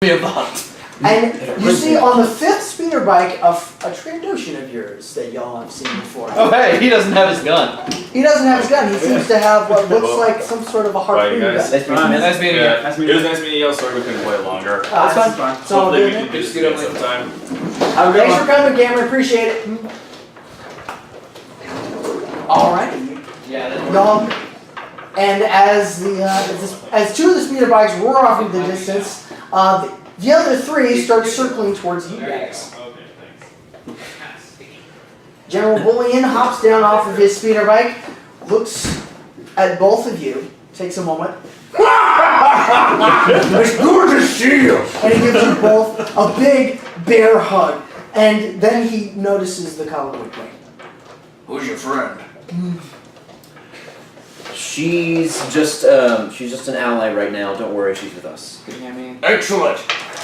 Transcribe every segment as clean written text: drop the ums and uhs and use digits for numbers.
And you see on the fifth speeder bike a Trandoshan of yours that y'all have seen before. Oh hey, he doesn't have his gun. He doesn't have his gun. He seems to have what looks like some sort of a harpoon gun. Nice meeting you. It was nice meeting you. Sorry we couldn't play longer. That's fine. It's all Hopefully we good. can just get sometime. Thanks for coming, Cameron. Appreciate it. Alright. Yeah. Y'all. And as two of the speeder bikes roar off into the distance, the other three start circling towards you guys. General Bullion hops down off of his speeder bike, looks at both of you, takes a moment. It's good to see you! And he gives you both a big bear hug. And then he notices the Cowboy Queen. Who's your friend? She's just an ally right now. Don't worry, she's with us. Excellent.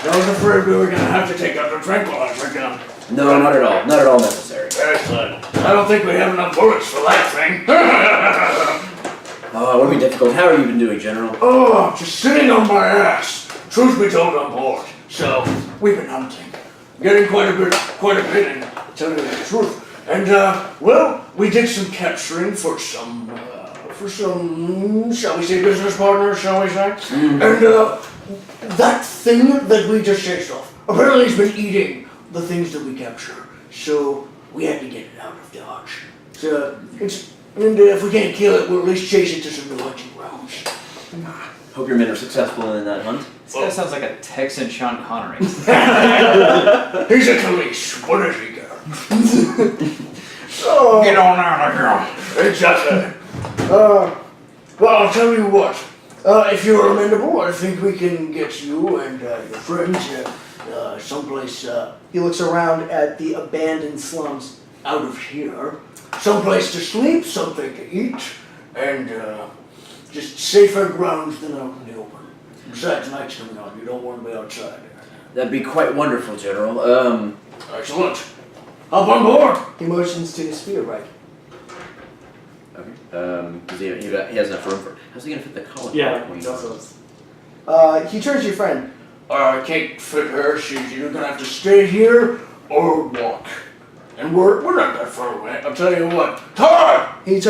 I was afraid we were going to have to take out the tranquilizer gun. No, not at all. Not at all necessary. Excellent. I don't think we have enough bullets for that thing. Oh, it would be difficult. How have you been doing, General? Oh, just sitting on my ass. Truth be told, I'm bored. So, we've been hunting. Getting quite a bit, and to tell you the truth. And, well, we did some capturing for some, shall we say, business partners, shall we say? And, that thing that we just chased off, apparently he's been eating the things that we capture. So, we had to get it out of Dodge. So, and if we can't kill it, we'll at least chase it to some new hunting grounds. Hope your men are successful in that hunt. This guy sounds like a Texan Sean Connery. He's a Khalees. What has he got? So, Get on out of here. exactly. Well, I'll tell you what. If you're amenable, I think we can get you and your friends someplace. He looks around at the abandoned slums out of here. Someplace to sleep, something to eat, and just safer grounds than out in the open. Besides, night's coming on. You don't want to be outside. That'd be quite wonderful, General. Excellent. Hop on board. He motions to his speeder bike. Okay. Because he has enough room for. How's he gonna fit the collar? He turns to your friend. I can't fit her. She's either gonna have to stay here or walk. And we're not that far away. I'll tell you what. Time! He's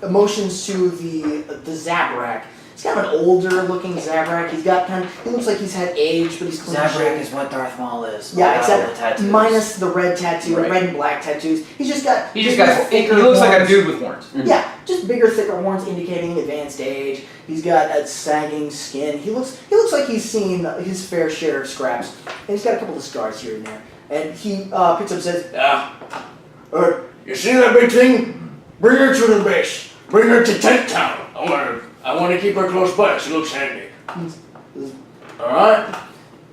motions to the Zabrak. He's kind of an older looking Zabrak. He looks like he's had age, but he's clean Zabrak shaven. is what Darth Maul is. Yeah, Without all the except tattoos. minus the red tattoo, Right. red and black tattoos. He just got. He thicker looks like a horns. dude with horns. Yeah, just bigger, thicker horns indicating advanced age. He's got a sagging skin. He looks like he's seen his fair share of scraps. And he's got a couple of scars here and there. And he picks up and says, You see that big thing? Bring her to the base. Bring her to Tent Town. I want to keep her close by. She looks handy. Alright?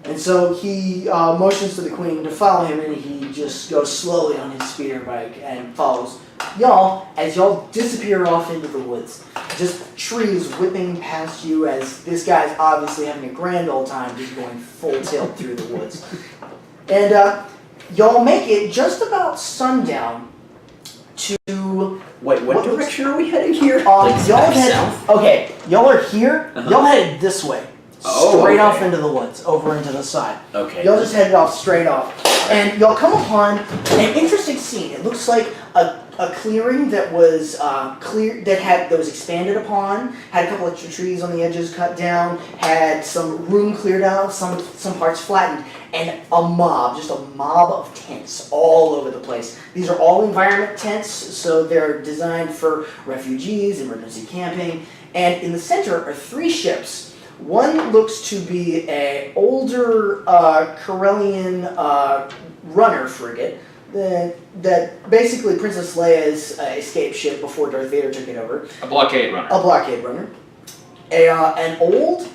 And so he motions to the queen to follow him, and he just goes slowly on his speeder bike and follows y'all as y'all disappear off into the woods. Just trees whipping past you as this guy's obviously having a grand old time just going full tilt through the woods. And y'all make it just about sundown to... Wait, what direction are we heading here? y'all are here. Uh-huh. Y'all headed this way. Oh, Straight okay. off into the woods, over into the side. Okay. Y'all just headed off straight off. And y'all come upon an interesting scene. It looks like a clearing that was that was expanded upon, had a couple of trees on the edges cut down, had some room cleared out, some parts flattened, and a mob of tents all over the place. These are all environment tents, so they're designed for refugees, emergency camping, and in the center are three ships. One looks to be an older Corellian runner frigate that basically Princess Leia's escape ship before Darth Vader took it over. A blockade runner. A blockade runner. An old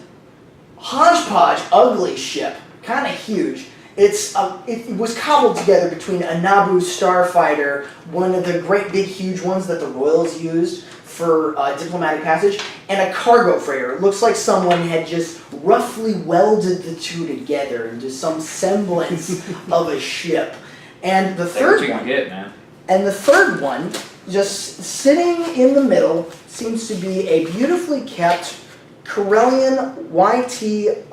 hodgepodge, ugly ship, kind of huge. It was cobbled together between a Naboo starfighter, one of the great big huge ones that the Royals used for diplomatic passage, and a cargo freighter. It looks like someone had just roughly welded the two together into some semblance of a ship. And the third one, just sitting in the middle, seems to be a beautifully kept Corellian YT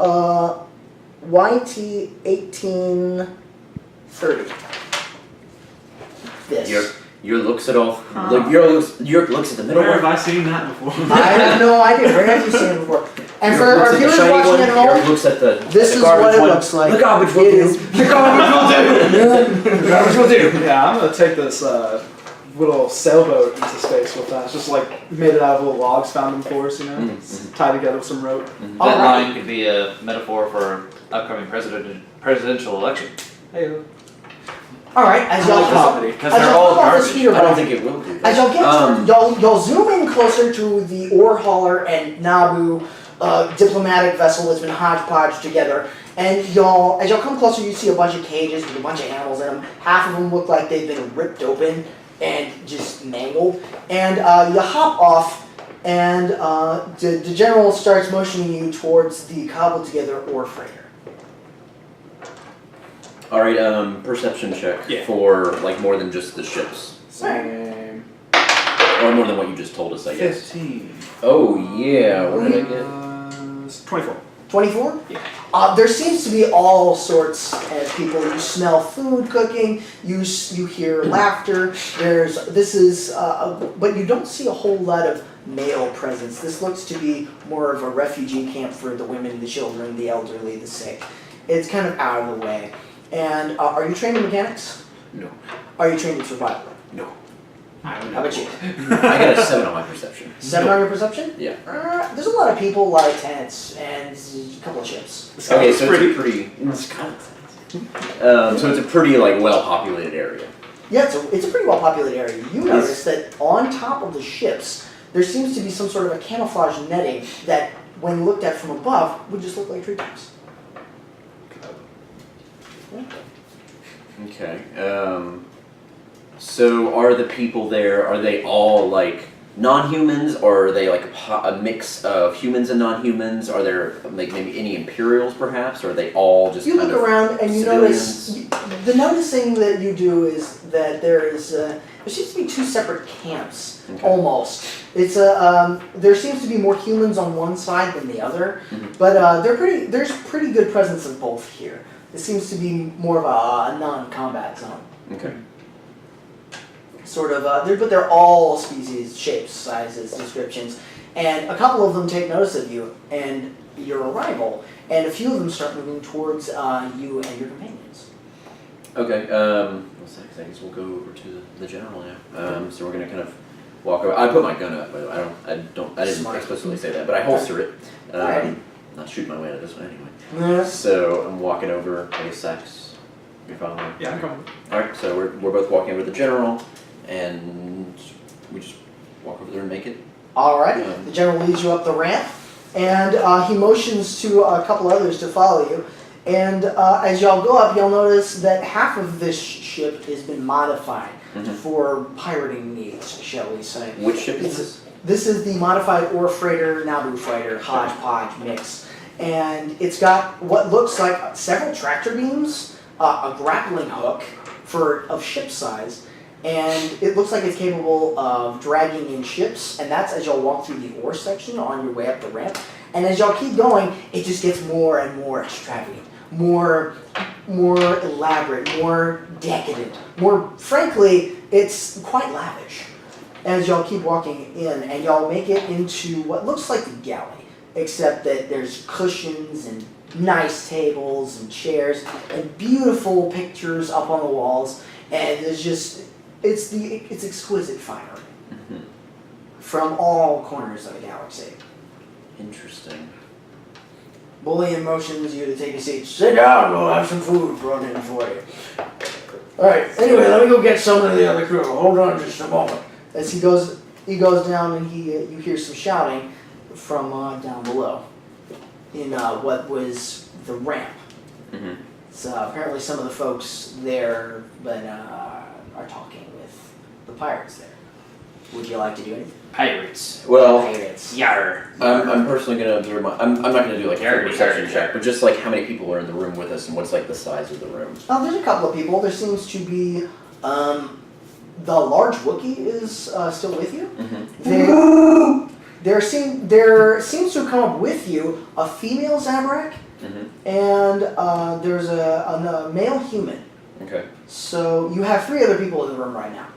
YT1830. This. Your looks at all. Look, your looks at the middle Where one. have I seen that before? I have no idea. Where have you seen it before? And for Your looks our at the viewers shiny watching one, at your home, looks at the this the is garbage what it one. looks like. The garbage will It do. is- The garbage will do. The garbage will do. Yeah, I'm gonna take this little sailboat into space with that. It's just like made it out of little logs found in the forest, you know? Mhm, It's tied together with some rope. That Alright. line could be a metaphor for upcoming presidential election. Hey, All right, as y'all comedy. Because as they're y'all all come off this garbage. speeder I don't boat, think it will do. as y'all get Um, y'all zoom in closer to the ore hauler and Nabu diplomatic vessel that's been hodgepodge together, and as y'all come closer, you see a bunch of cages with a bunch of animals in them. Half of them look like they've been ripped open and just mangled. And you hop off, and the general starts motioning you towards the cobbled together ore freighter. All right, perception check Yeah. for like more than just the ships, same. or more than what you just told us, I guess. 15. Oh yeah, what did I get? 24. 24? Yeah. There seems to be all sorts of people. You smell food cooking. You hear laughter. But you don't see a whole lot of male presence. This looks to be more of a refugee camp for the women, the children, the elderly, the sick. It's kind of out of the way. And are you trained in mechanics? No. Are you trained in survival? No. How about you? I got a 7 on my perception. 7 on your perception? Yeah. There's a lot of people, a lot of tents, and a couple of ships. Okay, so it's a pretty. So it's a pretty like well-populated area. Yeah, it's a pretty well populated area. You notice that on top of the ships, there seems to be some sort of a camouflage netting that, when looked at from above, would just look like treetops. Okay. So are the people there? Are they all like non-humans, or are they like a mix of humans and non-humans? Are there like maybe any Imperials, perhaps, or are they all just You kind look of around and you notice, the noticing that you do is that there seems to be 2 separate camps, Okay. almost. It's there seems to be more humans on one side than the other, Mhm. but there's pretty good presence of both here. It seems to be more of a non-combat zone. Okay. Sort of, but they're all species, shapes, sizes, descriptions, and a couple of them take notice of you and your arrival, and a few of them start moving towards you and your companions. Okay. Let's see. I guess we'll go over to the general now. So we're gonna kind of walk over. I put my gun up, but I didn't Smart. explicitly say that, but I holster it. Alrighty. Not shoot my way out of this one anyway. Yes. So I'm walking over. I guess Sax, you're following. Yeah, I'm coming. All right. So we're both walking over to the general, and we just walk over there and make it. Alright, the general leads you up the ramp, and he motions to a couple others to follow you. And as y'all go up, you'll notice that half of this ship has been modified Mhm. for pirating needs, shall we say. Which ship is this? This is the modified ore freighter, Nabu fighter, hodgepodge mix. And it's got what looks like several tractor beams, a grappling hook of ship size, and it looks like it's capable of dragging in ships, and that's as y'all walk through the ore section on your way up the ramp. And as y'all keep going, it just gets more and more extravagant, more elaborate, more decadent, frankly, it's quite lavish. As y'all keep walking in, and y'all make it into what looks like the galley, except that there's cushions and nice tables and chairs and beautiful pictures up on the walls, and there's just it's exquisite finery Mhm. from all corners of the galaxy. Interesting. Bullion motions you to take a seat. Sit down, we'll have some food brought in for you. Alright, anyway, let me go get some of the other crew. Hold on just a moment. As he goes down and you hear some shouting from down below in what was the ramp. Mm-hmm. So apparently some of the folks there are talking with the pirates there. Would you like to do anything? Pirates. Well, Pirates. Yar. I'm personally gonna observe I'm not gonna do like a full Yardy, perception yardy, check, yardy. but just like how many people are in the room with us and what's like the size of the room. There's a couple of people. There seems to be the large Wookiee is still with you. Mm-hmm. There seems to have come up with you a female Zabrak and there's a male human. Okay. So you have 3 other people in the room right now.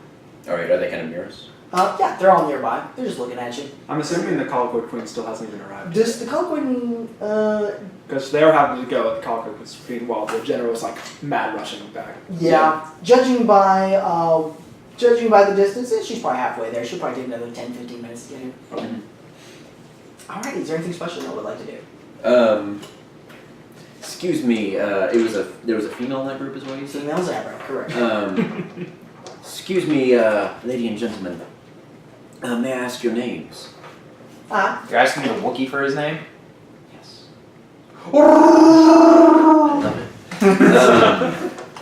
Alright, are they kind of mirrors? Yeah, they're all nearby. They're just looking at you. I'm assuming the Colquitt Queen still hasn't even arrived. Does the Colquhoun, Because they were having to go at the Colquitt Queen while the general was like mad rushing back. yeah, judging by the distances, she's probably halfway there. She'll probably take another 10-15 minutes to get here. Okay. Alright, is there anything special you would like to do? Excuse me, there was a female in that group as well, you said? Female Zabra, correct. Excuse me, lady and gentlemen. May I ask your names? You're asking me to Wookiee for his name? Yes. I love it.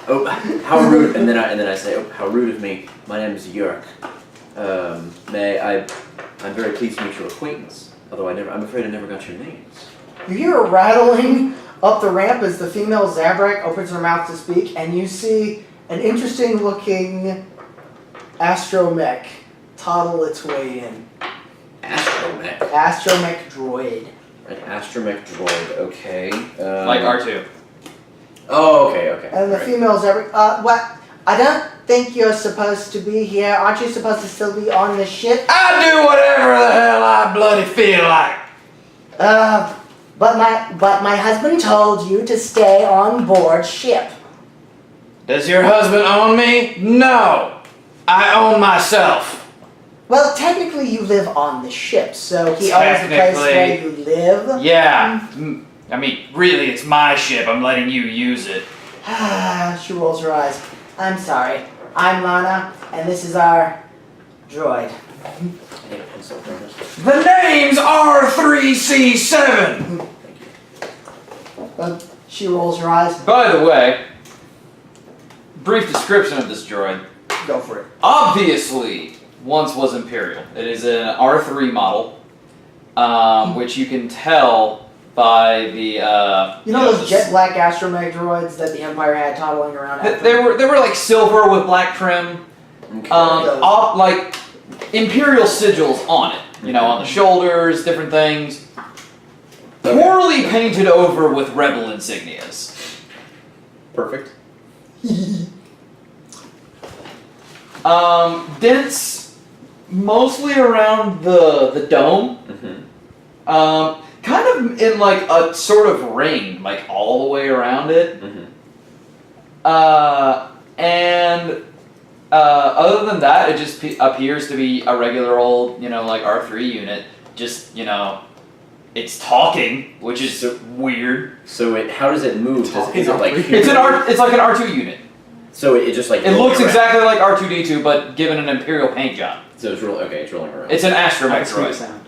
Oh, how rude! And then I say, oh, how rude of me. My name is Yurk. I'm very pleased to meet your acquaintance. Although I'm afraid I never got your names. You hear a rattling up the ramp as the female Zabrak opens her mouth to speak, and you see an interesting looking astromech toddle its way in. Astromech. Astromech droid. An astromech droid. Okay. Like R2. Oh, okay. And the Right. female Zabrak, what? I don't think you're supposed to be here. Aren't you supposed to still be on the ship? I do whatever the hell I bloody feel like. But my husband told you to stay on board ship. Does your husband own me? No. I own myself. Well, technically you live on the ship, so he owns the place where you live. Yeah. I mean, really, it's my ship. I'm letting you use it. She rolls her eyes. I'm sorry. I'm Lana, and this is our droid. I need a pencil for this. The name's R3C7. She rolls her eyes. By the way, brief description of this droid. Go for it. Obviously, once was Imperial. It is an R3 model, which you can tell by the You know those jet black astromech droids that the Empire had toddling around after? They were like silver with black trim, Okay. like Imperial sigils on it. You know, on the shoulders, different things. Poorly painted over with rebel insignias. Perfect. Dents mostly around the dome. Kind of in like a sort of ring, like all the way around it. And other than that, it just appears to be a regular old, like R3 unit. Just, it's talking, which is weird. So how does it move? Is it like It's like an R2 unit. So it just like It rolls looks around. exactly like R2D2, but given an Imperial paint job. So it's it's rolling around. It's an How astromech does it droid. sound?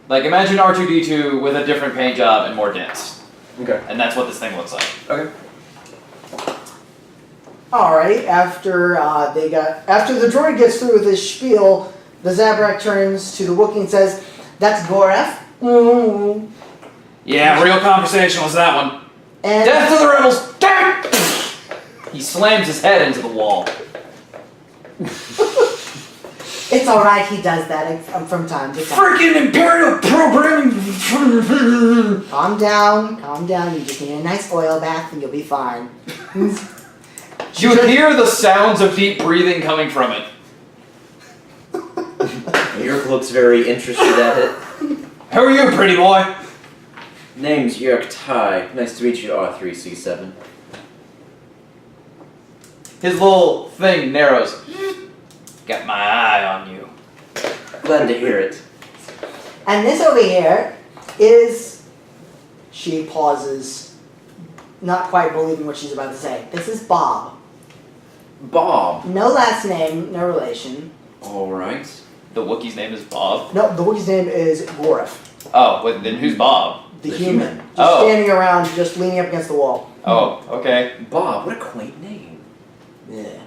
Like imagine R2D2 with a different paint job and more dents, okay. and that's what this thing looks like. Okay. Alrighty, after the droid gets through with his spiel, the Zabrak turns to the Wookiee and says, "That's Goref." Yeah, real conversation was that one. And Death to the rebels! Damn it! He slams his head into the wall. it's alright, he does that from time to time. Freaking Imperial programming! Calm down, you just need a nice oil bath and you'll be fine. You hear the sounds of deep breathing coming from it. Yerk looks very interested at it. Who are you, pretty boy? Name's Yerk Tai. Nice to meet you, R3C7. His little thing narrows. Got my eye on you. Glad to hear it. And this over here is... She pauses, not quite believing what she's about to say. This is Bob. Bob. No last name, no relation. Alright. The Wookiee's name is Bob. No, the Wookiee's name is Goref. Oh, wait, then who's Bob? The human. Just Oh. standing around, just leaning up against the wall. Oh, okay. Bob, what a quaint name. Yeah.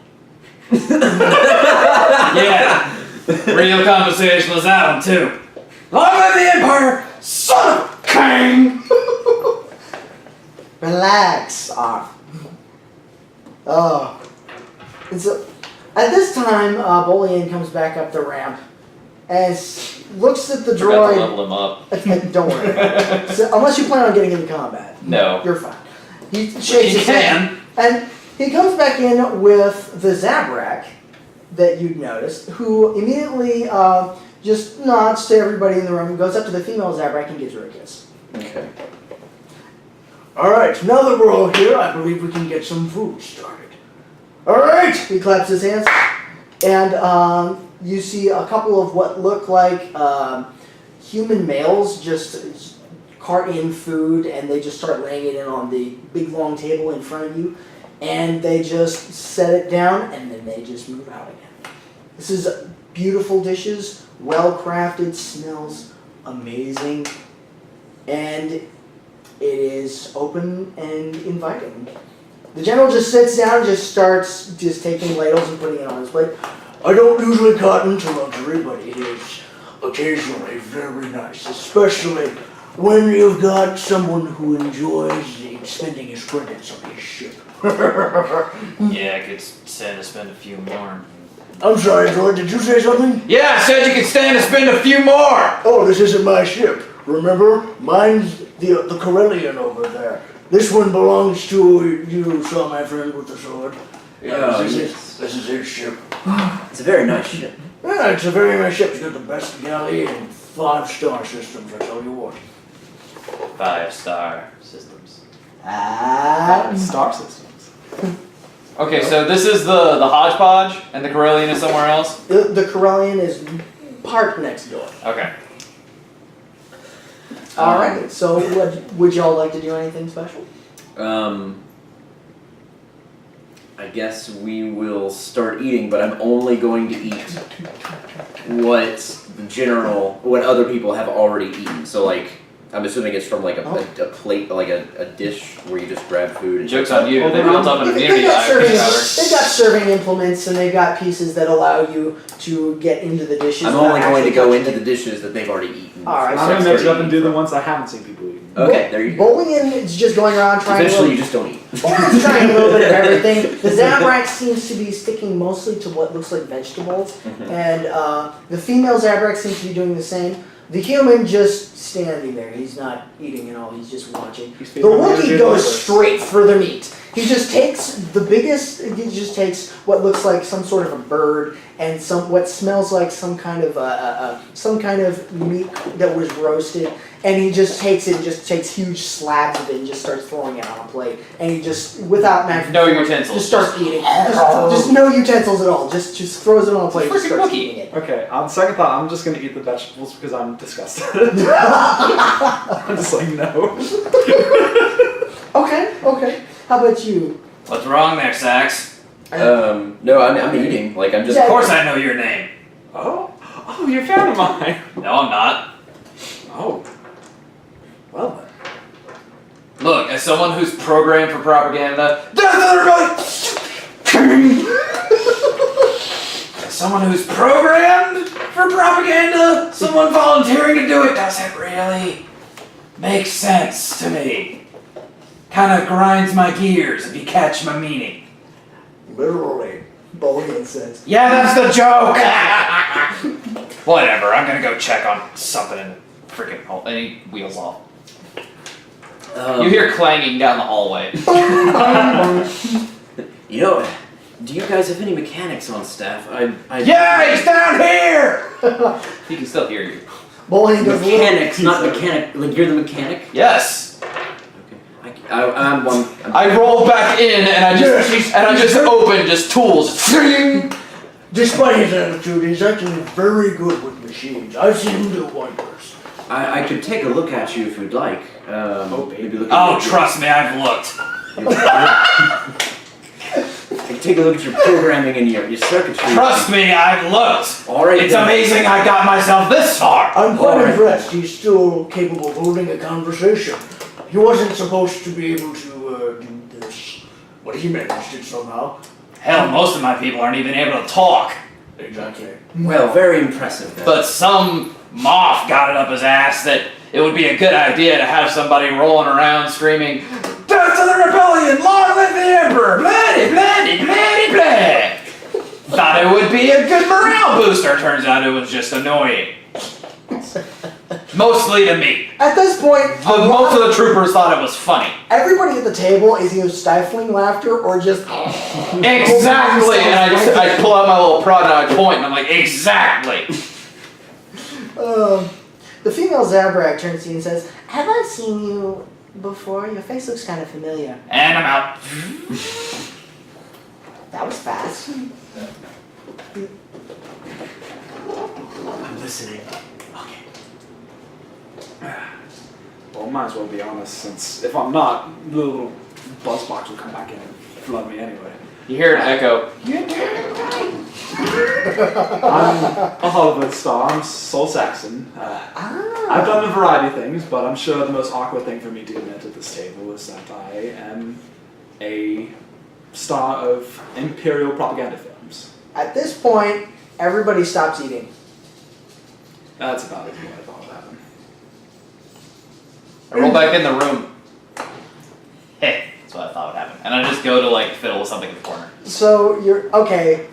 Yeah, real conversation was that one too. Long live the Empire, son of Kang! Relax, Arf. Oh. And so, at this time, Bolian comes back up the ramp. As looks at the Forgot to droid. level him up. Don't worry. So, unless you plan on getting into combat. No. You're fine. He Which shakes he his head. can. And he comes back in with the Zabrak that you'd noticed, who immediately just nods to everybody in the room, goes up to the female Zabrak and gives her a kiss. Okay. Alright, now that we're all here, I believe we can get some food started. Alright! He claps his hands, and you see a couple of what look like human males just cart in food, and they just start laying it in on the big long table in front of you, and they just set it down, and then they just move out again. This is beautiful dishes, well crafted, smells amazing, and it is open and inviting. The general just sits down and just starts just taking ladles and putting it on his plate. I don't usually cotton to luxury, but it is occasionally very nice, especially when you've got someone who enjoys spending his credits on his ship. Yeah, I could stand to spend a few more. I'm sorry, Droid, did you say something? Yeah, I said you could stand to spend a few more. Oh, this isn't my ship. Remember? Mine's the Corellian over there. This one belongs to you, saw my friend with the sword. Oh, This is his ship. It's a very nice ship. Yeah, it's a very nice ship. It's got the best galley and 5-star systems, I tell you what. 5-star systems. Star systems. Okay, so this is the hodgepodge, and the Corellian is somewhere else? The Corellian is parked next door. Okay. Alright, so would y'all like to do anything special? I guess we will start eating, but I'm only going to eat what other people have already eaten. So like, I'm assuming it's from like a plate, like a dish where you just grab food. And Joke's on you, they built up an They've immunity got powder. serving implements, and they've got pieces that allow you to get into the dishes. I'm without only going to actually go touching into it. the dishes that they've already eaten. Alright, I'm so gonna mix it up and do the ones I haven't seen people eating. Okay, there you go. Bolian is just going around trying Eventually, to. you just don't eat. Bolian's trying a little bit of everything. The Zabrak seems to be sticking mostly to what looks like vegetables, Mhm. and the female Zabrak seems to be doing the same. The human just standing there. He's not eating at all. He's just watching. He's The feeding on Wookiee energy goes levels. straight for the meat. He just takes the biggest. He just takes what looks like some sort of a bird and what smells like some kind of meat that was roasted, and he just takes it and just takes huge slabs of it and just starts throwing it on a plate. And he just, without magic, No utensils. just starts eating. Just no utensils at all. Just throws it on a plate. And just Freaking starts Wookiee. eating it. Okay, on second thought, I'm just gonna eat the vegetables because I'm disgusted. I'm just like, no. Okay. How about you? What's wrong there, Sax? No, I'm eating. Like I'm just. Of course I know your name. Oh, you're a fan of mine. No, I'm not. Oh. Well then. Look, as someone who's programmed for propaganda, death to the rebellion! As someone who's programmed for propaganda, someone volunteering to do it doesn't really make sense to me. Kind of grinds my gears, if you catch my meaning. Literally, Bolian says. Yeah, that's the joke! Whatever, I'm gonna go check on something in the freaking hole. And he wheels off. You hear clanging down the hallway. You know, do you guys have any mechanics on staff? Yeah, he's down here! He can still hear you. Bolian goes. Mechanics, not mechanic. Like you're the mechanic. Yes! I'm one. I roll back in and I just open just tools. Despite his attitude, he's actually very good with machines. I've seen him do wonders. I could take a look at you if you'd like. Maybe look at Oh, your- trust me, I've looked. I could take a look at your programming and your circuitry. Trust me, I've looked. All right. It's then. amazing I got myself this far. I'm quite Alright. impressed. He's still capable of holding a conversation. He wasn't supposed to be able to do this, but he managed it somehow. Hell, most of my people aren't even able to talk. Exactly. Well, very impressive. Then. But some moth got it up his ass that it would be a good idea to have somebody rolling around screaming, "Death to the rebellion! Long live the emperor! Bloody, bloody, bloody, bloody!" Thought it would be a good morale booster. Turns out it was just annoying. Mostly to me. At this point, Most of the troopers thought it was funny. everybody at the table is either stifling laughter or just Exactly. And I pull out my little prod and I point and I'm like, exactly. The female Zabrak turns to you and says, "Have I seen you before? Your face looks kind of familiar." And I'm out. That was fast. I'm listening. Okay. Well, might as well be honest, since if I'm not, the little buzz box will come back in and flood me anyway. You hear an echo. I'm a Hollywood star. I'm Soul Saxon. I've done a variety of things, but I'm sure the most awkward thing for me to admit at this table is that I am a star of Imperial propaganda films. At this point, everybody stops eating. That's about it. What I thought would happen. I roll back in the room. Hey, that's what I thought would happen. And I just go to like fiddle with something in the corner. So you're okay.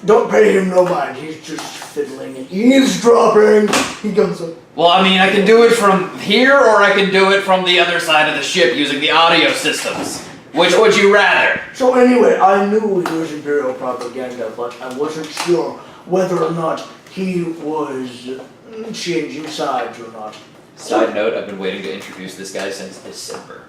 Don't pay him no mind. He's just fiddling and eavesdropping. He goes up. Well, I mean, I can do it from here or I can do it from the other side of the ship using the audio systems. Which would you rather? So anyway, I knew it was Imperial propaganda, but I wasn't sure whether or not he was changing sides or not. Side note, I've been waiting to introduce this guy since December.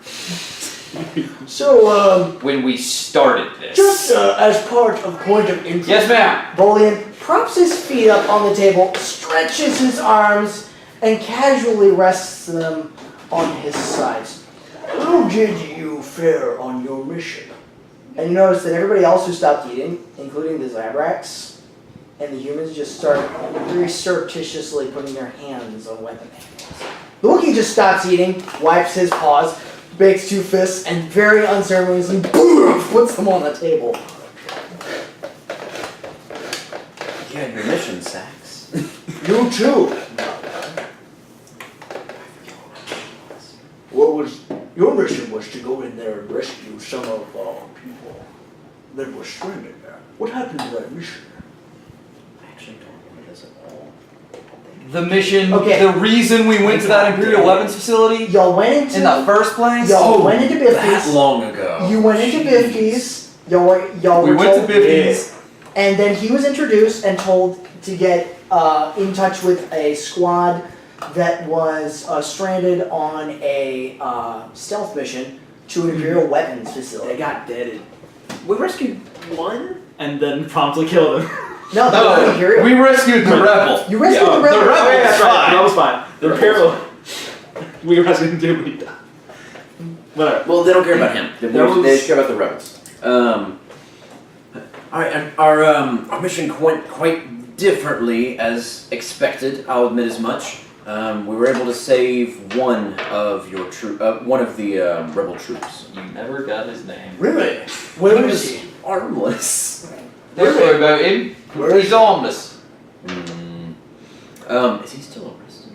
So, When we started this. just as part of point of interest. Yes, ma'am. Bolian props his feet up on the table, stretches his arms, and casually rests them on his sides. How did you fare on your mission? And you notice that everybody else who stopped eating, including the Zabraks and the humans, just start very surreptitiously putting their hands on weapon handles. The Wookiee just stops eating, wipes his paws, bakes two fists, and very unceremoniously boom, puts them on the table. Yeah, your mission, Sax. You too. What was your mission? Was to go in there and rescue some of our people that were stranded there. What happened to that mission? I actually don't remember this at all. The mission, Okay. the reason we went to that Imperial weapons facility Y'all went into in the first place. y'all went into That Biffy's. long ago. You went into Biffy's. Y'all were We went to told- Biffy's. And then he was introduced and told to get in touch with a squad that was stranded on a stealth mission to an Imperial weapons They facility. got deaded We rescued one? and then promptly killed him. No, that was No, Imperial. we rescued the rebel. You rescued the rebel. the rebel. Oh, yeah, that's right. Fine. That was fine. The Imperial. We rescued him too, but he died. Whatever. Well, they don't care about him. They just care about the rebels. Alright, and our mission went quite differently as expected. I'll admit as much. We were able to save one of your one of the rebel troops. You never got his name. Really? Where He is was he? armless. Don't worry about him. Where is He's armless. Is he still arrested?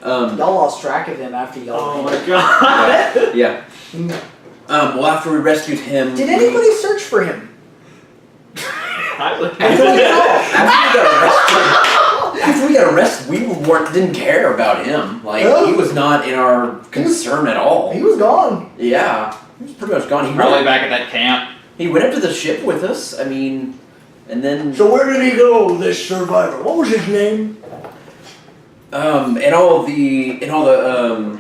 I forget. Y'all lost track of him after y'all. Oh my god. Yeah. Well, after we rescued him, Did anybody search for him? After we got arrested, we didn't care about him. Like he was not in our concern at all. He was gone. Yeah, he was pretty much gone. Probably back at that camp. He went up to the ship with us. I mean, and then So where did he go, this survivor? What was his name? in all the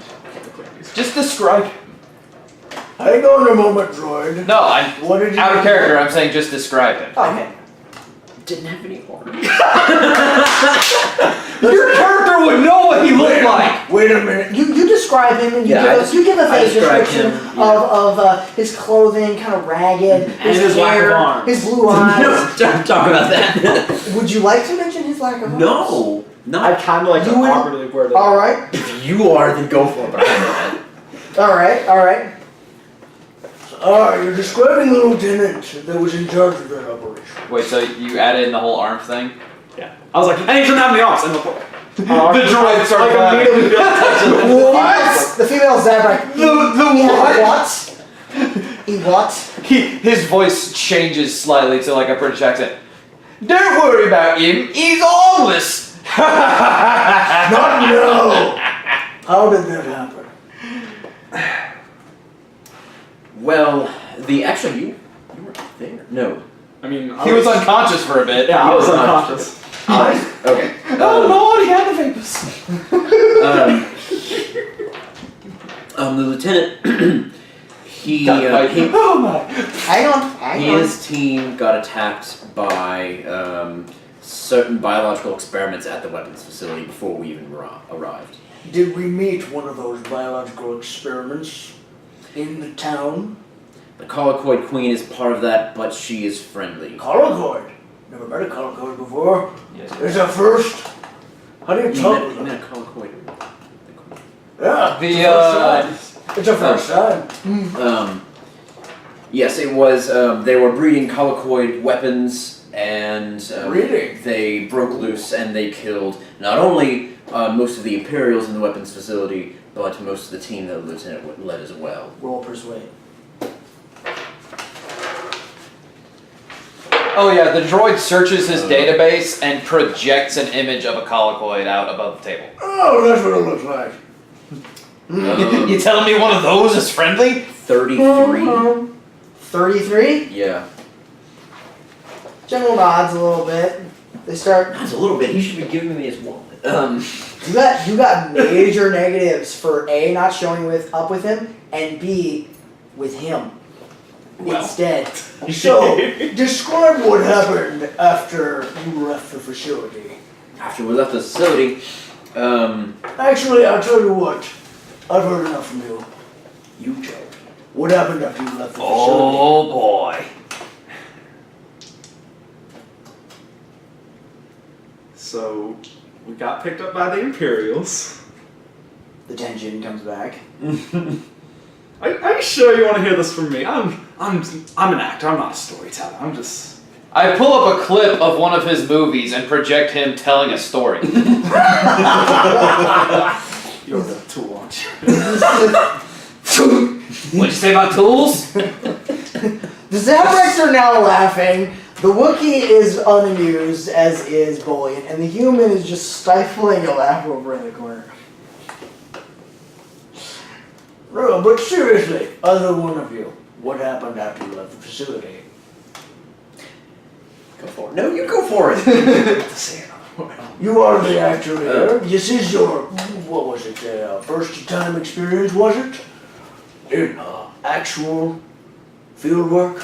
Just describe him. Hang on a moment, droid. No, I'm What did you out of character. I'm saying just describe him. Okay. didn't have any arms. Your character would know what he looked like. Wait a minute. You describe him and you give a I face describe description him, yeah. of his clothing, kind of ragged, his his lack of hair, arms. his blue eyes. No, don't talk about that. Would you like to mention his lack of arms? No, I not kind of like You to would- awkwardly word it. All right, if you are, then go for it. But I'm not. all right, all right. You're describing the lieutenant that was in charge of that operation. Wait, so you added in the whole arm thing? Yeah. I was like, hey, he doesn't have any arms. And the droid started laughing. What? The female Zabrak. The what? He what? His voice changes slightly to like a British accent. Don't worry about him. He's armless. Not no! How did that happen? Well, actually you weren't there. No. I mean, He was unconscious for a bit. Yeah, I was He was unconscious. Okay. Oh Lord, he had the vapors. The lieutenant, he Oh my. Hang on. his team got attacked by certain biological experiments at the weapons facility before we even arrived. Did we meet one of those biological experiments in the town? The Colicoid Queen is part of that, but she is friendly. Colicoid? Never met a colicoid before. Yes. It's a first. How do you You talk met, with you them? met a Colicoid. Yeah. The It's a first time. Yes, it was. They were breeding Colicoid weapons, and Breeding? they broke loose and they killed not only most of the Imperials in the weapons facility, but most of the team that the lieutenant led as well. Roll persuade. Oh yeah, the droid searches his database and projects an image of a colicoid out above the table. Oh, that's what it looks like. You telling me one of those is friendly? 33. 33. Yeah. General nods a little bit. They start. That's a little bit. He should be giving me his wallet. You got major negatives for A, not showing up with him, and B, with him instead. So, describe what happened after you left the facility. After we left the facility, Actually, I'll tell you what. I've heard enough from you. You tell me. What happened after you left the facility? Oh boy. So, we got picked up by the Imperials. The tension comes back. Are you sure you want to hear this from me? I'm an actor. I'm not a storyteller. I'm just. I pull up a clip of one of his movies and project him telling a story. You're the tool, aren't you? What'd you say about tools? The Zabreks are now laughing. The Wookiee is unamused, as is Bullion, and the human is just stifling a laugh over in the corner. No, but seriously, either one of you, what happened after you left the facility? go for it. No, you go for it. You are the actor here. This is your, what was it, first time experience, was it? In actual field work?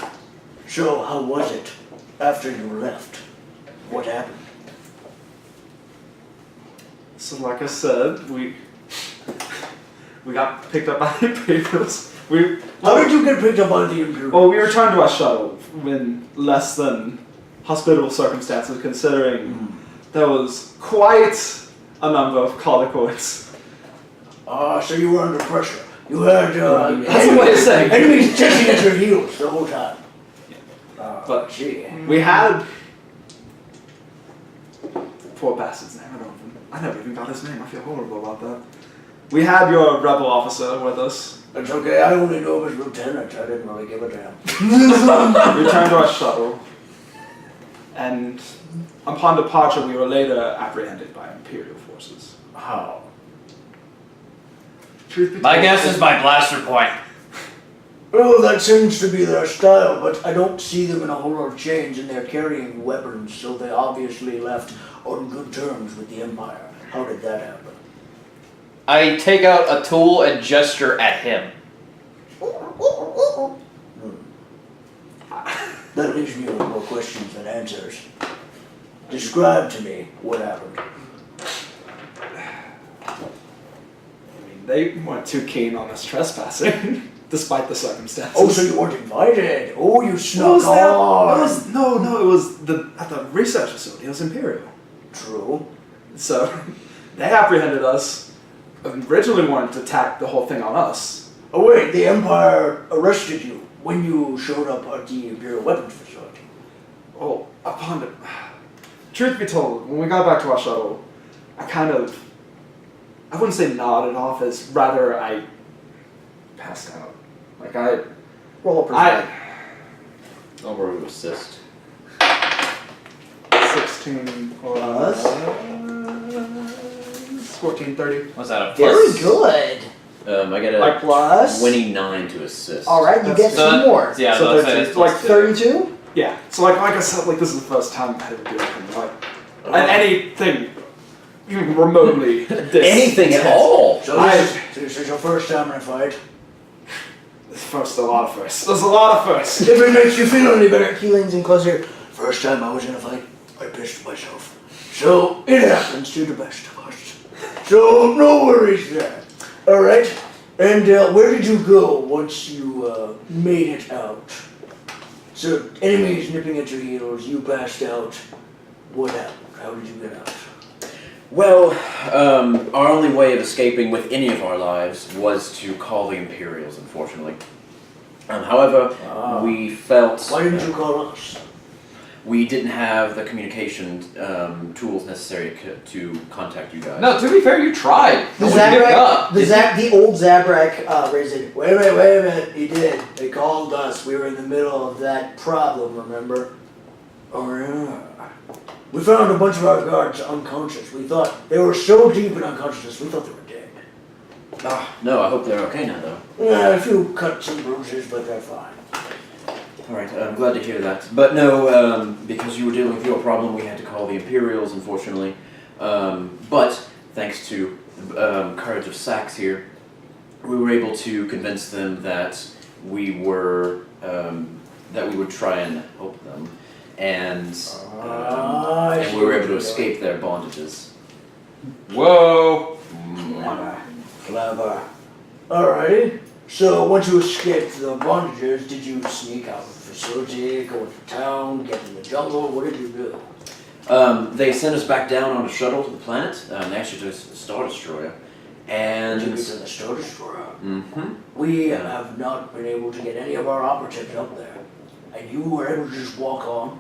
So, how was it after you left? What happened? So, like I said, we got picked up by the Imperials. How did you get picked up by the Imperials? Well, we returned to our shuttle in less than hospitable circumstances, considering there was quite a number of colicoids. So you were under pressure. You had That's a way of saying it. enemies chasing at your heels the whole time. But Gee. we had poor bastard's name. I never even got his name. I feel horrible about that. We had your rebel officer with us. It's okay, I only know him as lieutenant. I didn't really give a damn. We returned to our shuttle, and upon departure, we were later apprehended by Imperial forces. How? Truth be My told, guess is by blaster point. Well, that seems to be their style, but I don't see them in a whole lot of change, and they're carrying weapons, so they obviously left on good terms with the Empire. How did that happen? I take out a tool and gesture at him. That leaves me with more questions than answers. Describe to me what happened. I mean, they weren't too keen on us trespassing, despite the circumstances. Oh, so you weren't invited? Oh, you What snuck was that? on! It was at the research facility. It was Imperial. True. So they apprehended us. Originally wanted to tack the whole thing on us. Oh wait, the Empire arrested you when you showed up at the Imperial Weapons Facility. Oh, upon the truth be told, when we got back to our shuttle, I wouldn't say nodded off, as rather I passed out. Like Roll a persuade. I'll roll to assist. 16 Plus? 14, 30. What's that? A Very plus? good. I get a Like Plus. 29 to assist. All right, you get So- two more. Yeah, So let's say 13, it's plus like two. 32. Yeah. So like I said, like this is the first time I ever do anything like and anything even remotely this. Anything at all. So this is your first time in a fight. First, a lot of firsts. There's a lot of firsts. If it makes you feel any better. He leans in closer. First time I was in a fight, I pissed myself. So it happens to the best of us. So no worries there. All right. And where did you go once you made it out? So enemies nipping at your heels, you passed out. What happened? How did you get out? Well, our only way of escaping with any of our lives was to call the Imperials, unfortunately. However, Ah. we felt Why didn't you call us? we didn't have the communication tools necessary to contact you guys. No, to be fair, you tried. The No one picked Zabrak, up. the old Zabrak raised it. Wait a minute. He did. They called us. We were in the middle of that problem, remember? Oh, yeah. We found a bunch of our guards unconscious. We thought they were so deep in unconsciousness, we thought they were dead. No, I hope they're okay now, though. Yeah, a few cuts and bruises, but they're fine. All right, I'm glad to hear that. But no, because you were dealing with your problem, we had to call the Imperials, unfortunately. But thanks to courage of Sax here, we were able to convince them that we were that we would try and help them, and we were able to escape their bondages. Whoa. Clever. Alrighty. So once you escaped the bondages, did you sneak out of the facility, go into town, get in the jungle? What did you do? They sent us back down on a shuttle to the planet. They actually took us to the Star Destroyer, and Did you get to the Star Destroyer? mm-hmm. We have not been able to get any of our operatives up there. And you were able to just walk on.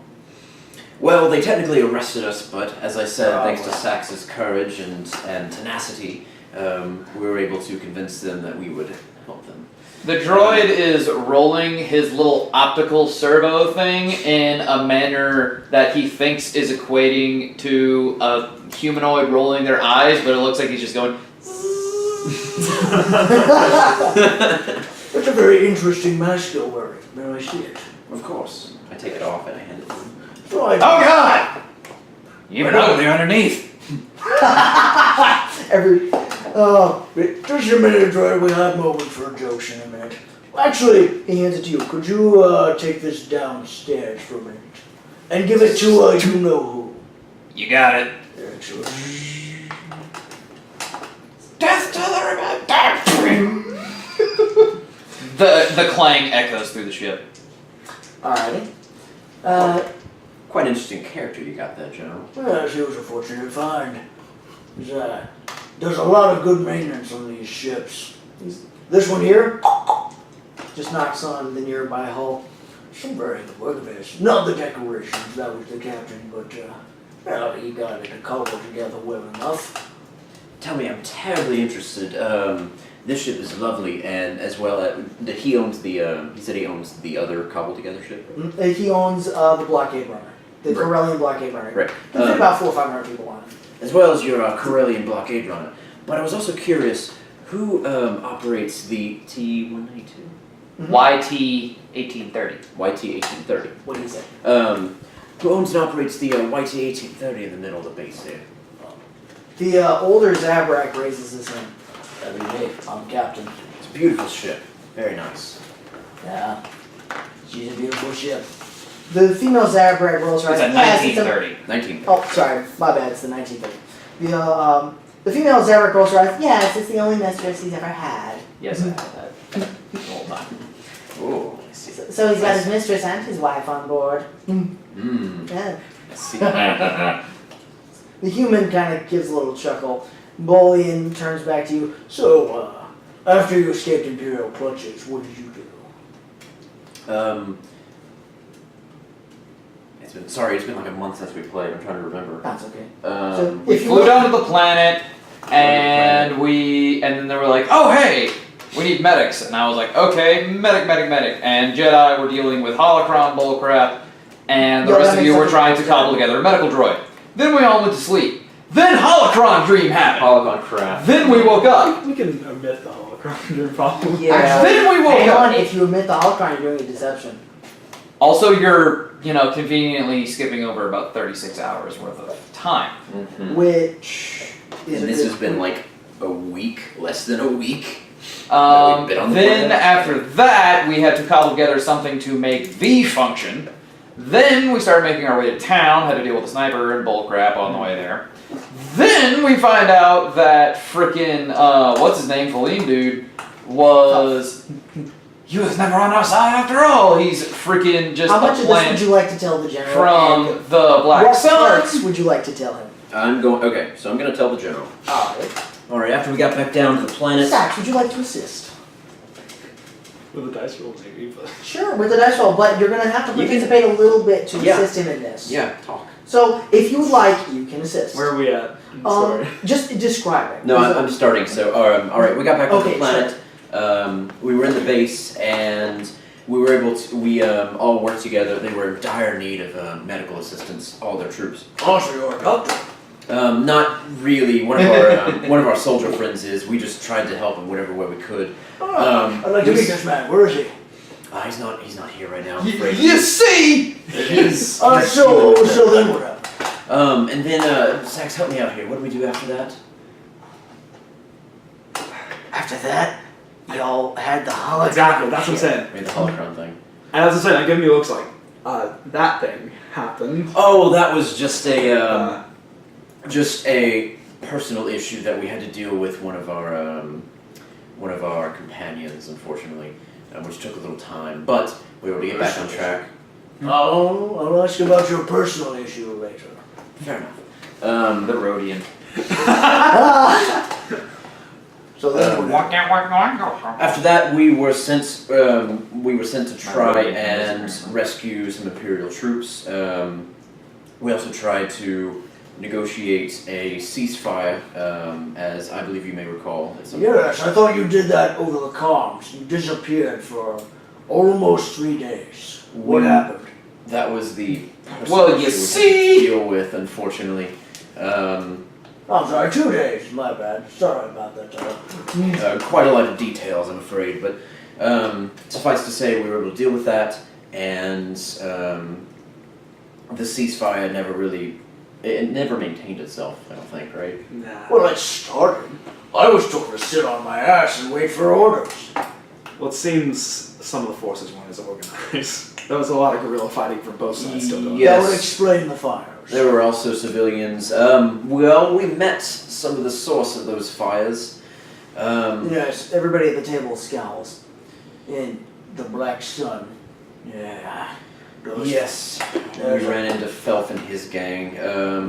Well, they technically arrested us, but as I said, Oh, thanks to well. Sax's courage and tenacity, we were able to convince them that we would help them. The droid is rolling his little optical servo thing in a manner that he thinks is equating to a humanoid rolling their eyes, but it looks like he's just going. That's a very interesting mask you're wearing. May I see it? Of course. I take it off and I hand it to them. So I Oh God! You've been ugly underneath. Just a minute, droid. We have moments for jokes in a minute. Actually, he hands it to you. Could you take this downstairs for a minute and give it to you know who? You got it. Excellent. Death to the clang echoes through the ship. Alrighty. Quite an interesting character you got there, General. Well, she was a fortunate find. There's a lot of good maintenance on these ships. This one here Just knocks on the nearby hull. some very good work of his. Not the decorations, that was the captain, but well, he got it cobbled together well enough. Tell me, I'm terribly interested. This ship is lovely, and as well, he owns the. He said he owns the other cobbled together ship. He owns the blockade runner, the Right. Corellian blockade runner. Right. Can fit about 400 or 500 people on it. As well as your Corellian blockade runner. But I was also curious, who operates the T-192? YT 1830. YT-1830. What do you say? Who owns and operates the YT-1830 in the middle of the base here? The older Zabrak raises his hand. That'd be me. I'm captain. It's a beautiful ship. Very nice. Yeah. She's a beautiful ship. The female Zabrak rolls her eyes. It's a Yes, it's a- 1930. 19. Oh, sorry, my bad. It's the 1930. The female Zabrak rolls her eyes. Yes, it's the only mistress he's ever had. Yes, I had that. The whole time. Oh, I see. So he's got his mistress and his wife on board. Mmm, Yeah. I see. The human kind of gives a little chuckle. Bolian turns back to you. So, after you escaped Imperial clutches, what did you do? It's been like a month since we played. I'm trying to remember. That's okay. We If you Flew down to the planet, and then they were like, "Oh hey, we need medics," and I was like, "Okay, medic." And Jedi were dealing with holocron bullcrap, and the Yeah, rest that of you makes were sense. trying to cobble together a medical droid. Then we all went to sleep, Then holocron dream happened. Holocron crap. Then we woke up. We can omit the holocron dream problem. Yeah. Then we woke Hang up. on, if you admit the holocron, you're doing a deception. Also, you're, conveniently skipping over about 36 hours worth of time. Mm-hmm. Which is And a this good has been point. like a week, less than a week. That we've been on the Then planet. after that, we had to cobble together something to make V function. Then we started making our way to town, had to deal with the sniper and bull crap on the way there. Then we find out that frickin' what's his name, Feline dude, he was never on our side after all. He's frickin' just How a much of this plant would you like to tell the general? from and the Black what Sun. parts would you like to tell him? Okay, so I'm gonna tell the general. Alright. Alright, after we got back down to the planet. Sax, would you like to assist? With the dice roll, maybe, but. Sure, with the dice roll, but you're gonna have to You can- participate a little bit to Yeah. assist him in this. Yeah, talk. So, if you would like, you can assist. Where are we at? in the story? Just describe it. No, I'm starting. So, alright, we got back to Okay, the planet. We were in the base, and we were able to. We all worked together. They were in dire need of medical assistance. All their troops. Oh, so you're a doctor. Not really. One of our soldier friends is. We just tried to help in whatever way we could. Oh, I'd like to we meet s- this man. Where is he? He's not here right now. I'm afraid. You see? He's. Alright, he's so healing. then what happened? And then Sax, help me out here. What do we do after that? After that, y'all had the holiday. Exactly, that's what I'm saying. I mean, the holocron thing. And as I said, I'm giving you looks like that thing happened. Oh, that was just a personal issue that we had to deal with one of our companions, unfortunately, which took a little time. But we were able to get back on track. Oh, I'll ask about your personal issue later. Fair enough. The Rhodian. So then what happened? After that, we were sent to try and rescue some Imperial troops. We also tried to negotiate a ceasefire, as I believe you may recall. At some point. Yes, I thought you did that over the comms. You disappeared for almost 3 days. What We- happened? That was the Well, personal you issue we had to see? deal with, unfortunately. I'm sorry, 2 days. My bad. Sorry about that. Quite a lot of details, I'm afraid, but suffice to say, we were able to deal with that, and the ceasefire it never maintained itself, I don't think, right? Nah. Well, it started. I was told to sit on my ass and wait for orders. Well, it seems some of the forces weren't as organized. There was a lot of guerrilla fighting from both sides still going on. Yes. That would explain the fires. There were also civilians. We met some of the source of those fires. Yes, everybody at the table scowls. In the Black Sun. Yeah. Those- Yes, we ran into Felf and his gang.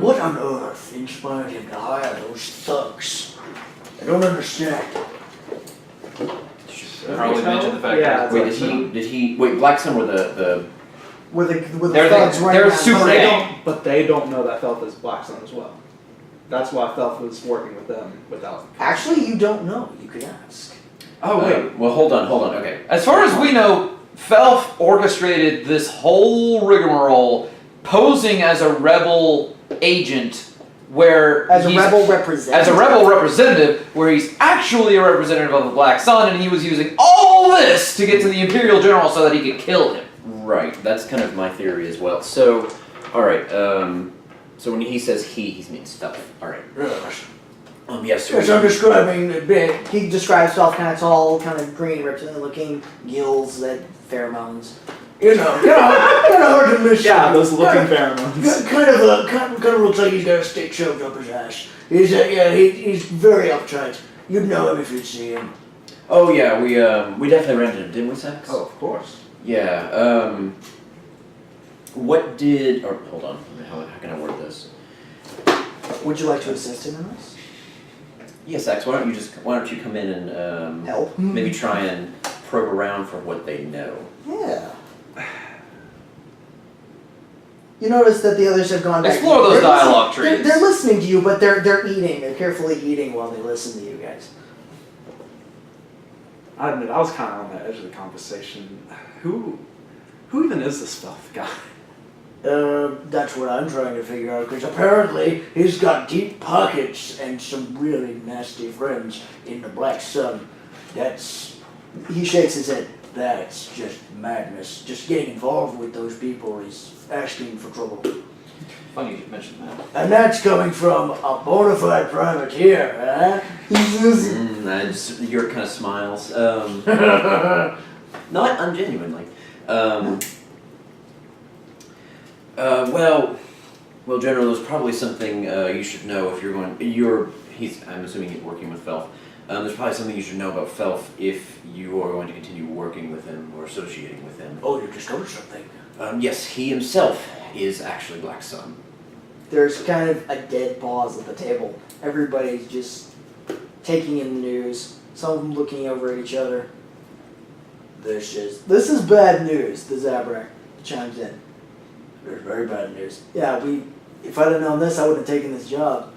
What on earth inspired him to hire those thugs? I don't understand. Probably mentioned the fact Yeah, that Wait, did he? Wait, Black Sun were the With the They're thugs running they're around. super But they gang. don't. But they don't know that Felth is Black Sun as well. That's why Felth was working with them without. Actually, you don't know. You could ask. Oh wait. Well, hold on. Okay. As far as we know, Felf orchestrated this whole rigmarole, posing as a rebel agent, where As a he's- rebel representative. as a rebel representative, where he's actually a representative of the Black Sun, and he was using all this to get to the Imperial General so that he could kill him. Right. That's kind of my theory as well. So, all right. So when he says he means Felf. All right. Yes. Yes. Yes, I'm describing the bit. He describes himself kind of tall, kind of green, representative looking, gills, that pheromones. You know, hard to miss. Yeah, those looking kind pheromones. kind of looks like he's got a stick shoved up his ass. He's very uptight. You'd know him if you'd see him. Oh yeah, we definitely ran into him, didn't we, Sax? Oh, of course. Yeah. What did? Or hold on. How can I word this? Would you like to assist him in this? Yeah, Sax. Why don't you come in and Help? maybe try and probe around for what they know. Yeah. You notice that the others have gone back. Explore those They're dialogue listening- trees. They're listening to you, but they're eating. They're carefully eating while they listen to you guys. I admit, I was kind of on the edge of the conversation. Who even is this Felth guy? That's what I'm trying to figure out, because apparently he's got deep pockets and some really nasty friends in the Black Sun. He shakes his head. That's just madness. Just getting involved with those people is asking for trouble. Funny you should mention that. And that's coming from a bona fide privateer, huh? York kind of smiles. Not ungenuinely. Well, General, there's probably something you should know if you're going. I'm assuming he's working with Felf. There's probably something you should know about Felf if you are going to continue working with him or associating with him. Oh, you discovered something. Yes, he himself is actually Black Sun. There's kind of a dead pause at the table. Everybody's just taking in the news. Some of them looking over at each other. This is bad news, the Zabrak chimes in. There's very bad news. Yeah, if I'd have known this, I wouldn't have taken this job.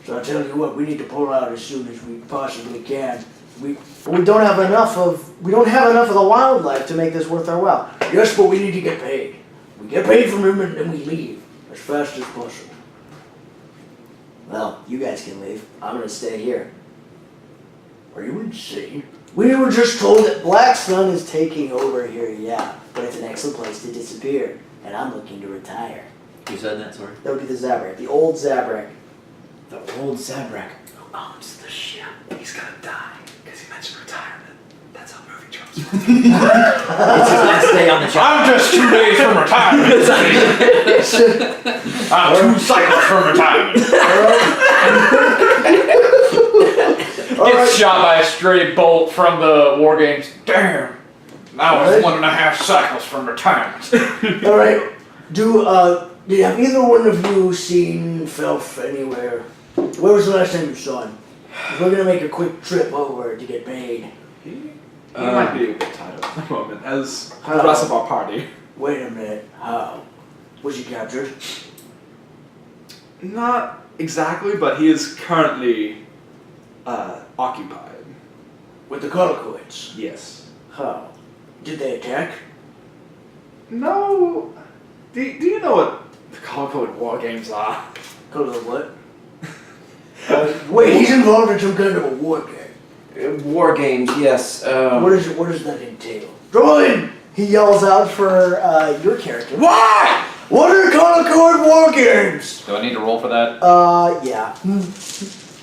So I tell you what, we need to pull out as soon as we possibly can. We don't have enough of the wildlife to make this worth our while. Yes, but we need to get paid. We get paid from him and then we leave as fast as possible. Well, you guys can leave. I'm gonna stay here. Are you insane? We were just told that Black Sun is taking over here, yeah, but it's an excellent place to disappear, and I'm looking to retire. Who said that, sorry? That would be the Zabrak, the old Zabrak. The old Zabrak. Who owns the ship? He's gonna die because he mentioned retirement. That's how movie tropes work. It's his last day on the job. I'm just 2 days from retirement. I'm 2 cycles from retirement. Gets shot by a stray bolt from the war games. Damn. I was 1.5 cycles from retirement. Alright, have either one of you seen Felf anywhere? Where was the last time you saw him? We're gonna make a quick trip over to get paid. He might be a bit tired at the moment, as the rest of our party. Wait a minute, how? Was he captured? Not exactly, but he is currently occupied. With the Colocoids? Yes. How? Did they attack? No. Do you know what the Colorcode war games are? Colocoid what? Wait, he's involved in some kind of a war game. War games, yes. What does that entail? Droid! He yells out for your character. What? What are Colocoid war games? Do I need to roll for that? Yeah.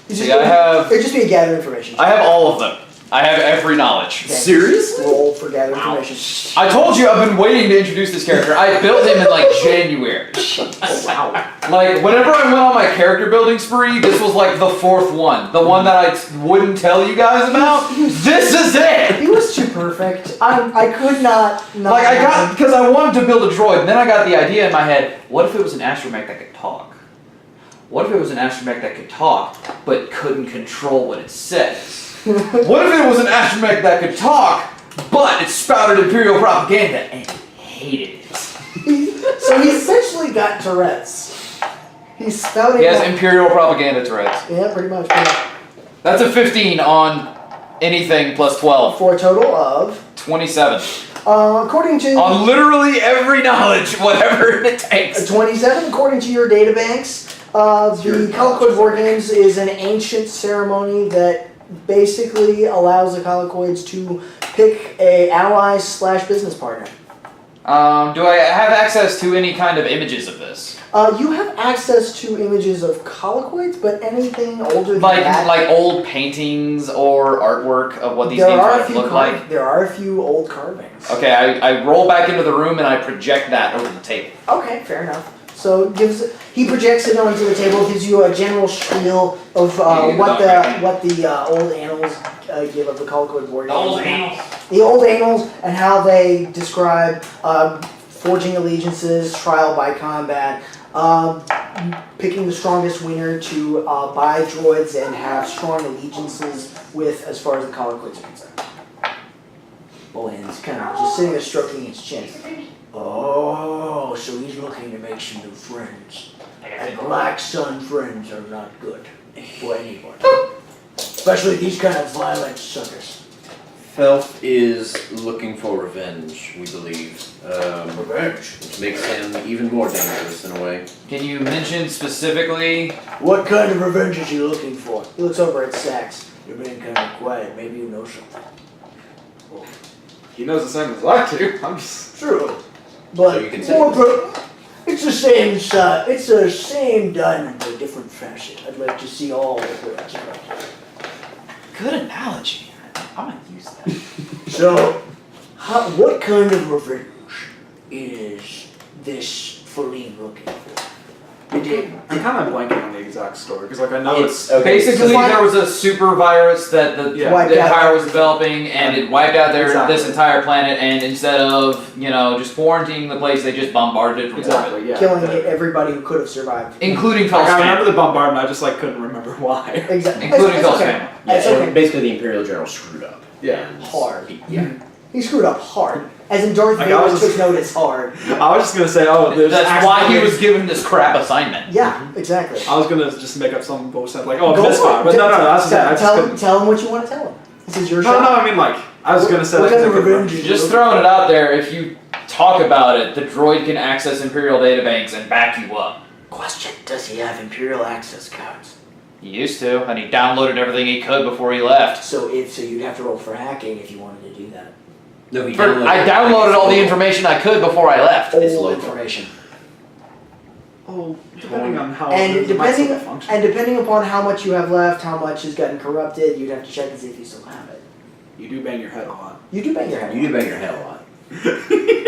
See, I have It'd just be a gather information. I have all of them. I have every knowledge. Okay, Seriously? Roll for gather information. I told you I've been waiting to introduce this character. I built him in like January. Oh, wow. Like whenever I went on my character building spree, this was like the 4th one. The one that I wouldn't tell you guys about. This is it! He was too perfect. I could not Like because I wanted to build a droid, and then I got the idea in my head, what if it was an astromech that could talk? What if it was an astromech that could talk, but couldn't control what it says? What if it was an astromech that could talk, but it spouted Imperial propaganda and hated it? So he essentially got Tourette's. He's spouting. He has Imperial propaganda Tourette's. Yeah, pretty much. Yeah. That's a 15 on anything plus 12. For a total of 27. according to On literally every knowledge, whatever it takes. 27, according to your databanks, the Colocoid War Games is an ancient ceremony that basically allows the Colocoids to pick a ally/business partner. Do I have access to any kind of images of this? You have access to images of Colocoids, but anything older than that. Like old paintings or artwork of what these there things are a might few look like? There are a few old carvings. Okay, I roll back into the room and I project that over the table. Okay, fair enough. So he projects it onto the table, gives you a general spiel of what the old annals give of the Colocoid War Games. The old annals and how they describe forging allegiances, trial by combat, picking the strongest winner to buy droids and have strong allegiances with as far as the Colocoids are concerned. Bohan's kind of just sitting there stroking his chin. Oh, so he's looking to make some new friends. And Black Sun friends are not good for anyone. Especially these kind of violent suckers. Felf is looking for revenge, we believe. Revenge. Which makes him even more dangerous in a way. Can you mention specifically? What kind of revenge is he looking for? He looks over at Sax. You're being kind of quiet. Maybe you know something. He knows the same as I do. I'm just. True. But So you can say more it's the same it's the same diamond, but different fashion. I'd like to see all of it. Good analogy. I'm gonna use that. So, what kind of revenge is this Feline looking for? I'm kind of blanking on the exact story because, like, I know it's. okay. Basically, there was a super virus that the Yeah. Wiped out. Empire was developing, and it wiped out Exactly. this entire planet. And instead of just quarantining the place, they just bombarded it from orbit, Exactly. Yeah. Killing the- everybody who could have survived. including Like, Fel's I remember family. the bombardment. I just like couldn't remember why. Exactly. Including Fel's okay. family. That's Yeah, okay. and basically the Imperial General screwed up. Yeah. And Hard. Yeah. He screwed up hard. As in Darth Like, I Vader was took just- notice hard. I was just gonna say, oh, there's. That's why he accidentally- was given this crap assignment. Yeah, exactly. I was gonna just make up some bullshit like, oh, Go misfire, for but it. no, that's tell, I just tell, couldn't. tell him what you want to tell him. This is your No, shot. no, I mean like I was gonna say What like, kind of I couldn't revenge is he Just looking throwing it out there, if you talk about it, the droid can access Imperial databanks and back you up. Question, does he have Imperial access cards? He used to, and he downloaded everything he could before he left. So you'd have to roll for hacking if you wanted to do that. No, he I downloaded all the information I could before I left. It's All local. information. Oh, depending on how And it might still depending function. and depending upon how much you have left, how much has gotten corrupted, you'd have to check and see if you still have it. You do bang your head a lot. You do bang your head. You do bang your head a lot.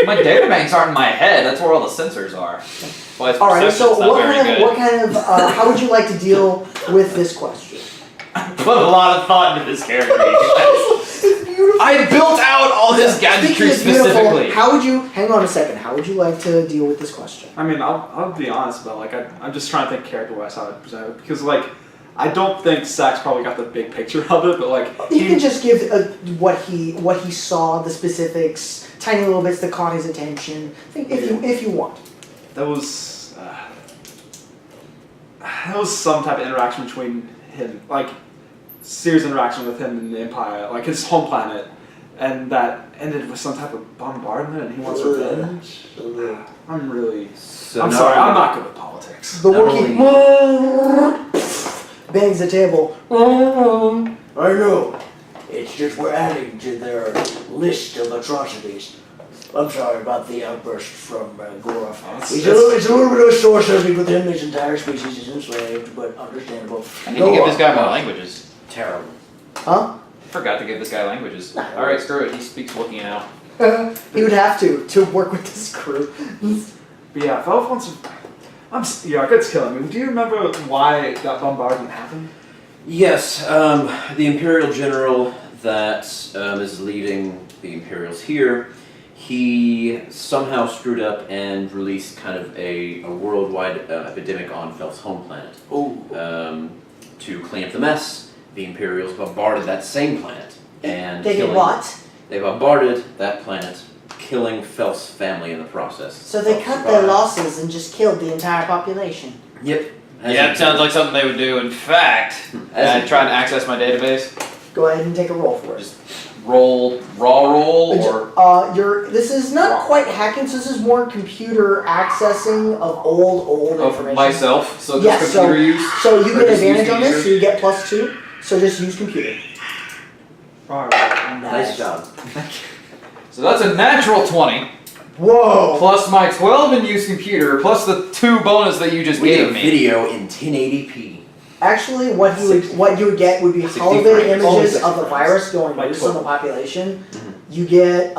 My databanks aren't in my head, that's where all the sensors are. Well, it's All right. So perception's not what very kind of good. what kind of how would you like to deal with this question? Put a lot of thought into this character. It's beautiful. I built out all his gadgetry Speaking of beautiful, specifically. how would you hang on a second? How would you like to deal with this question? I mean, I'll be honest about like I'm just trying to think character-wise how I'd present it because like I don't think Sax probably got the big picture of it, but like He can just give what he saw, the specifics, tiny little bits that caught his attention. If you want. that was some type of interaction between him, like serious interaction with him and the Empire, like his home planet, and that ended with some type of bombardment, and he wants revenge. I'm really, So I'm not sorry, only- I'm not good with politics. The Not Wookiee bangs the table. I know. It's just we're adding to their list of atrocities. I'm sorry about the outburst from Goroff. It's- It's a little bit of a sore subject with him. His entire species is enslaved, but understandable. I need to give this guy more languages. Terrible. Huh? Forgot to give this guy languages. Alright, screw it, he speaks Wookiee now. He would have to work with this crew. But yeah, Felf wants to. It's killing me. Do you remember why that bombardment happened? Yes, the Imperial General that is leading the Imperials here, he somehow screwed up and released kind of a worldwide epidemic on Felf's home planet. To clean up the mess, the Imperials bombarded that same planet and They did killing- what? They bombarded that planet, killing Felf's family in the process. So they Felf cut their survived. losses and just killed the entire population. Yep. As Yeah, you it sounds do. like something they would do. In fact, As I you try do. to access my database. Go ahead and take a roll for it. Just roll, raw roll, or This is not quite hacking. So this is more computer accessing of old of information. myself. So just Yes, so- computer use. So you Or get just use advantage on this. computer? So you get +2. So just use computer. Alright. Nice job. So that's a natural 20, Whoa. plus my 12 in use computer, plus the 2 bonus that you just We gave did me. video in 1080p. Actually, what you would get would be 60 holovid frames. images 60 of the frames. virus going Like loose on the 12. population. Mhm. You get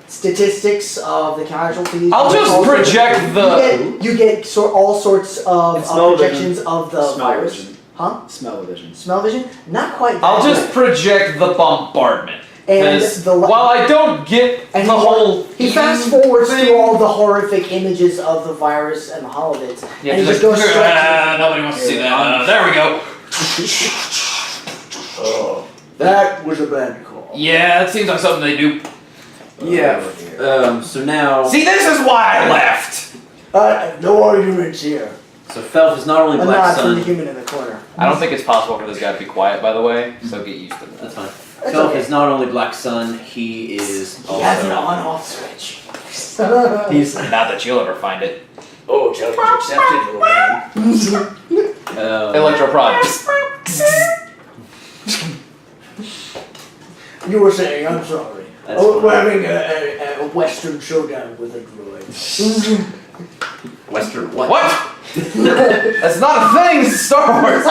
statistics of the casualties. I'll just Also, project the. You get all sorts of It's smell projections of the Smell virus. vision. Huh? Smell-o-vision. Smell vision? Not quite. That I'll just good. project the bombardment. and 'Cause the while I don't get and the whole he fast forwards thing- through all the horrific images of the virus and the holovids, Yeah, and he just just goes like, straight. "Ah, nobody wants to see that. There we go. Oh, that was a bad call. Yeah, that seems like something they do. Yeah. So now, See, this is why I left. No arguments here. so Felf is not only A Black nod from the Sun. human in the corner. I don't think it's possible for this guy to be quiet, by the way, so get used to that. That's fine. That's Felf okay. is not only Black Sun, he is He has an also. on-off switch. He's Not that you'll ever find it. Oh, challenge accepted, little man. Electroprod. You were saying, I'm sorry. That's Oh, we're fine. having a Western showdown with a droid. Western what? What? That's not a thing, it's Star Wars!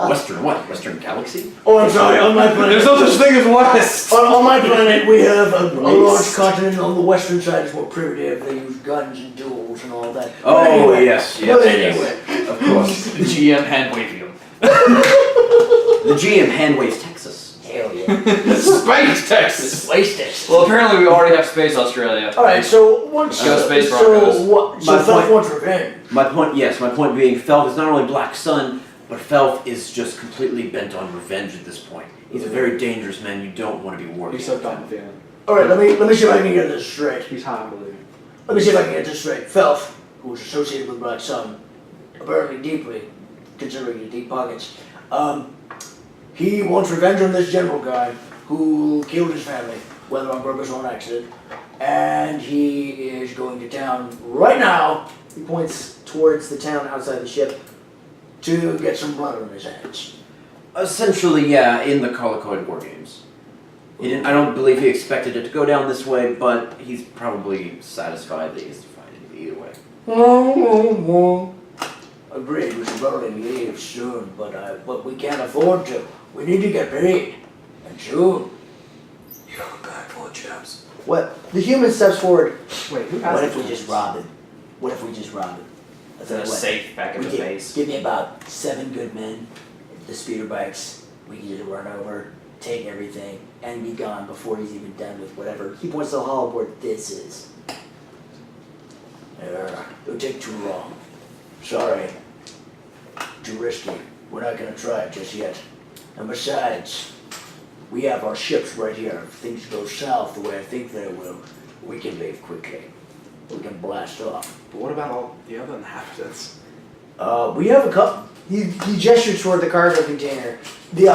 Western what? Western Galaxy? Oh, I'm sorry, on my There's planet. no such thing as West! On my planet, we have a large East. continent. On the western side is more primitive. They use guns and duels and all that. Oh, But anyway, yes, But yes, anyway. yes. Of course. The GM hand waving him. The GM handwaves Texas. Hell yeah. Space Texas! Space Texas. Well, apparently we already have Space Australia. Alright, so once. Go Space so Broncos. what? So My Felf point- wants revenge. My point being, Felf is not only Black Sun, but Felf is just completely bent on revenge at this point. He's a very dangerous man. You don't want to be working. He's so with done him. with him. Alright, let me see if I can get this straight. He's high on belief. Let me see if I can get this straight. Felf, who was associated with Black Sun, apparently deeply, considering his deep pockets, he wants revenge on this general guy who killed his family, whether on purpose or on accident, and he is going to town right now. He points towards the town outside the ship. To get some blood on his hands. Essentially, yeah, in the Colicoid War Games. I don't believe he expected it to go down this way, but he's probably satisfied that he's fighting either way. Agreed, we should probably leave soon, but we can't afford to. We need to get paid, and soon. You have a bag full of gems. What? The human steps forward. Wait, who has What the if we gems? just rob it? What if we just rob it? I'll tell The you what. safe back in We the give, base. give me about 7 good men, the speeder bikes. We can just run over, take everything, and be gone before he's even done with whatever. He points to the hollow board this is. It'll take too long. Sorry. Too risky. We're not gonna try it just yet. And besides, we have our ships right here. If things go south the way I think they will, we can leave quickly. We can blast off. But what about all the other inhabitants? We have a couple. He gestures toward the cargo container. The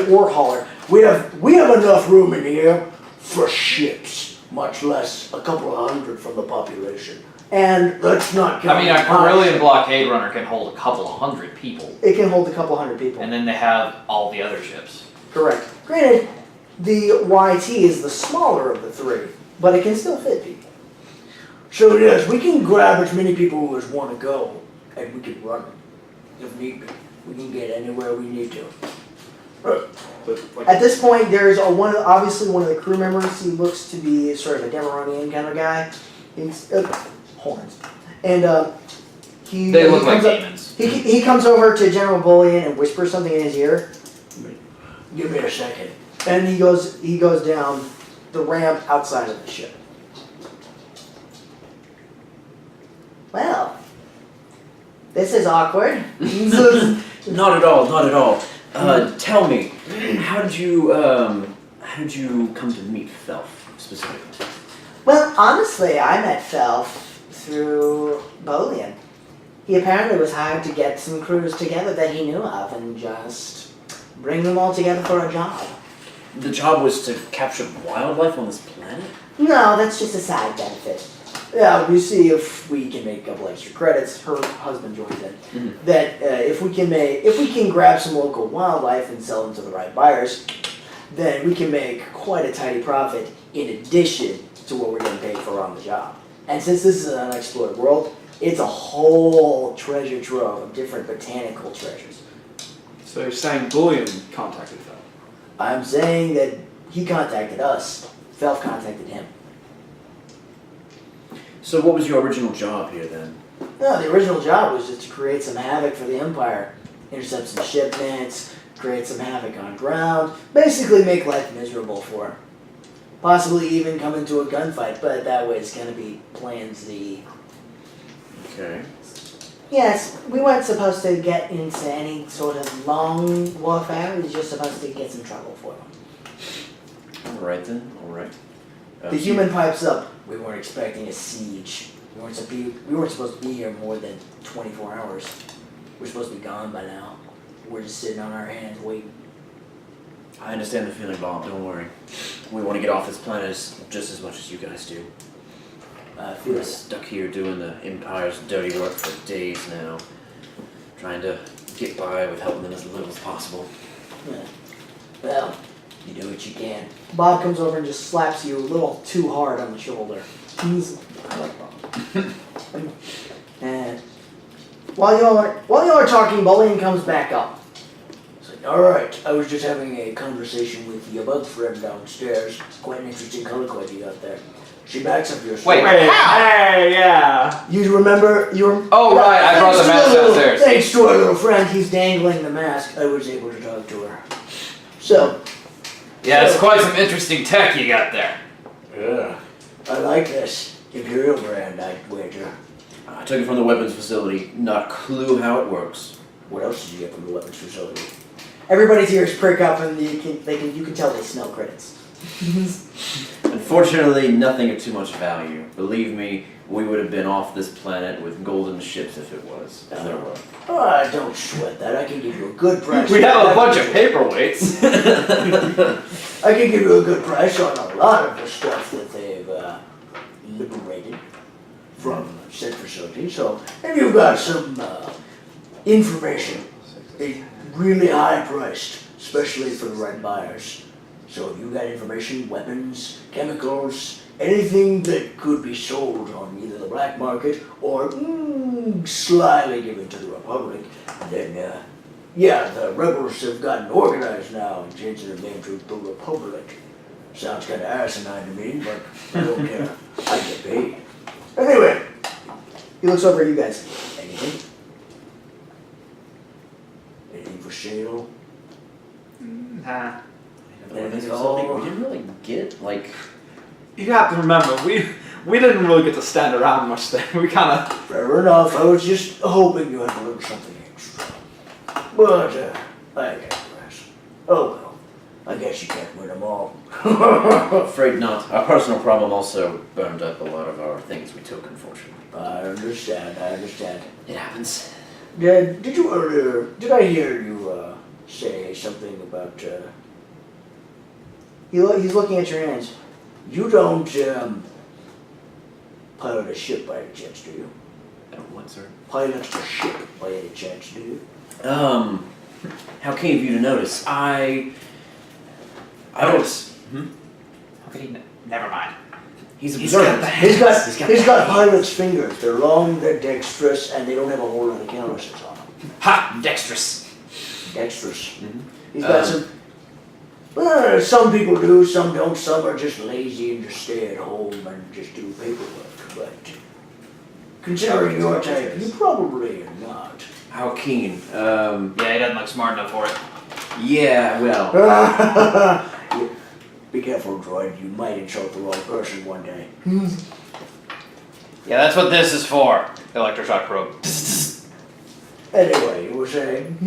ore hauler. We have enough room in here for ships, much less a couple of hundred from the population. And Let's not count. I mean, a Carillion blockade runner can hold a couple of hundred people, it can hold a couple hundred people. and then they have all the other ships. Correct. Granted, the YT is the smaller of the 3, but it can still fit people. So yes, we can grab as many people as want to go, and we can run if need be. We can get anywhere we need to. But like, At this point, there's obviously one of the crew members. He looks to be sort of a Demeronian kind of guy. He's horns, and he They he look like comes up- demons. He comes over to General Bullion and whispers something in his ear, Give me a second. and he goes down the ramp outside of the ship. Well, this is awkward. Not at all, not at all. Tell me, how did you come to meet Felf specifically? Well, honestly, I met Felf through Bolian. He apparently was hired to get some crews together that he knew of and just bring them all together for a job. The job was to capture wildlife on this planet? No, that's just a side benefit. Yeah, we see if we can make a couple extra credits. Her husband joins in. Mhm. That if we can grab some local wildlife and sell them to the right buyers, then we can make quite a tidy profit in addition to what we're getting paid for on the job. And since this is an unexplored world, it's a whole treasure trove of different botanical treasures. so you're saying Bullion contacted them? I'm saying that he contacted us. Felf contacted him. So what was your original job here then? No, the original job was just to create some havoc for the Empire. Intercept some shipments, create some havoc on ground, basically make life miserable for him. Possibly even come into a gunfight, but that way it's going to be Plan Z. Okay. Yes, we weren't supposed to get into any sort of long warfare. We were just supposed to get some trouble for them. Alright then, alright. The human pipes up. We weren't expecting a siege. We weren't supposed to be here more than 24 hours. We're supposed to be gone by now. We're just sitting on our hands waiting. I understand the feeling, Bob. Don't worry. We want to get off this planet just as much as you guys do. I feel stuck here doing the Empire's dirty work for days now, trying to get by with helping them as little as possible. Yeah. Well, you do what you can. Bob comes over and just slaps you a little too hard on the shoulder. I like Bob. And while y'all are talking, Bolian comes back up. He's like, all right, I was just having a conversation with your bug friend downstairs. Quite an interesting colloquy you got there. She backs up your story. Wait. Hey, yeah. You remember? Oh, right, I brought the mask downstairs. Thanks to our little friend, he's dangling the mask. I was able to talk to her. So, Yeah, it's quite some interesting tech you got there. yeah, I like this Imperial brand, I'd wager. I took it from the weapons facility. Not a clue how it works. What else did you get from the weapons facility? Everybody's ears prick up, and you can tell they smell credits. Unfortunately, nothing of too much value. Believe me, we would have been off this planet with golden ships if it was. If there were. Oh, don't sweat that. I can give you a good price. We have a bunch of paperweights. I can give you a good price on a lot of the stuff that they've liberated from said facility. So, if you've got some information, it's really high priced, especially for the right buyers. So if you've got information, weapons, chemicals, anything that could be sold on either the black market or slyly given to the Republic, then yeah, the rebels have gotten organized now and changed their name to the Republic. Sounds kind of asinine to me, but I don't care. I get paid. Anyway, he looks over at you guys. Anything? Anything for sale? Nah. Weapons facility, we didn't really get, like... You have to remember, we didn't really get to stand around much there. We kind of... Fair enough. I was just hoping you had a little something extra. But, I digress. Oh well. I guess you can't win them all. Afraid not. Our personal problem also burned up a lot of our things we took, unfortunately. I understand. It happens. Did you earlier, did I hear you, say something about, he's looking at your hands. You don't, pilot a ship by any chance, do you? What, sir? Pilot a ship by any chance, do you? How keen of you to notice? I don't... How could he never mind. He's He's got observant. the He's got pilot's fingers. They're long, they're dexterous, and they don't have a whole lot of calluses on them. Ha! Dexterous. Dexterous. Mhm. He's got some people do, some don't, some are just lazy and just stay at home and just do paperwork, but considering your type, you probably are not. How keen? Yeah, he doesn't look smart enough for it. Yeah, well... Be careful, droid, you might insult the wrong person one day. Yeah, that's what this is for. The electroshock probe. Anyway, you were saying?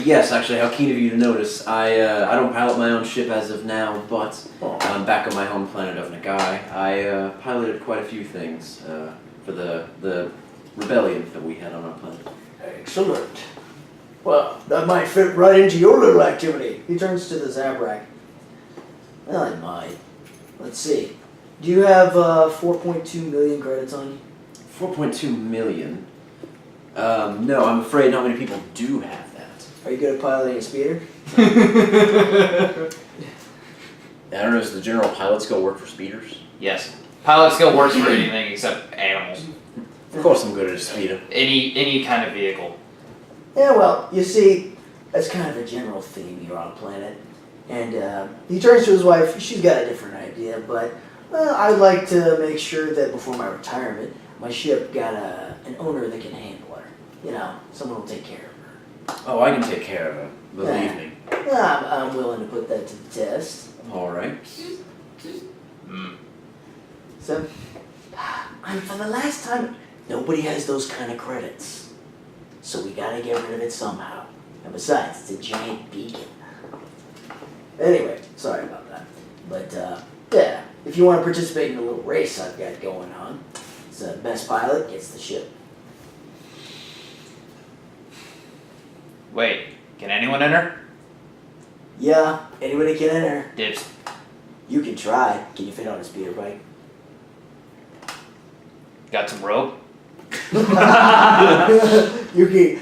Yes, actually, how keen of you to notice. I don't pilot my own ship as of now, but back on my home planet of Nagai, I piloted quite a few things for the rebellion that we had on our planet. Excellent. Well, that might fit right into your little activity. He turns to the Zabrak. Well, it might. Let's see. Do you have 4.2 million credits on you? 4.2 million? No, I'm afraid not many people do have that. Are you good at piloting a speeder? I don't know, does the general pilot skill work for speeders? Yes. Pilot skill works for anything except animals. Of course I'm good at a speeder. Any kind of vehicle. Yeah, well, you see, that's kind of a general theme here on planet. And he turns to his wife. She's got a different idea, but I'd like to make sure that before my retirement, my ship got an owner that can handle her. You know, someone will take care of her. Oh, I can take care of it. Believe me. Yeah, I'm willing to put that to the test. Alright. So, and for the last time, nobody has those kind of credits. So we gotta get rid of it somehow. And besides, it's a giant beacon. Anyway, sorry about that. But, yeah, if you want to participate in a little race I've got going on, it's the best pilot gets the ship. Wait, can anyone enter? Yeah, anybody can enter. Dibs. You can try. Can you fit on a speeder bike? Got some rope? you can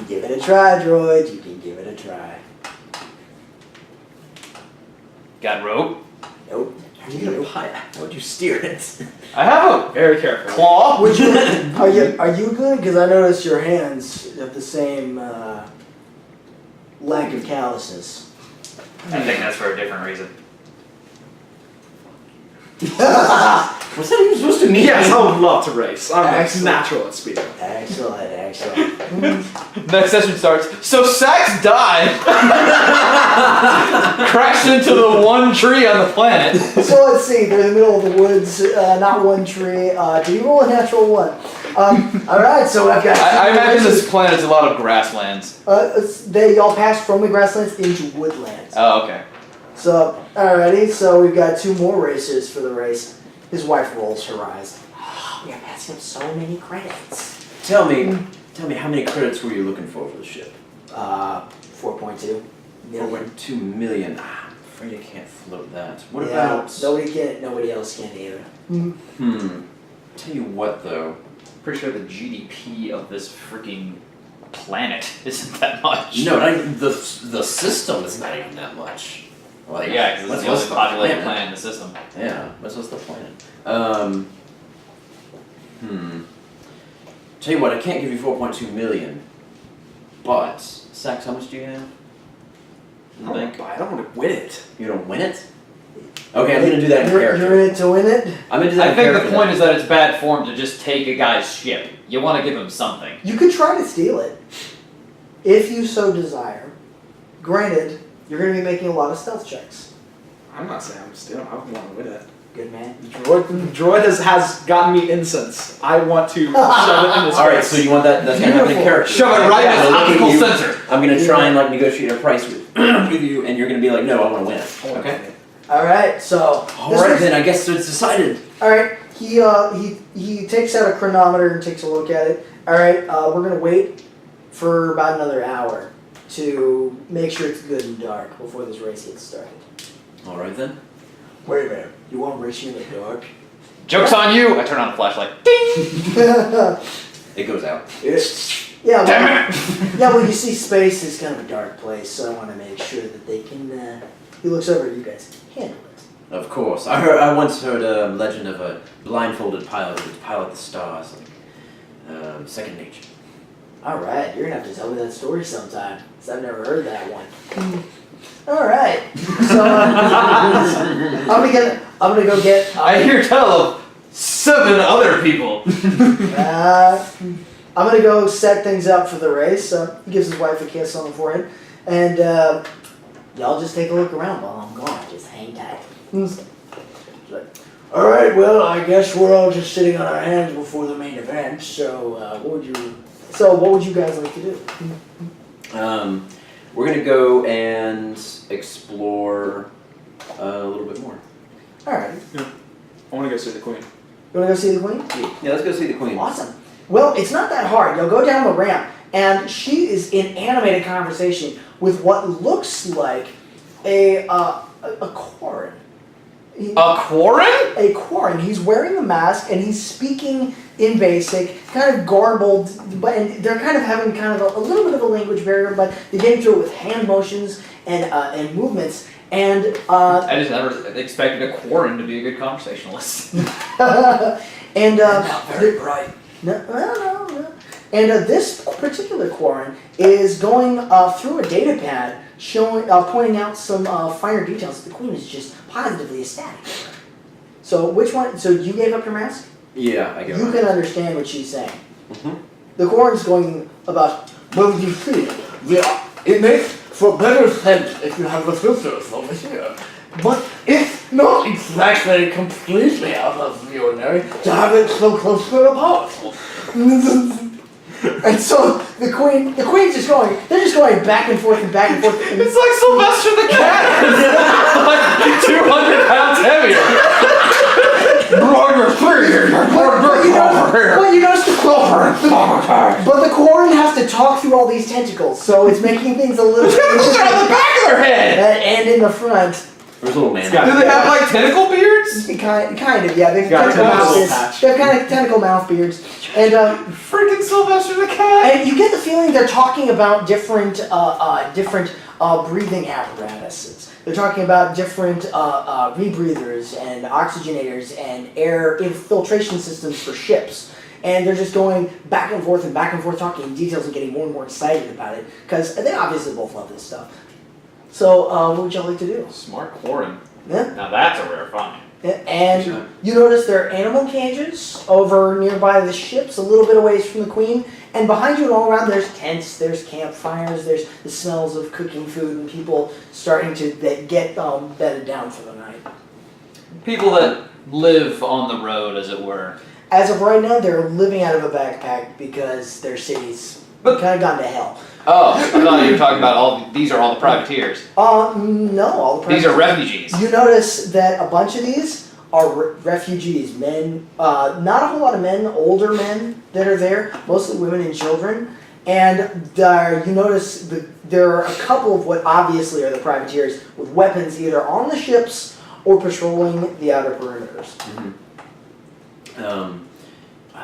give it a try, droid. You can give it a try. Got rope? Nope. How would you steer it? I have Very a careful. claw. Would you? Are you good? Because I noticed your hands have the same lack of callousness. I think that's for a different reason. What's that even supposed to mean? Yes, I would love to race. I'm Excellent. natural at speed. Excellent. Next session starts. So Sax died. Crashed into the one tree on the planet. So let's see. They're in the middle of the woods. Not one tree. Do you roll a natural one? All right. So I've got. I imagine this planet's a lot of grasslands. They all passed from the grasslands into woodlands. Oh, okay. So, alrighty, so we've got 2 more races for the race. His wife rolls her eyes. Oh, we are passing up so many credits. Tell me, how many credits were you looking for the ship? 4.2 million. 2 million. I'm afraid I can't float that. What Yeah, about? nobody else can either. Tell you what though. Pretty sure the GDP of this freaking planet isn't that much. No, the system is not even that much. Like, Yeah, because it's the what's only populated planet? planet in the system. Yeah, what's the planet? Tell you what, I can't give you 4.2 million. But Sax, how much do you have? In the bank? I don't want to win it. You don't win it? Okay, I'm gonna do that in character. You're in it to win it? I'm gonna do that I in think character. the point is that it's bad form to just take a guy's ship. You want to give him something. You could try to steal it, if you so desire. Granted, you're going to be making a lot of stealth checks. I'm not saying I'm stealing. I want to win it. Good man. Droid has gotten me incense. I want to shove it in his Alright, face. so you want that's gonna happen in character. Shove it right in his I'm gonna look at optical you, sensor. I'm gonna try and like negotiate a price with, with you, and you're gonna be like, no, I wanna win it. Okay? Alright, so. Alright then, I guess it's decided. Alright, he takes out a chronometer and takes a look at it. Alright, we're gonna wait for about another hour to make sure it's good and dark before this race gets started. Alright then. Wait a minute, you want to race in the dark? Joke's on you! I turn on the flashlight. Ding! It goes out. Yeah, Damn well, you see, space is kind of a dark place, so I want to make sure that they can. He looks over at you guys. Handle it. Of course. I once heard a legend of a blindfolded pilot who would pilot the stars. Like, second nature. All right, you're gonna have to tell me that story sometime, because I've never heard that one. All right, so I'm gonna go get. I hear tell of 7 other people. I'm gonna go set things up for the race. He gives his wife a kiss on the forehead, and y'all just take a look around while I'm gone. Just hang tight. All right, well, I guess we're all just sitting on our hands before the main event. So, what would you guys like to do? We're gonna go and explore a little bit more. All right, I want to go see the queen. you wanna go see the queen? Yeah, let's go see the queen. Awesome. Well, it's not that hard. You'll go down the ramp, and she is in animated conversation with what looks like a Quarren. A Quarren? A Quarren. He's wearing the mask, and he's speaking in basic, kind of garbled, and they're kind of having kind of a little bit of a language barrier, but they get into it with hand motions and movements. And I just never expected a Quarren to be a good conversationalist. and Not very bright. No. And this particular Quarren is going through a data pad, showing, pointing out some finer details that the Queen is just positively ecstatic over. So which one? So you gave up your mask? Yeah, I get You it. can understand what she's saying. Mhm. The Quarren's going about. Well, you see, it makes for better sense if you have the filters over here. But it's not exactly completely out of the ordinary to have it so close to the powerful. And so the Queen's just going. They're just going back and forth and back and forth. And It's like Sylvester the Cat! Like 200 pounds heavier! Roger, But you notice the Quarren has to talk through all these tentacles, so it's making things a little They're on the back of their head. and in the front. There's a little man. got- Do they have like tentacle beards? Kind of, yeah. They've Got a tentacle mouth little beards. patch. They have kind of tentacle mouth beards, and Freaking Sylvester the cat. and you get the feeling they're talking about different breathing apparatuses. They're talking about different rebreathers and oxygenators and air infiltration systems for ships. And they're just going back and forth, talking in details and getting more and more excited about it because they obviously both love this stuff. So, what would y'all like to do? Smart Quarren. Yeah. Now that's a rare find. And you notice there are animal cages over nearby the ships, a little bit away from the queen. And behind you and all around, there's tents, there's campfires, there's the smells of cooking food, and people starting to get bedded down for the night. People that live on the road, as it were. As of right now, they're living out of a backpack because their cities kind of gone to hell. Oh, I thought you were talking about these are all the privateers. No, all the These are refugees. You notice that a bunch of these are refugees, men, not a whole lot of men, older men that are there, mostly women and children. And you notice there are a couple of what obviously are the privateers with weapons either on the ships or patrolling the outer perimeters.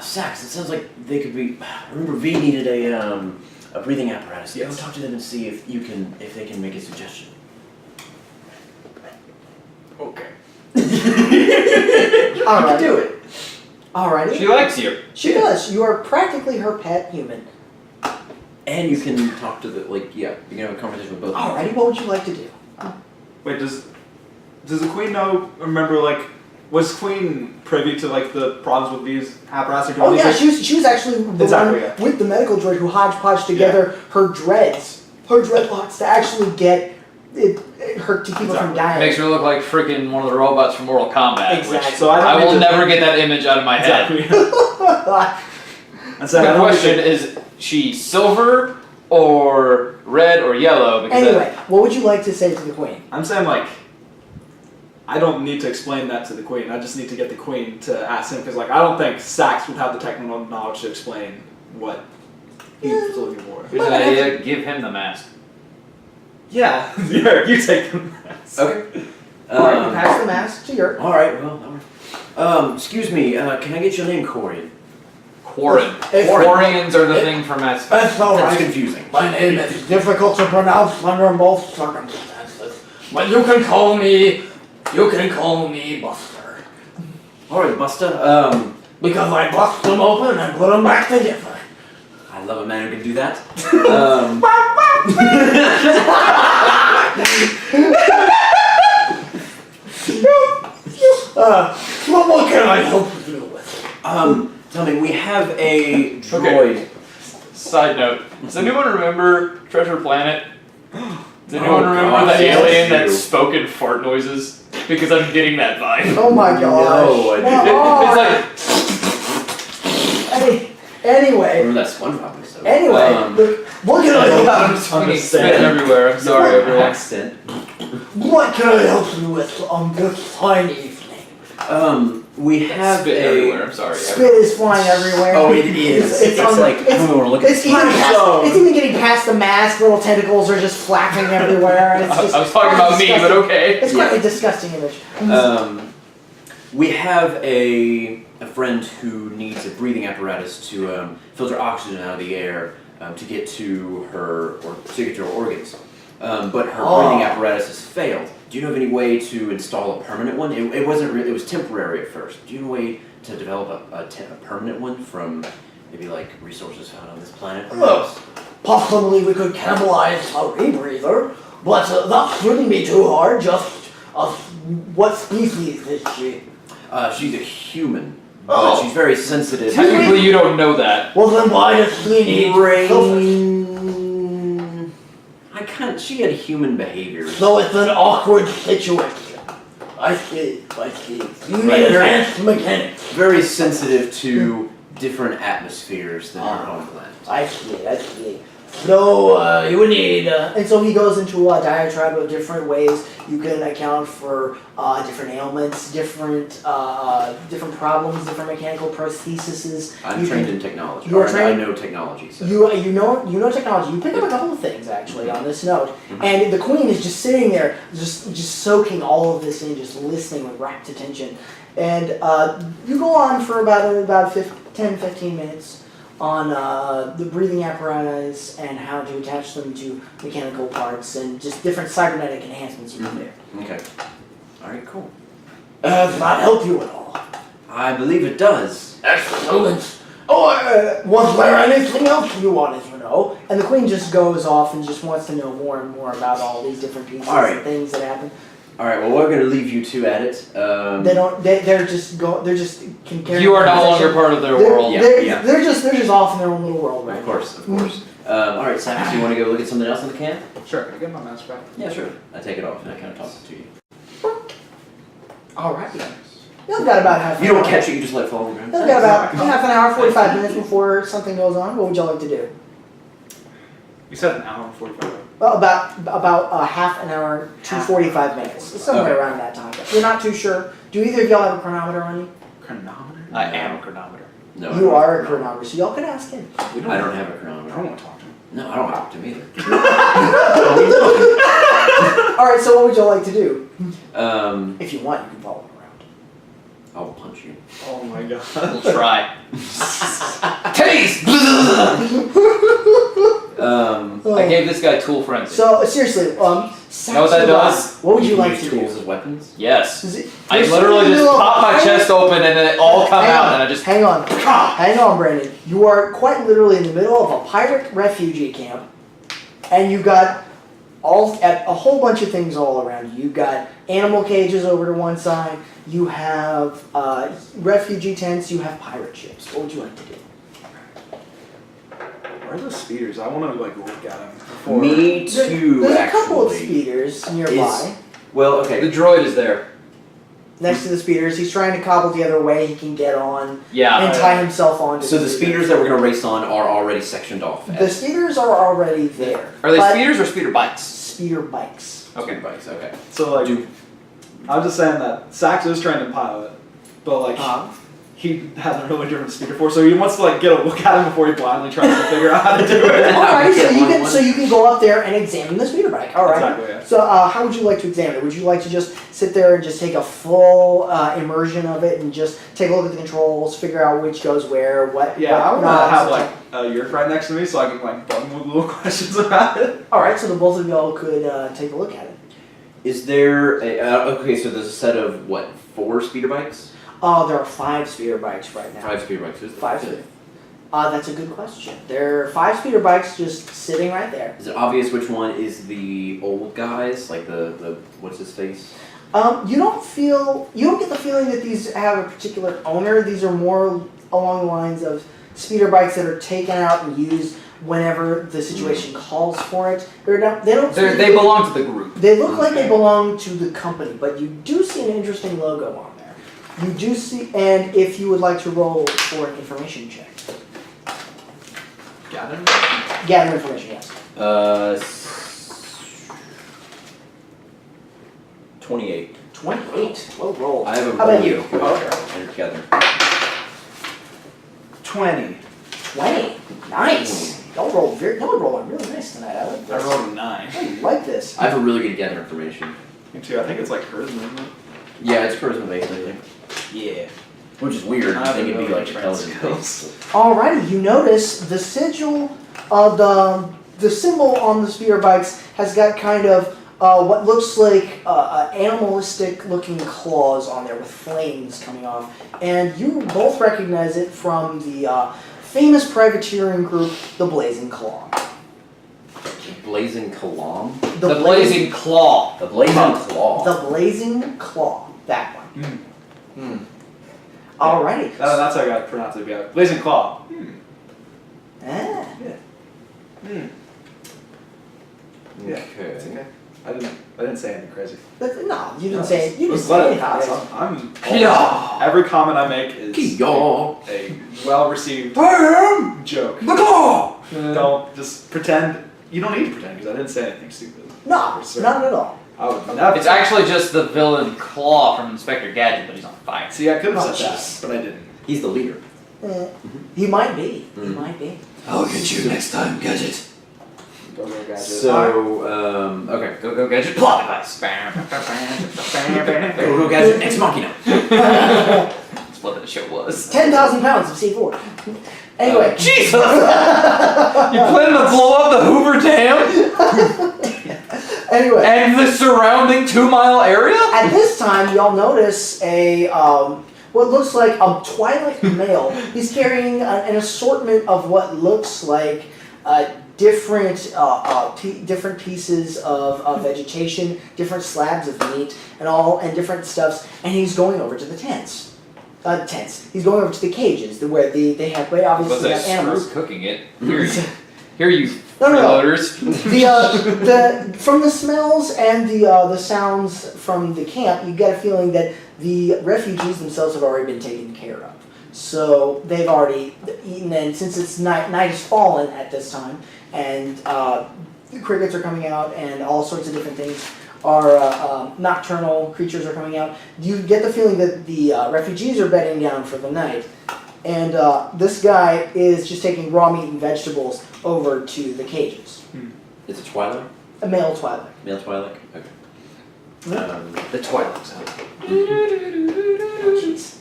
Sax, it sounds like they could be. I remember V needed a breathing apparatus. Yeah, Yes. talk to them and see if they can make a suggestion. Okay. Alright. do it. Alrighty. She likes you. She does. You are practically her pet human. And you can talk to the you can have a conversation with both. of them. Alrighty, what would you like to do? Wait, does the queen know? Remember, was queen privy to the problems with these apparatus? Oh yeah, she was actually the Exactly, one yeah. with the medical droid who hodgepodged together her dreadlocks to actually get her to keep her from dying. Makes her look like freaking one of the robots from Mortal Kombat. Exactly. Which So I don't I need will to- never get that image out of my head. Exactly. I said, I The don't question think- is she silver or red or yellow? Because Anyway, what would you like to say to the queen? I'm saying I don't need to explain that to the queen. I just need to get the queen to ask him because I don't think Sax would have the technical knowledge to explain what he was looking for. here's an idea: give him the mask. Yeah, yeah, you take them. Okay. Alright, pass the mask to your. All right. Well, that works. Excuse me. Can I get your name, Corian? Quarren. If- Quarians are the thing from Mass Effect. That's all That's right. confusing. My name is difficult to pronounce under most circumstances, but you can call me Buster. All right, Buster. Because I bust them open and put them back together. I love a man who can do that. What can I help you with? Tell me, we have a droid. Side note: does anyone remember Treasure Planet? Does anyone Oh, remember gosh, the yes, alien I that do. spoke in fart noises? Because I'm getting that vibe. Oh my gosh. No, I didn't. It's like Anyway, Remember that SpongeBob episode? what can I help? I'm just fucking spitting everywhere. I'm sorry, everyone. Accent. What can I help you with on this fine evening? We have Spit a. everywhere. I'm sorry. Spit is flying everywhere. Oh, it is. It's It's on- like it's- I don't want to look at It's even, it's even getting past the mask. Little tentacles are just flapping everywhere. And it's just I was talking about me, but disgusting. okay. It's quite a disgusting image. We have a friend who needs a breathing apparatus to filter oxygen out of the air to get to her organs. But her breathing apparatus has failed. Do you know of any way to install a permanent one? It wasn't really, it was temporary at first. Do you know a way to develop a permanent one from maybe resources found on this planet? Look, possibly we could cannibalize a rebreather, but that shouldn't be too hard. Just what species is she? She's a human. Oh. But she's very sensitive. Technically, you don't know that. Well, then why does she need filters? She had human behavior. So it's an awkward situation. I see. You need Right, advanced mechanics. Very sensitive to different atmospheres than her home planet. I see. So you would need, and so he goes into a diatribe of different ways you can account for different ailments, different problems, different mechanical prostheses. I'm You trained can- in technology. you're Or trained- I know technology. So. You know technology. You pick up a couple of things actually on this note, and the queen is just sitting there, just soaking all of this in, just listening with rapt attention. And you go on for about 10-15 minutes on the breathing apparatus and how to attach them to mechanical parts and just different cybernetic enhancements you can do. Okay. All right. Cool. Does that help you at all? I believe it does. Excellent. Oh, was there anything else you wanted to know? And the queen just goes off and just wants to know more and more about all these different pieces All right. and things that happen. All right. Well, we're gonna leave you two at it. They don't. They're just go. They're just. You are no longer part of their world. Yeah, They're, yeah. they're just off in their own little world right Of course. Of course. All right, Sax. You want to go look at something else in the camp? Sure, can I get my mask back? Yeah, sure. I take it off and I kind of toss it to you. All right. You've got about half. You don't catch it. You just let it fall on the You've ground. got about half an hour, 45 minutes before something goes on. What would you like to do? You said an hour and 45 minutes. Well, about half an hour to 45 minutes, somewhere Okay. around that time. You're not too sure. Do either of y'all have a chronometer on you? Chronometer? I am a chronometer. No. You are a chronometer, so y'all can ask him. We I don't have a I chronometer. don't want to talk to him. No, I don't talk to him either. All right. So what would y'all like to do? Um, If you want, you can follow him around. I'll punch you. Oh my god. We'll try. Taste! I gave this guy tool frenzy. So seriously, Know what that does? What would you like use to tools do? as weapons? Yes. Is it- I you're literally sitting in the just middle of- pop my hang chest open and then it all come hang out on, and I just. hang on, Brandon. You are quite literally in the middle of a pirate refugee camp, and you got a whole bunch of things all around you. You've got animal cages over to one side. You have refugee tents. You have pirate ships. What would you like to do? Where are those speeders? I want to like look at them before. Me too, There's actually. a couple of speeders nearby. Well, The okay. droid is there. Next to the speeders, he's trying to cobble together a way he can get on Yeah. and tie himself onto. So the speeders that we're gonna race on are already sectioned off. The speeders are already there. Are they but speeders or speeder bikes? Speeder bikes. Okay. Bikes. Okay. So like, I'm just saying that Sax is trained in pilot, but like he has a really different speeder force, so he wants to like get a look at him before he blindly tries to figure out how to do it. Alright, so Yeah, you can one- so you can go up there and examine the speeder bike. Alright. Exactly. Yeah. So how would you like to examine it? Would you like to just sit there and just take a full immersion of it and just take a look at the controls, figure out which goes where, what? Yeah, what I want to knobs, have and like a Yerk right next to me so I can like bug him with little questions about it. Alright, so the both of y'all could take a look at it. Is there a okay? So there's a set of what? 4 speeder bikes? There are 5 speeder bikes right now. 5 speeder bikes. Is 5 speeder. That's a good question. There are 5 speeder bikes just sitting right there. Is it obvious which one is the old guys? Like the what's his face? You don't get the feeling that these have a particular owner. These are more along the lines of speeder bikes that are taken out and used whenever the situation calls for it. They belong to the group. They look like they belong to the company, but you do see an interesting logo on there. You do see, and if you would like to roll for an information check. Gather? Gather information, yes. 28. 28. Well rolled. I have a How about really you? good Okay. and together. 20. 20. Nice. Y'all rolling really nice tonight. I like I this. rolled a 9. I like this. I have a really good gather information. Me too. I think it's like charisma, isn't it? Yeah, it's charisma based, I think. Yeah. Which is weird. I think it'd be like intelligence based. Alrighty, you notice the sigil of the symbol on the speeder bikes has got kind of what looks like animalistic looking claws on there with flames coming off. And you both recognize it from the famous privateering group, the Blazing Claw. Blazing Kalam? The blazing claw. The Blazing Claw. The Blazing Claw. That one. Alrighty. That's how I got to pronounce it. Yeah. Blazing Claw. Ah. Yeah, it's okay. I didn't say anything crazy. No, you didn't say you didn't Just let say it anything pass. crazy. I'm Yeah. every comment I make is Yo. a well-received I am joke. the Claw. Don't just pretend. You don't need to pretend because I didn't say anything stupid. No, For certain. not at all. I would never. It's actually just the villain Claw from Inspector Gadget, but he's on fire. See, I could have Oh, said that, jeez. but I didn't. He's the leader. He might be. He Mm. might be. I'll get you next time, Gadget. Go gadget. So, okay. Go Gadget plot device. Go gadget next monkey now. That's what the show was. 10,000 pounds of C4. Anyway. Jesus! You planning to blow up the Hoover Dam Anyway. and the surrounding 2-mile area? At this time, y'all notice a what looks like a Twilight male. He's carrying an assortment of what looks like different different pieces of vegetation, different slabs of meat, and different stuffs. And he's going over to the tents. He's going over to the cages, where they obviously have animals. Cooking it. Here you No. freeloaders. The from the smells and the sounds from the camp, you get a feeling that the refugees themselves have already been taken care of. So they've already eaten, and since it's night has fallen at this time, and the crickets are coming out, and all sorts of different things are nocturnal creatures are coming out. You get the feeling that the refugees are bedding down for the night. And this guy is just taking raw meat and vegetables over to the cages. Is it Twilight? A male Twilight. Male Twilight? Okay. The Twilight Zone. Oh, jeez.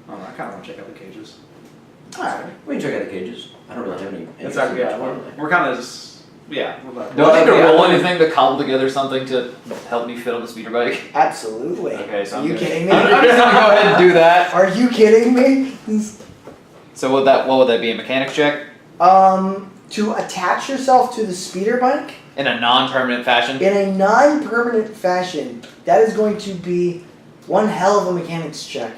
I kind of want to check out the cages. Alright. We can check out the cages. I don't really have any. Exactly. Yeah, Twilight. we're kind of just. Yeah. Do I need to roll anything to cobble together something to help me fit on the speeder bike? Absolutely. Okay, so Are I'm you gonna- kidding me? I'm just gonna go ahead and do that. Are you kidding me? So what would that be? A mechanics check? To attach yourself to the speeder bike In a non-permanent fashion? in a non-permanent fashion, that is going to be one hell of a mechanics check.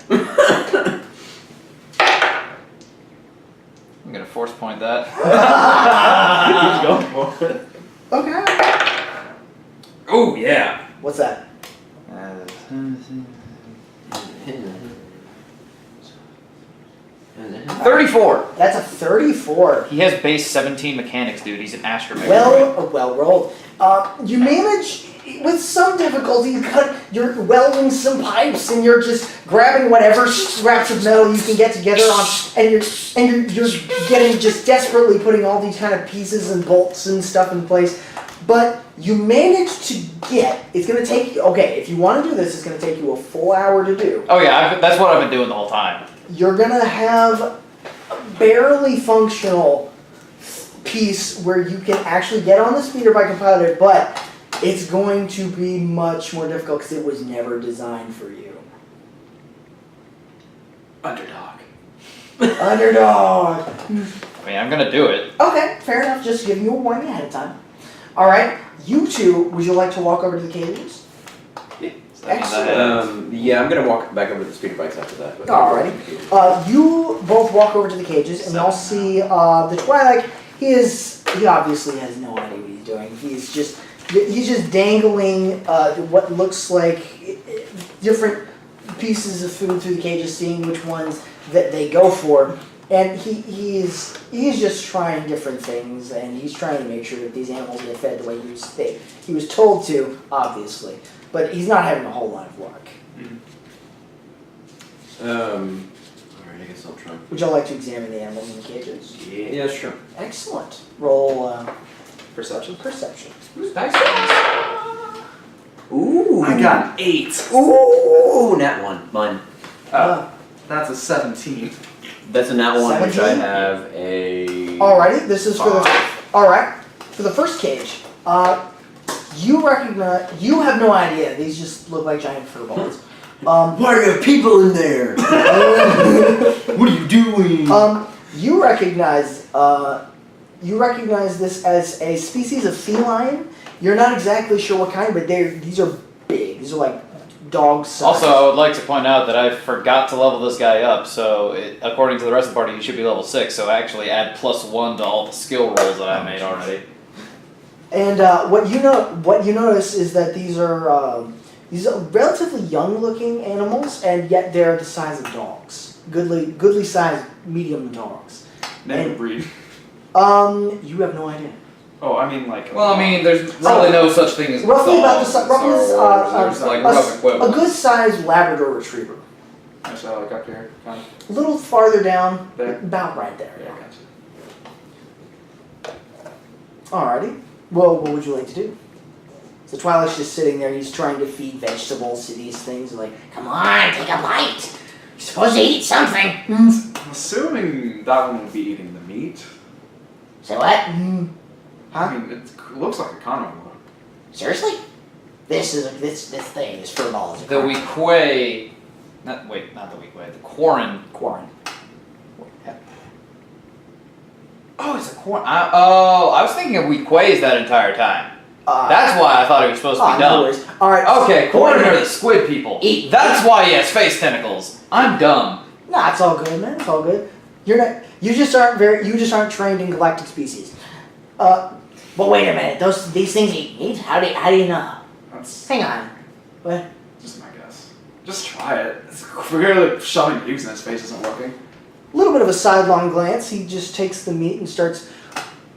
I'm gonna force point that. Keep going for it. Okay. Oh yeah. What's that? 34. That's a 34. He has base 17 mechanics, dude. He's an astromech. Well rolled. You manage with some difficulty. You're welding some pipes, and you're just grabbing whatever scraps of metal you can get together on, and you're getting just desperately putting all these kind of pieces and bolts and stuff in place. But you manage to get. It's gonna take you. Okay, if you want to do this, it's gonna take you a full hour to do. Oh yeah, that's what I've been doing the whole time. You're gonna have a barely functional piece where you can actually get on the speeder bike and pilot it, but it's going to be much more difficult because it was never designed for you. Underdog. Underdog. I mean, I'm gonna do it. Okay, fair enough. Just giving you a warning ahead of time. All right, you two. Would you like to walk over to the cages? Excellent. Yeah, I'm gonna walk back over to the speeder bikes after that. But Alrighty. You both walk over to the cages, and y'all see the Twilight. He obviously has no idea what he's doing. He's just dangling what looks like different pieces of food through the cages, seeing which ones that they go for. And he's just trying different things, and he's trying to make sure that these animals get fed the way he was told to, obviously. But he's not having a whole lot of luck. Alright, I guess I'll try. Would y'all like to examine the animals in the cages? Yeah, sure. Excellent. Roll Perception. perception. Ooh. I got an 8. Ooh, nat one. Mine. That's a 17. That's a nat one, which I 17? have a. Alrighty, this is for the. 5. Alright, for the first cage. You recognize. You have no idea. These just look like giant fur balls. Why are there people in there? What are you doing? You recognize. You recognize this as a species of feline. You're not exactly sure what kind, but these are big. These are like dog size. Also, I would like to point out that I forgot to level this guy up, so according to the rest of the party, he should be level 6, so actually add +1 to all the skill rolls that I made already. And what you notice is that these are relatively young-looking animals, and yet they're the size of dogs. Goodly sized medium dogs. Name a breed. You have no idea. Oh, I mean like. Well, I mean, there's really no such thing as Roughly about the dogs si- roughly in Star Wars. There's like rough A equivalents. good sized Labrador Retriever. So like up here, kind of. A little farther down, There? about right there. Yeah, gotcha. Alrighty. Well, what would you like to do? So Twilight's just sitting there. He's trying to feed vegetables to these things. Like, come on, take a bite. You're supposed to eat something. I'm assuming that one would be eating the meat. Say what? I mean, it looks like a carnivore. Seriously? This thing, this fur ball is a The Weequay, not the Weequay, the Quarren. Quarren. Oh, it's a Quarren. I was thinking of Weequays that entire time. That's why I thought he was supposed to be no dumb. worries. Alright. Okay, Quarren are the squid people. Eat. That's why he has face tentacles. I'm dumb. Nah, it's all good, man. It's all good. You just aren't trained in galactic species. But wait a minute. These things eat meat? How do you know? That's Hang on. What? just my guess. Just try it. It's clearly shoving cubes in his face isn't working. A little bit of a sidelong glance. He just takes the meat and starts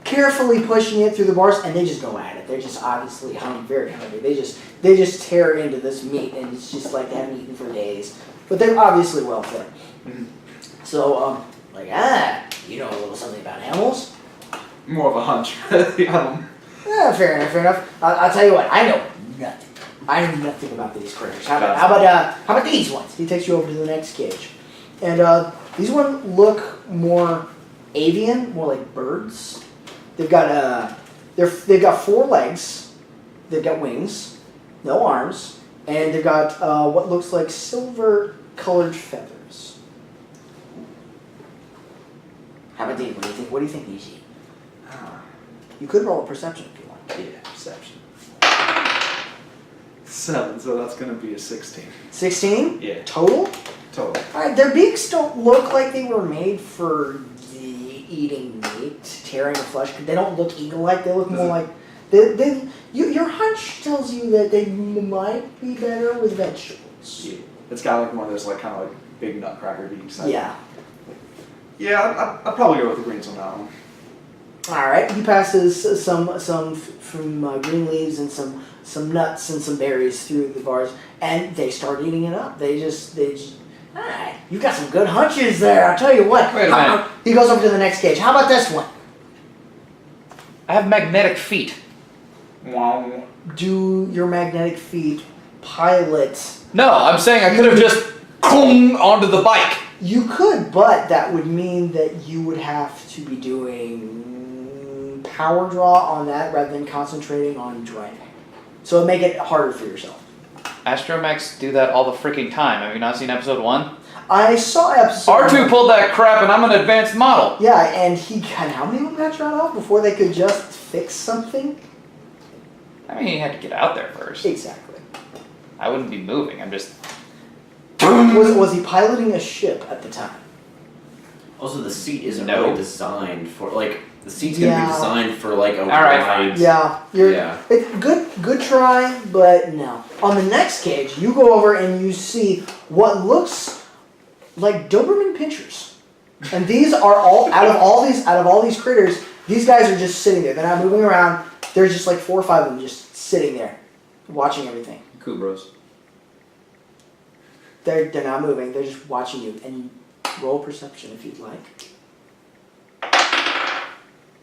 carefully pushing it through the bars, and they just go at it. They're just obviously very hungry. They just tear into this meat, and it's just like they haven't eaten for days. But they're obviously well fed. Mhm. So, you know a little something about animals? More of a hunch. Yeah. Fair enough. I'll tell you what. I know nothing. I know nothing about these critters. How about these ones? He takes you over to the next cage, and these ones look more avian, more like birds. They've got they've got 4 legs, they've got wings, no arms, and they've got what looks like silver-colored feathers. How about these? What do you think these eat? You could roll a perception if you want. Yeah, perception. 7, so that's gonna be a 16. 16 Yeah, total. total. All right, their beaks don't look like they were made for eating meat, tearing the flesh. They don't look eagle-like. They look more like your hunch tells you that they might be better with vegetables. Yeah. It's got like one of those like kind of like big nutcracker beaks. Yeah. Yeah, I'd probably go with the greens on that one. All right. He passes some from green leaves and some nuts and some berries through the bars, and they start eating it up. They just. All right. You've got some good hunches there. I'll tell you what. Wait a minute. He goes over to the next cage. How about this one? I have magnetic feet. Wow. Do your magnetic feet pilot? No, I'm saying I could have just clung onto the bike. You could, but that would mean that you would have to be doing power draw on that rather than concentrating on driving. So it'd make it harder for yourself. Astromechs do that all the freaking time. Have you not seen episode 1? I saw episode R2 one. pulled that crap and I'm an advanced model. Yeah, and how many of them got shot off before they could just fix something? I mean, he had to get out there first. Exactly. I wouldn't be moving. I'm just. Was he piloting a ship at the time? Also, the seat isn't No. really designed for the seat's gonna Yeah. be designed for like a Alright, ride. Yeah, you're Yeah. good try, but no. On the next cage, you go over and you see what looks like Doberman pinchers. And these are all out of all these critters, these guys are just sitting there. They're not moving around. There's just like 4 or 5 of them just sitting there, watching everything. Cool, bros. They're not moving. They're just watching you. And roll perception if you'd like.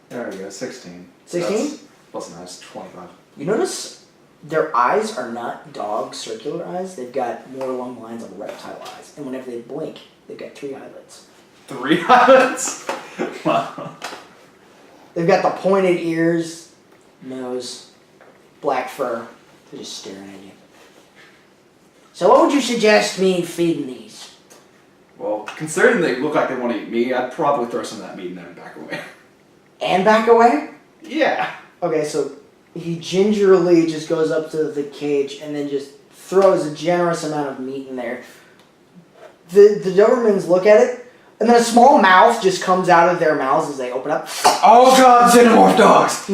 There we go, 16. 16? That's plus nice, 25. You notice their eyes are not dog circular eyes. They've got more along the lines of reptile eyes. And whenever they blink, they've got 3 eyelids. 3 eyelids? Wow. They've got the pointed ears, nose, black fur. They're just staring at you. So what would you suggest me feeding these? Well, considering they look like they want to eat me, I'd probably throw some of that meat in there and back away. And back away? Yeah. Okay, so he gingerly just goes up to the cage and then just throws a generous amount of meat in there. The Dobermans look at it, and then a small mouth just comes out of their mouths as they open up. Oh god, xenomorph dogs!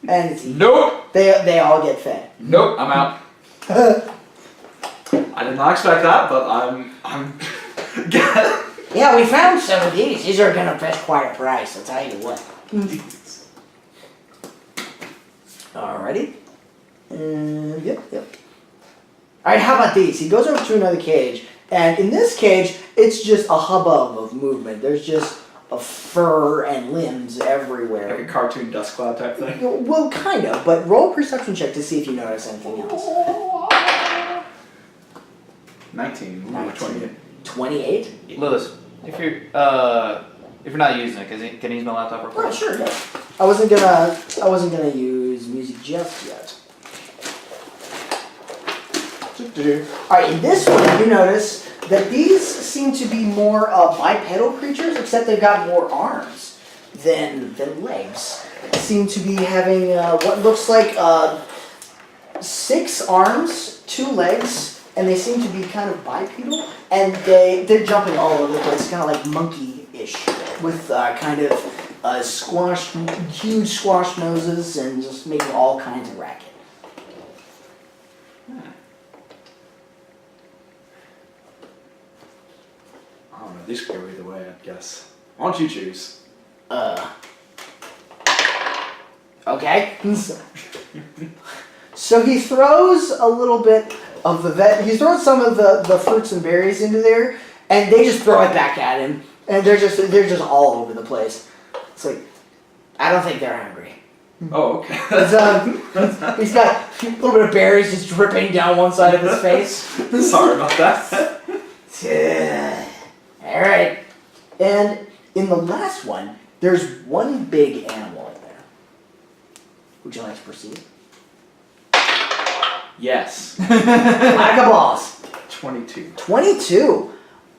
And it's eaten. Nope. They all get fed. Nope. I'm out. I did not expect that, but I'm Yeah, we found some of these. These are gonna fetch quite a price, I'll tell you what. Alrighty. Yep. Alright, how about these? He goes over to another cage, and in this cage, it's just a hubbub of movement. There's just a fur and limbs everywhere. Like a cartoon dust cloud type thing. Well, kind of, but roll a perception check to see if you notice anything else. 19. Ooh, 19. 28. 28? Lewis, if you're not using it, can you use my laptop real quick? Oh, sure, yeah. I wasn't gonna use music just yet. Alright, in this one, you notice that these seem to be more bipedal creatures, except they've got more arms than legs. Seem to be having what looks like 6 arms, 2 legs, and they seem to be kind of bipedal, and they're jumping all over the place, kind of like monkey-ish, with kind of huge squash noses, and just making all kinds of racket. I don't know, these could go either way, I guess. Why don't you choose? Okay. So he throws a little bit of he throws some of the fruits and berries into there, and they just throw it back at him, and they're just all over the place. It's like, I don't think they're hungry. Oh, okay. He's got a little bit of berries just dripping down one side of his face. Sorry about that. Alright. And in the last one, there's one big animal in there. Would you like to proceed? Yes. Lack of balls. 22. 22.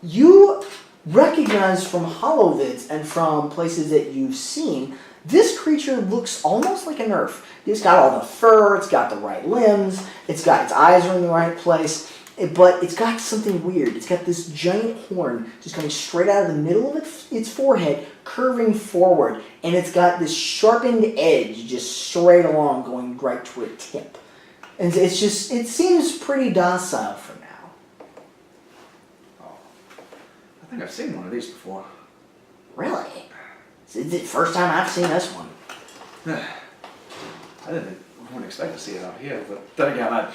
You recognize from holovids and from places that you've seen, this creature looks almost like a nerf. It's got all the fur, it's got the right limbs, its eyes are in the right place, but it's got something weird. It's got this giant horn just coming straight out of the middle of its forehead, curving forward, and it's got this sharpened edge just straight along going right to a tip. And it seems pretty docile for now. Oh. I think I've seen one of these before. Really? It's the first time I've seen this one. I wouldn't expect to see it out here, but then again, I'm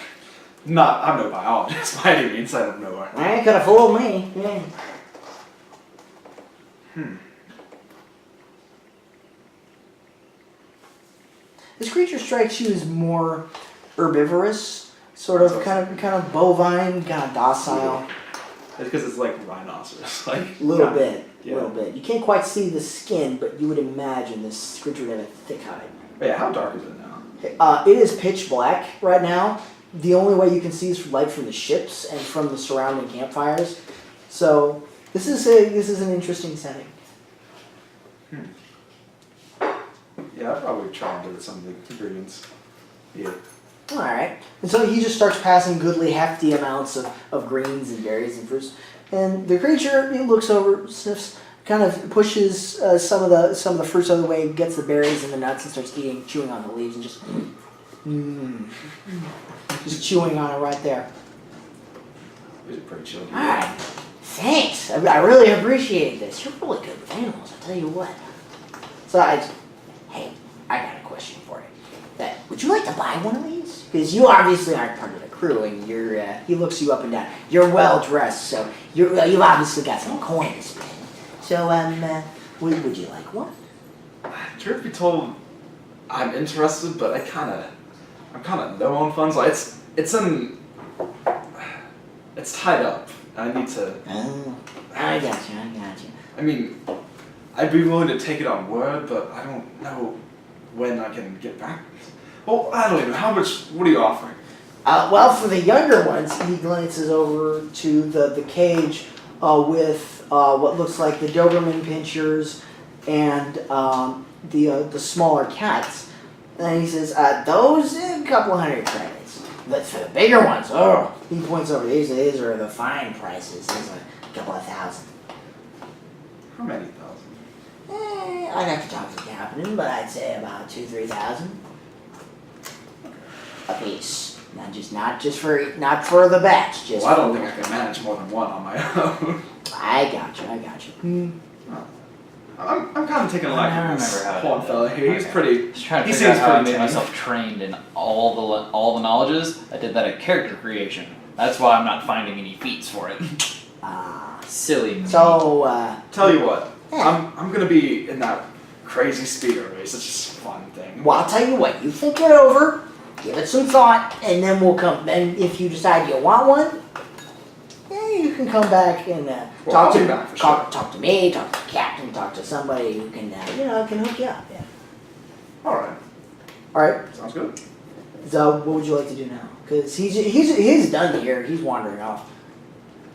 no biologist by any means, I don't know. That could have fooled me. Yeah. This creature strikes you as more herbivorous, sort of, kind of bovine, kind of docile. It's because it's like rhinoceros, like Little bit. Yeah. You can't quite see the skin, but you would imagine this creature would have a thick hide. But yeah, how dark is it now? It is pitch black right now. The only way you can see is light from the ships and from the surrounding campfires. So this is an interesting setting. Yeah, I'd probably try and do some of the ingredients. Yeah. All right. And so he just starts passing goodly, hefty amounts of greens and berries and fruits. And the creature, he looks over, sniffs, kind of pushes some of the fruits out of the way, gets the berries and the nuts, and starts chewing on the leaves, and just chewing on it right there. These are pretty chill. All right. Thanks. I really appreciate this. You're really good with animals, I'll tell you what. So hey, I got a question for you. Would you like to buy one of these? Because you obviously aren't part of the crew, and he looks you up and down. You're well dressed, so you've obviously got some coin to spend. So, would you like one? Truth be told, I'm interested, but I'm kind of low on funds. Like it's tied up. I need to. Oh, I got you. I mean, I'd be willing to take it on word, but I don't know when I can get back. Well, I don't even know. How much, what are you offering? Well, for the younger ones, he glances over to the cage with what looks like the Doberman pinchers and the smaller cats. And he says, those, a couple 100 credits. But for the bigger ones, he points over, these are the fine prices. These are a couple of thousand. How many thousand? I'd have to talk to the captain, but I'd say about 2,000-3,000 a piece. Not for the batch. Just Well, I don't think I can manage more than one on my own. I got you. I'm kind of taking a I liking to remember this how to Quan do fella it. here. He's Okay. pretty. Just trying to He figure out seems how I pretty made tame. myself trained in all the knowledges. I did that at character creation. That's why I'm not finding any feats for it. Silly me. So, Tell you what, Yeah. I'm gonna be in that crazy speeder race. It's just a fun thing. well, I'll tell you what. You think it over, give it some thought, and then we'll come. And if you decide you want one, you can come back and Well, talk I'll to be back for talk to me, talk to the captain, talk to somebody who can can hook you up. Yeah. All right, All right. sounds good. So, what would you like to do now? Because he's done here. He's wandering off.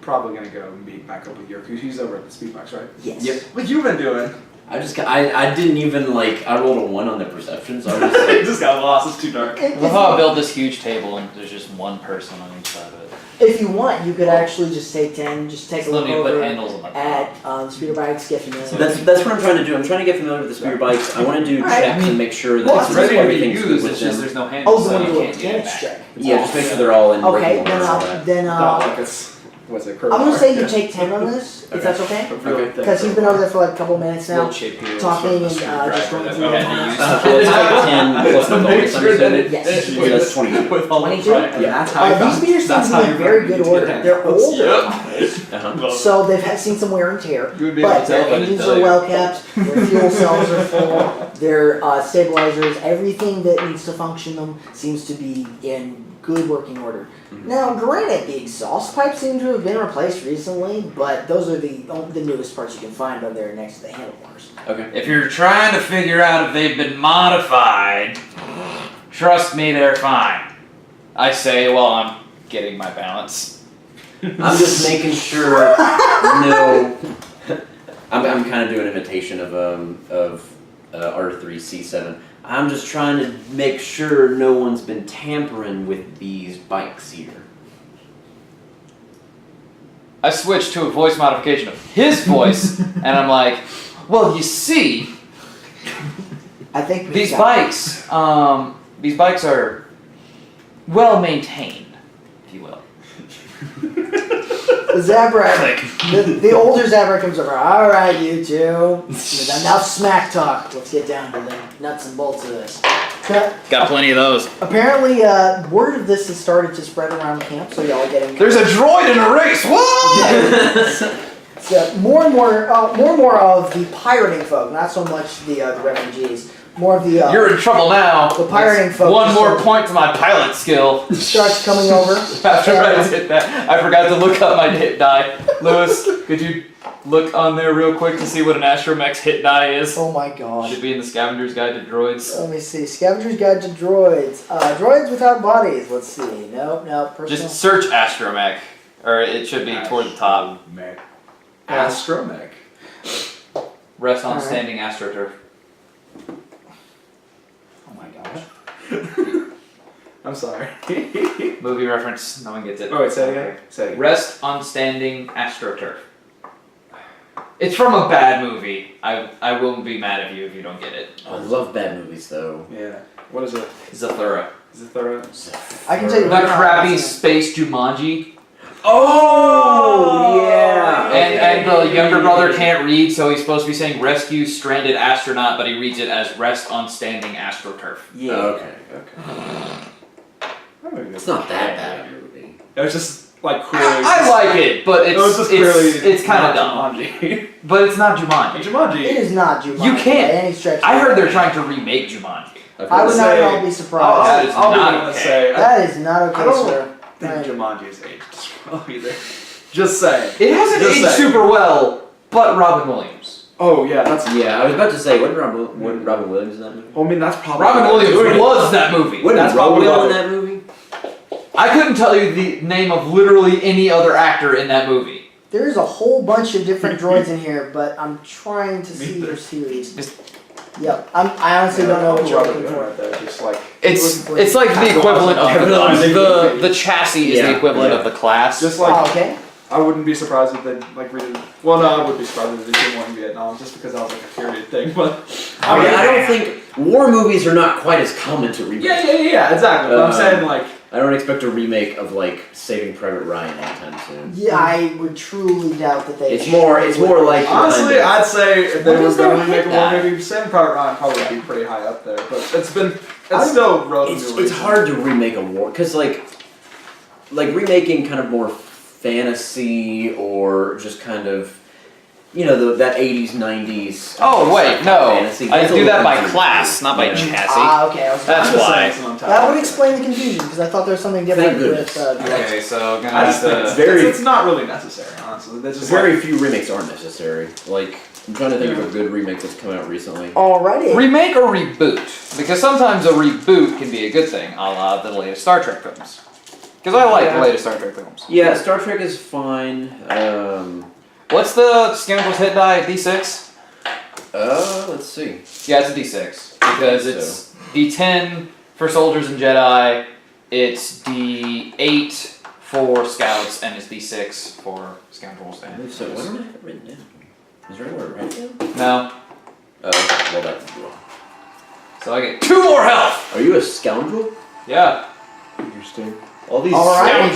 Probably gonna go and meet back up with Yurku. He's over at the speed box, right? Yes. Yep. What you been doing? I didn't even like. I rolled a 1 on the perception, so I was just It like, just got lost. It's too dark. I love how I built this huge table and there's just one person on each side of it. If you want, you could actually just take 10, just take a Still look need to put over handles on the at top. the speeder bikes, get familiar. that's what I'm trying to do. I'm trying to get familiar with the speeder bikes. I want to do Alright. checks and make sure that Well, It's ready to be everything's good used, with it's just them. there's no handles, Oh, the so one you you do a can't get it mechanics back. check. Yeah, just make sure they're all in Okay, working then order. Not like it's what's it? I'm gonna say you take 10 on this, if Okay. that's okay. Really Okay. Because he's been over there for like a couple minutes now. Little chip here, talking sort of and, a just screwdriver going that through we had to use. So it's like 10 plus the Make bonus. sure that it- Yes. So that's 22. With all the 22? right- Yeah. That's how you These found- speeders seem that's to how be in you very found good me to order. get They're handles. older, Uh-huh. so they've had seen some wear and tear. You would be able But to tell their if I didn't engines tell are you. well kept, their fuel cells are full, their stabilizers, everything that needs to function them seems to be in good working order. Mhm. Now, granted, the exhaust pipes seem to have been replaced recently, but those are the newest parts you can find over there next to the handlebars. Okay. If you're trying to figure out if they've been modified, trust me, they're fine. I say while I'm getting my balance. I'm just making sure. No. I'm kind of doing an imitation of R3C7. I'm just trying to make sure no one's been tampering with these bikes here. I switched to a voice modification of his voice, and I'm like, well, you see, I think we've these got- bikes are well maintained, if you will. Zabrak, the older Zabrak comes over. All right, you two. Now smack talk. Let's get down to the nuts and bolts of this. Got plenty of those. Apparently, word of this has started to spread around camp, so y'all are getting There's a droid in a race. What? so more and more of the pirating folk, not so much the refugees. More of the You're in trouble now. The pirating That's folks one more are- point to my pilot skill. starts coming over. After I did that, I forgot to look up my hit die. Lewis, could you look on there real quick to see what an Astromech's hit die is? Oh my god. Should be in the Scavenger's Guide to Droids. Let me see. Scavenger's Guide to Droids. Droids without bodies. Let's see. Nope. Personal. Just search Astromech, or it should be toward the top. Astromech. Rest on Alright. standing astroturf. Oh my gosh. I'm sorry. Movie reference, no one gets it. Oh wait, say it again. Say it again. Rest on standing astroturf. It's from a bad movie. I won't be mad at you if you don't get it. I love bad movies though. Yeah. What is it? Zathura. Is it thorough? I can tell you The right now, crappy that's space Jumanji. Oh yeah. And the younger brother can't read, so he's supposed to be saying rescue stranded astronaut, but he reads it as rest on standing astroturf. Yeah. Okay. It's not that bad a movie. It was just like clearly. I like it, but It was just clearly. it's kind of dumb. Jumanji. But it's not Jumanji. It Jumanji. is not Jumanji You can't- by any stretch. I heard they're trying to remake Jumanji. I would not say- at all be I'll, surprised. That is I'll be not the one to okay. say. I That is not okay, I don't sir. think Right. Jumanji is aged well either. Just saying. It hasn't Just aged saying. super well, but Robin Williams. Oh yeah, that's. Yeah, I was about to say, wasn't Robin Williams in that movie? Well, I mean, that's probably. Robin what they're Williams doing. was that movie. Wasn't That's Rowan probably in what that movie? I couldn't tell you the name of literally any other actor in that movie. There's a whole bunch of different droids in here, but I'm trying to see your series. Yep. I honestly don't know what you're Robin looking Williams for. right there, just like. It's like the equivalent of the chassis is Yeah. the equivalent Yeah. of the class. Just like. Oh, okay. I wouldn't be surprised if they like redid. Well, no, I would be surprised if they did one in Vietnam, just because that was like a period thing. But I mean, I don't think war movies are not quite as common to remake. yeah, exactly. But I'm saying like I don't expect a remake of like Saving Private Ryan anytime soon. Yeah, I would truly doubt that they. It's more like Honestly, kind of- I'd say if they What were is their going to make a hit war at? movie, Saving Private Ryan probably would be pretty high up there. But it's I'm- still relatively. it's hard to remake a war because like remaking kind of more fantasy or just kind of that 80s 90s. Oh wait, sci-fi no. fantasy. I That's a do that little by confusing. class, not by Yeah. chassis. Okay, I was. That's I'm just why. saying it's an untapped That would market. explain the confusion because I thought there was something different Thank goodness. with. Okay, so I'm gonna I just have think to. it's, Very- it's not really necessary, honestly. That's just Very few remakes are necessary. Like I'm trying to think of a good remake that's come out recently. Alrighty. Remake or reboot? Because sometimes a reboot can be a good thing, a la the latest Star Trek films. Because I like the Yeah. latest Star Trek films. Yeah, Star Trek is fine. What's the Scoundrel's hit die? D6? Let's see. Yeah, it's a D6. Because think it's D10 for soldiers and Jedi, it's D8 for scouts, and it's D6 for scoundrels I and believe so. Why don't I have it written down? Is there anywhere to write it down? No. Oh, well that. So I get 2 more health! Are you a scoundrel? Yeah. Interesting. All these Alright.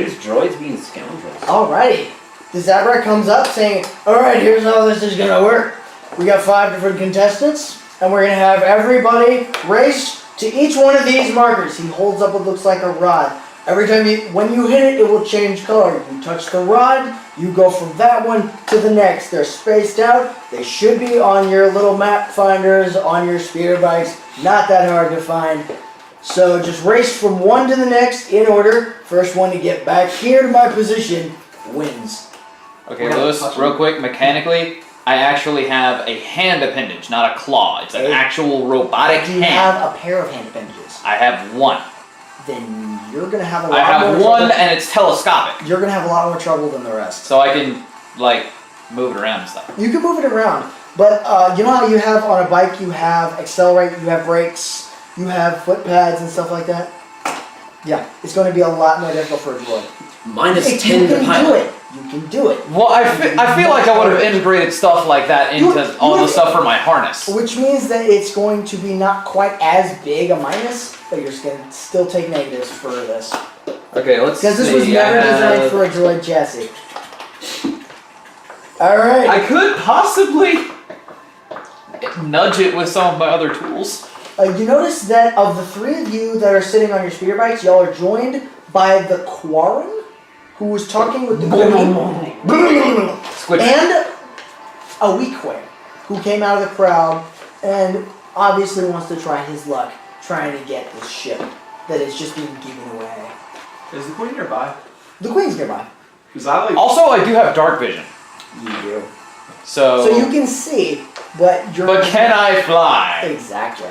These droids being scoundrels. Alrighty. The Zabrak comes up saying, alright, here's how this is gonna work. We got 5 different contestants, and we're gonna have everybody race to each one of these markers. He holds up what looks like a rod. Every time when you hit it, it will change color. You touch the rod, you go from that one to the next. They're spaced out. They should be on your little map finders, on your speeder bikes. Not that hard to find. So just race from one to the next in order. First one to get back here to my position wins. Okay, Yeah, Lewis, touch real it. quick, mechanically, I actually have a hand appendage, not a claw. It's an Hey. actual robotic Do you hand. have a pair of hand appendages? I have one. Then you're gonna have a lot I have more one trouble. and it's telescopic. You're gonna have a lot more trouble than the rest. So I can, like, move it around and stuff. You can move it around, but you know how you have on a bike, you have accelerate, you have brakes, you have foot pads and stuff like that? Yeah, it's going to be a lot more difficult for a droid. Minus If 10 you to can do pilot. it, you can do it. Well, I feel like I would have integrated stuff like that into all the stuff for my harness. Which means that it's going to be not quite as big a minus, but you're just going to still take negatives for this. Okay, let's see. Because this was never designed for a droid chassis. Alright. I could possibly nudge it with some of my other tools. You notice that of the 3 of you that are sitting on your speeder bikes, y'all are joined by the Quarren, who was talking with the Queen, Squid. and a Weequay, who came out of the crowd and obviously wants to try his luck trying to get this ship that is just being given away. Is the queen nearby? The Queen's nearby. Because I like. Also, I do have dark vision. You do. So, So you can see, but you're... but can I fly? Exactly.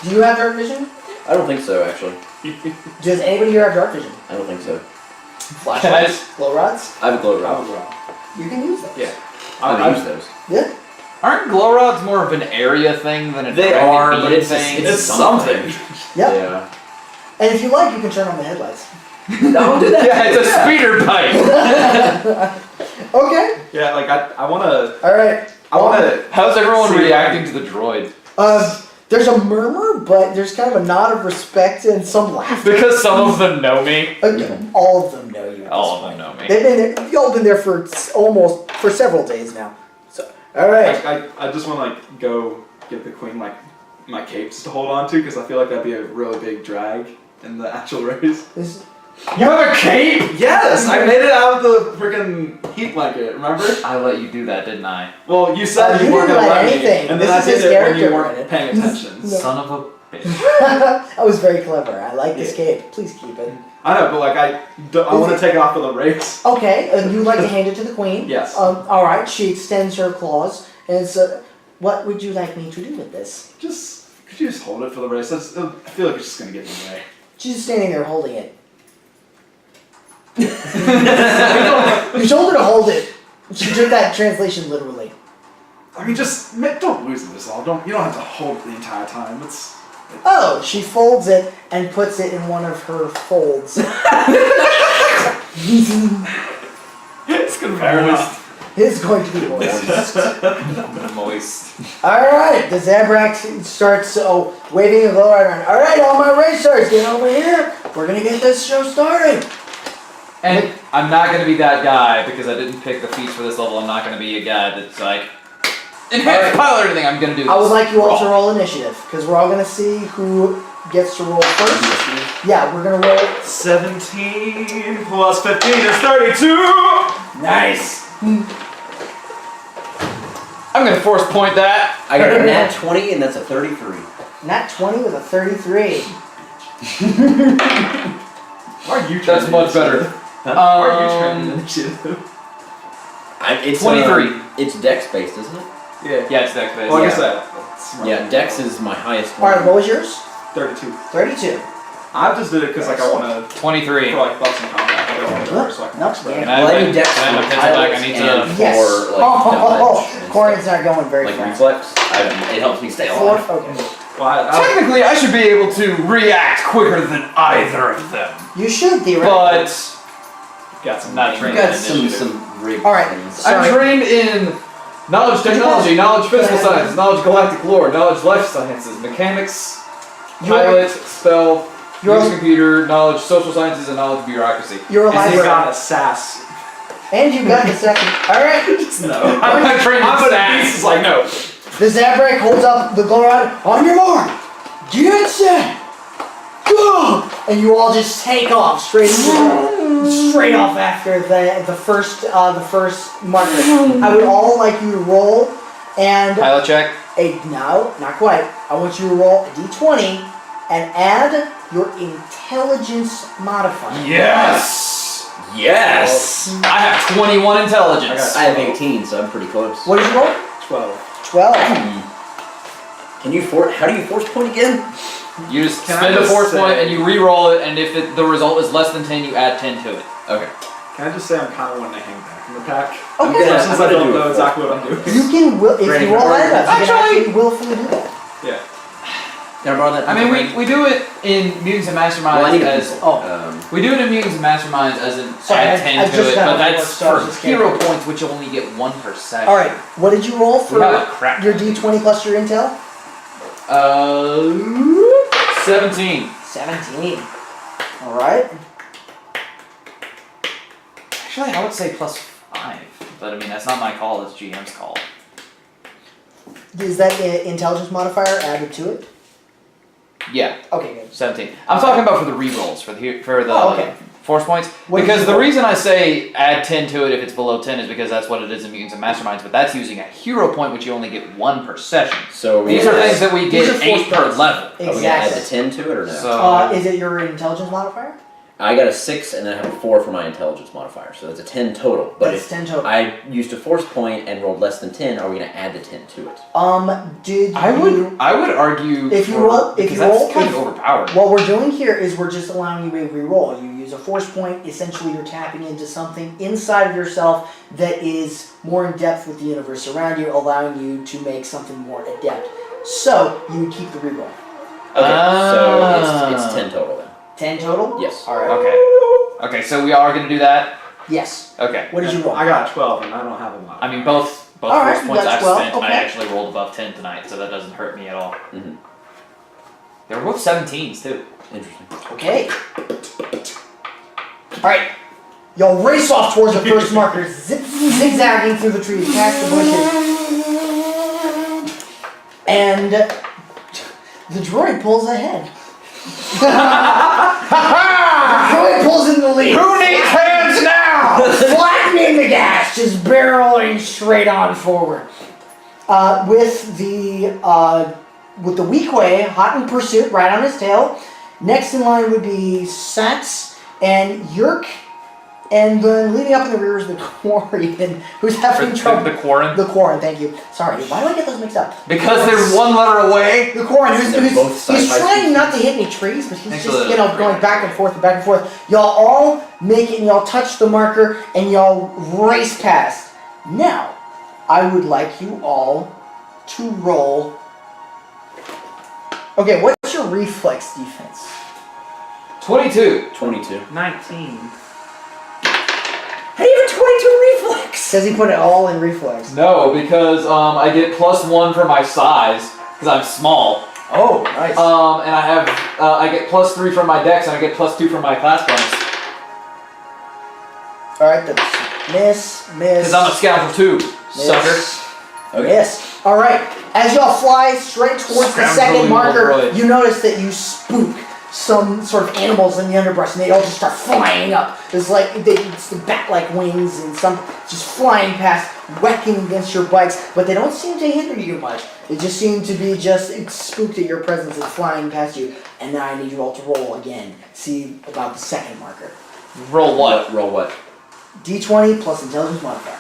Do you have dark vision? I don't think so, actually. Does anybody here have dark vision? I don't think so. Flashlights? Glow rods? I have a glow I rod. was wrong. You can use those. Yeah. I've used those. Yeah. Aren't glow rods more of an area thing than a They direct are, beam but it's thing? It's something. Yep. Yeah. And if you like, you can turn on the headlights. Don't do that. Yeah, it's a speeder bike. Okay. Yeah, like I wanna. Alright. I wanna. How's everyone See, reacting to the droid? There's a murmur, but there's kind of a nod of respect and some laughter. Because some of them know me. All of them know you. At All this of them know me. point. They've been there. Y'all been there for for several days now. So, all right. I just wanna like go give the queen like my capes to hold on to because I feel like that'd be a really big drag in the actual race. This, You have a cape? Yes, I made it out of the freaking heat blanket. Remember? I let you do that, didn't I? Well, you said You you weren't didn't gonna let let anything. me, and This then I is did his it when character, you weren't Brandon. paying attention. No. Son of a bitch. that was very clever. I like this Yeah. cape. Please keep it. I know, but like I want to take it off for the race. Okay. You'd like to hand it to the queen? Yes. All right. She extends her claws and says, "What would you like me to do with this?" Could you just hold it for the race? I feel like it's just gonna get in the way. She's just standing there holding it. You told her to hold it. She took that translation literally. I mean, just don't lose this all. You don't have to hold it the entire time. It's Oh, she folds it and puts it in one of her folds. It's gonna Fair be enough. It's going to be moist. moist. Alright, the Zabrak starts waving a glow rod around. Alright, all my racers, get over here. We're gonna get this show started. And I'm not gonna be that guy because I didn't pick the feats for this level. I'm not gonna be a guy that's like enhanced pilot or anything. I'm gonna do this. I would like you all to roll initiative because we're all gonna see who gets to roll first. Yeah, we're gonna roll. 17 plus 15 is 32! Nice. I'm gonna force point that. I got a nat 20 and that's a 33. Nat 20 with a 33. Why are you trying That's to much better. Why are you trying to initiative? It's 23. It's dex based, isn't it? Yeah. Yeah, it's dex based. Well, I guess Yeah. that's right. Yeah, dex is my highest All right, one. what was yours? 32. 32. I just did it because like I want to 23. for like bucks and combat. I don't want to Huh? so I can No, spread yeah. Can Well, I I need dex can I for pencil back? I pilots need and to. Yes. for like knowledge and Corin's not going very like fast. reflex. It helps me stay Four. alive. Okay. Well, I Technically, I should be able to react quicker than either of them. You should theoretically. But got some Not You trained got in some initiative. rigged All right. things. Sorry. I'm trained in knowledge technology, knowledge physical sciences, knowledge galactic lore, knowledge life sciences, mechanics, pilot, stealth, You're- use computer, knowledge social sciences, and knowledge bureaucracy. You're a and they librarian. got a sass. And you got the second. All right. No. I'm not trained in I'm but stats. Beast is like no. The Zabrak holds up the glow rod. On your mark. Get set. Go. And you all just take off straight off after the first marker. I would all like you to roll and Pilot check. no, not quite. I want you to roll a d20 and add your intelligence modifier. Yes. Yes! I have 21 intelligence. I have 18, so I'm pretty close. What did you roll? 12. 12. Can you how do you force point again? You just Can I spend a just force say- point and you re-roll it, and if the result is less than 10, you add 10 to it. Okay. Can I just say I'm kind of wanting to hang back in the pack? I'm Okay. gonna- Since I'm I gonna don't do know it. exactly what I'm doing. You can if Brandon, you roll can I that up, you can Actually- actually willfully do that. Yeah. Can I borrow that? I mean, we do it in Mutants and Masterminds Well, I need a as pencil. we do it in Mutants and Masterminds as an Sorry, add I 10 just to it, got but off that's work, so I was for just hero kidding. points, which you only get 1%. All right. What did you roll for We have a crap. your d20 plus your intel? 17. 17. All right. Actually, I would say plus 5, but I mean that's not my call. That's GM's call. Is that intelligence modifier added to it? Yeah, Okay, good. 17. I'm talking about for the re-rolls for the Oh, okay. force points. What did Because you the roll? reason I say add 10 to it if it's below 10 is because that's what it is in Mutants and Masterminds, but that's using a hero point, which you only get 1 per session. So we These are things that we These get are force 8 per points. level. Are we gonna add the Exactly. 10 to it or no? So Is it your intelligence modifier? I got a 6 and then I have a 4 for my intelligence modifier, so that's a 10 total. But That's if 10 total. I used a force point and rolled less than 10, are we gonna add the 10 to it? Did I would argue If you for- roll- if because you that's roll- kind of overpowered. What we're doing here is we're just allowing you a reroll. You use a force point, essentially you're tapping into something inside of yourself that is more in depth with the universe around you, allowing you to make something more adept. So, you would keep the reroll. Okay, so it's 10 total then. 10 total? Yes. Alright. Okay. Okay, so we are gonna do that. Yes. Okay. What did you roll? I got a 12 and I don't have a lot. I mean, both All right, force you points got I've 12, spent, I okay. actually rolled above 10 tonight, so that doesn't hurt me at all. Mhm. They were both 17s too. Interesting. Okay. Alright. Y'all race off towards the first marker, zigzagging through the trees, past the bushes. And the droid pulls ahead. The droid pulls in the lead. Who needs hands now? Flattening the gas, just barreling straight on forward. With the Weequay hot in pursuit, right on his tail. Next in line would be Sax and Yerk, and then leading up in the rear is the Quarian, who's having trouble. The Quarren? The Quarren, thank you. Sorry, why do I get those mixed up? Because they're one letter away. The Quarren, They're both he's sci-fi trying species. not to hit any trees, but he's Thanks just, for the- going back and forth and back and forth. Y'all all make it and y'all touch the marker and y'all race past. Now, I would like you all to roll. Okay, what's your reflex defense? 22. 22. 19. How do you have a 22 reflex? Says he put it all in reflex. No, because I get +1 for my size, because I'm small. Oh, nice. And I have I get +3 from my dex, and I get +2 from my class bonus. Alright, that's miss. Because I'm a scoundrel too, sucker. Okay. Yes. Alright, as y'all fly straight towards the second Scrounging marker, droid. you notice that you spook some sort of animals in the underbrush, and they all just start flying up. It's like it's the bat-like wings and some just flying past, whacking against your bikes, but they don't seem to hinder you much. They just seem to be just spooked at your presence and flying past you. And now I need you all to roll again. See about the second marker. Roll what? Roll what? D20 plus intelligence modifier.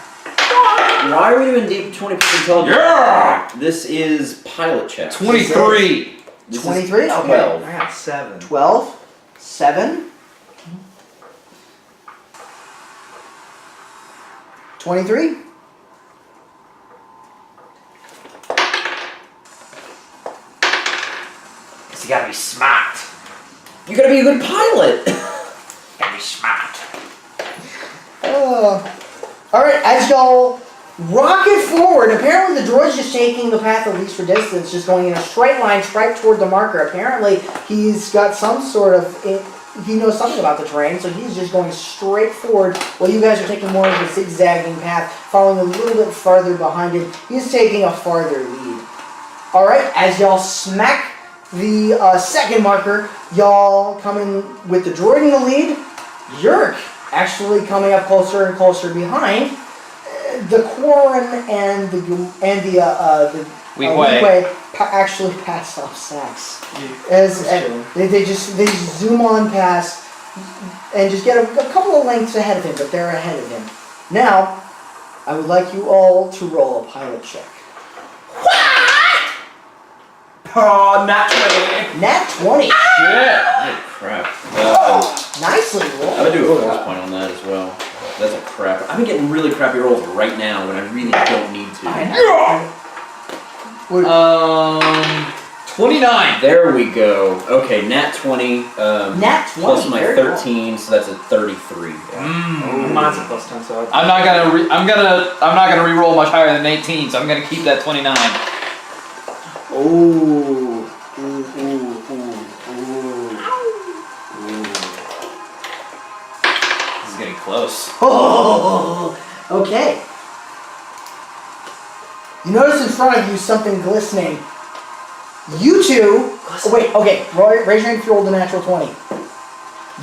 Why are we doing D20 plus intelligence? Yeah! This is pilot check. 23. This is 23? Okay. 12. I got 7. 12, 7, 23. Cause you gotta be smart. You gotta be a good pilot. Gotta be smart. Alright, as y'all rocket forward, apparently the droid's just taking the path of least resistance, just going in a straight line straight toward the marker. Apparently he's got some sort of, he knows something about the terrain, so he's just going straight forward while you guys are taking more of a zigzagging path, following a little bit farther behind him. He's taking a farther lead. Alright, as y'all smack the second marker, y'all coming with the droid in the lead, Yerk actually coming up closer and closer behind. The Quarren and the Weequay. actually pass off Sax. They just zoom on past and just get a couple of lengths ahead of him, but they're ahead of him. Now, I would like you all to roll a pilot check. Oh, nat 20. Nat 20. Holy crap. Nicely I'm rolled. gonna do a force point on that as well. That's a crap. I've been getting really crappy rolls right now when I really don't need to. 29. There we go. Okay, nat 20. Nat 20. Plus my very well. 13, so that's a 33. Mine's a +10, so I'm not gonna re-roll much higher than 18, so I'm gonna keep that 29. Ooh. This is getting close. Oh, okay. You notice in front of you something glistening. You two, wait, okay, raise your hand if you rolled a natural 20.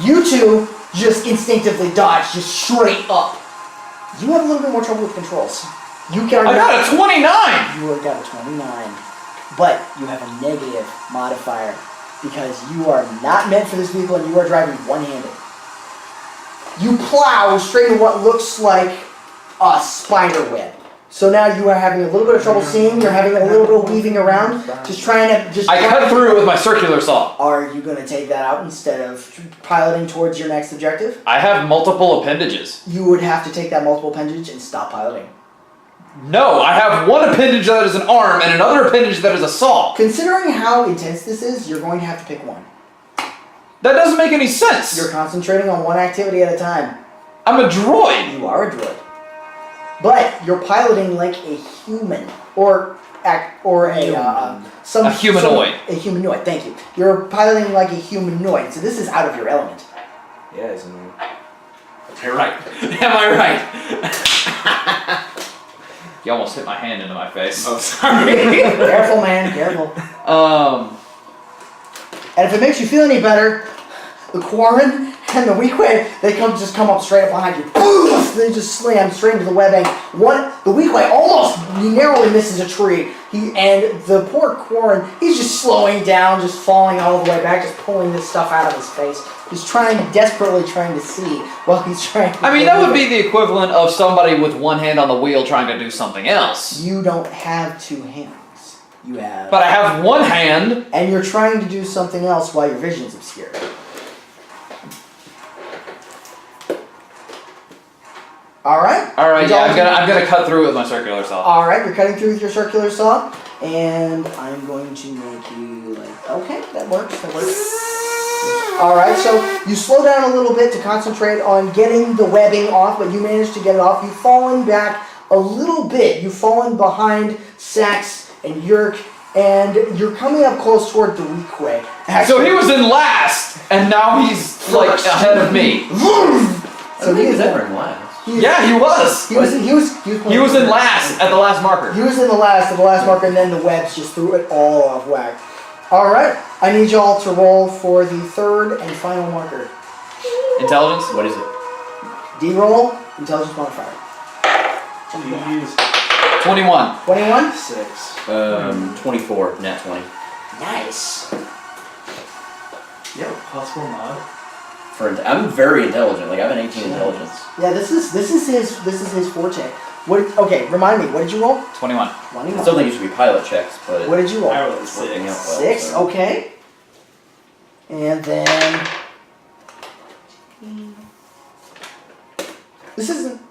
You two just instinctively dodge, just straight up. You have a little bit more trouble with controls. You can. I got a 29! You have got a 29. But you have a negative modifier because you are not meant for this vehicle and you are driving one-handed. You plow straight into what looks like a spider web. So now you are having a little bit of trouble seeing, you're having a little bit of weaving around, just trying to... I cut through it with my circular saw. Are you going to take that out instead of piloting towards your next objective? I have multiple appendages. You would have to take that multiple appendage and stop piloting. No, I have one appendage that is an arm and another appendage that is a saw. Considering how intense this is, you're going to have to pick one. That doesn't make any sense. You're concentrating on one activity at a time. I'm a droid. You are a droid. But you're piloting like a human, or some A humanoid. A humanoid. Thank you. You're piloting like a humanoid, so this is out of your element. yeah, it's annoying. You're right. Am I right? You almost hit my hand into my face. Oh, sorry. Careful, man. Careful. And if it makes you feel any better, the Quarren and the Weequay, they just come up straight up behind you. Boom! They just slam straight into the webbing. The Weequay almost narrowly misses a tree. And the poor Quarren, he's just slowing down, just falling all the way back, just pulling this stuff out of his face. He's desperately trying to see while he's trying to... I mean, that would be the equivalent of somebody with one hand on the wheel trying to do something else. You don't have two hands. You have... But I have one hand. And you're trying to do something else while your vision's obscured. Alright? Alright, yeah, I'm gonna cut through with my circular saw. Alright, you're cutting through with your circular saw, and I'm going to make you like, okay, that works. Alright, so you slow down a little bit to concentrate on getting the webbing off, but you manage to get it off. You've fallen back a little bit. You've fallen behind Sax and Yerk and you're coming up close toward the weakway. So he was in last, and now he's like First. ahead of me. So he is ever in last. Yeah, he was. He was He was in last at the last marker. He was in the last marker, and then the webs just threw it all off whack. All right, I need y'all to roll for the third and final marker. Intelligence. What is it? D-roll, intelligence modifier. Jeez. 21. 21. 6. 24, nat 20. Nice. Yeah, possible mod. I'm very intelligent. Like I have an 18 intelligence. Yeah, this is his forte. Okay, remind me. What did you roll? 21. I still think it should be pilot checks, but What did you roll? I rolled it's working out 6. well. 6. so. Okay. And then this isn't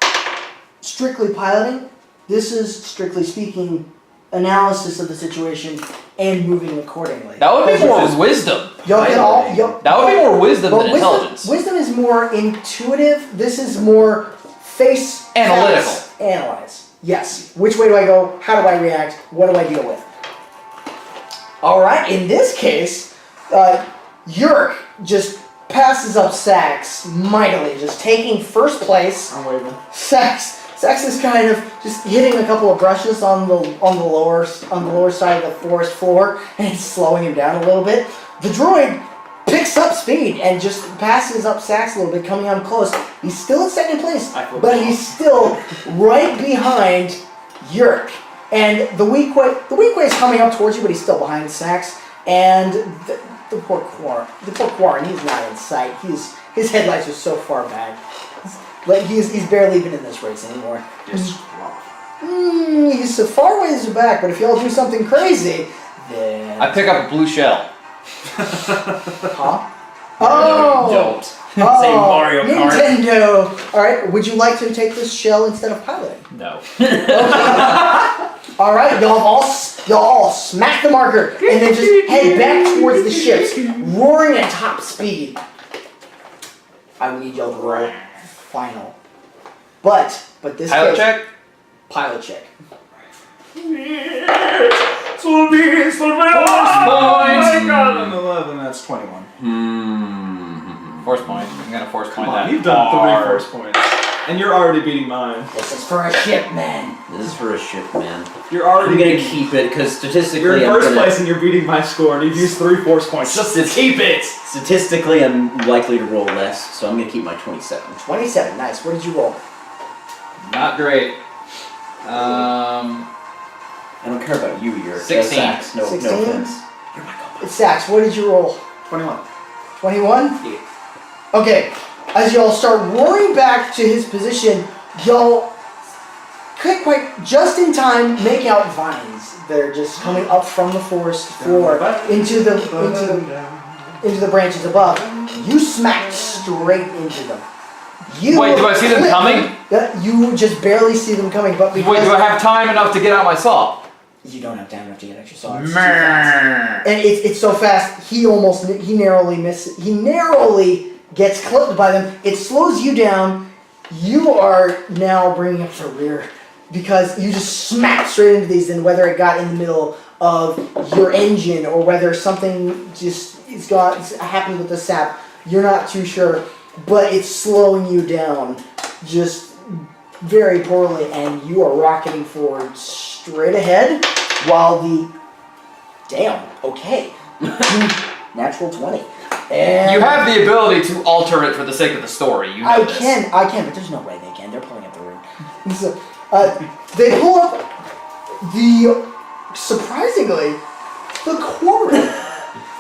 strictly piloting. This is strictly speaking analysis of the situation and moving accordingly. That would be Those are more just- wisdom. Y'all can all. That would be more wisdom But than intelligence. wisdom is more intuitive. This is more face Analytical. facts, analyze. Yes. Which way do I go? How do I react? What do I deal with? All right. In this case, Yurk just passes up Sax mightily, just taking first place. I'm waving. Sax is kind of just hitting a couple of brushes on the lower side of the forest floor, and it's slowing him down a little bit. The droid picks up speed and just passes up Sax a little bit, coming on close. He's still in second place, but he's still right behind Yurk. And the Weequay is coming up towards you, but he's still behind Sax. And the poor Quarren, he's not in sight. His headlights are so far back. Like he's barely even in this race anymore. He's so far ways back, but if y'all do something crazy, then I pick up a blue shell. huh? No, Oh, you don't. oh, Say Mario Kart. Nintendo. All right, would you like to take this shell instead of piloting? No. All right, y'all all smack the marker and then just head back towards the ships, roaring at top speed. I would need y'all to roll final, but this Pilot case, check. pilot check. I got an 11. That's 21. Force point. I'm gonna force point Come on, that. you've done hard. 3 force points, and you're already beating mine. This is for a ship, man. This is for a ship, man. You're already I'm gonna beating. keep it because statistically, You're in I'm first gonna, place and you're beating my score, and you've used 3 force points. Just to keep it. Statistically, I'm likely to roll less, so I'm gonna keep my 27. 27, nice. What did you roll? Not great. I don't care about you, you're 16. Sax. No 16? offense. You're my god. It's Sax. What did you roll? 21. 21? Yeah. Okay, as y'all start roaring back to his position, y'all can't quite just in time make out vines. They're just coming up from the forest floor into the branches above. You smack straight into them. Wait, do I see them clip coming? Yeah, you just barely see them coming, but because Wait, do I have time enough to get out my saw? you don't have time enough to get extra saw. It's too fast. And it's so fast. He narrowly misses. He narrowly gets clipped by them. It slows you down. You are now bringing up the rear because you just smacked straight into these. And whether it got in the middle of your engine or whether something just happened with the sap, you're not too sure. But it's slowing you down just very poorly, and you are rocketing forward straight ahead while natural 20. And You have the ability to alter it for the sake of the story. You know I this. can, but there's no way they can. They're pulling up the room. So, they pull up surprisingly, the Quarren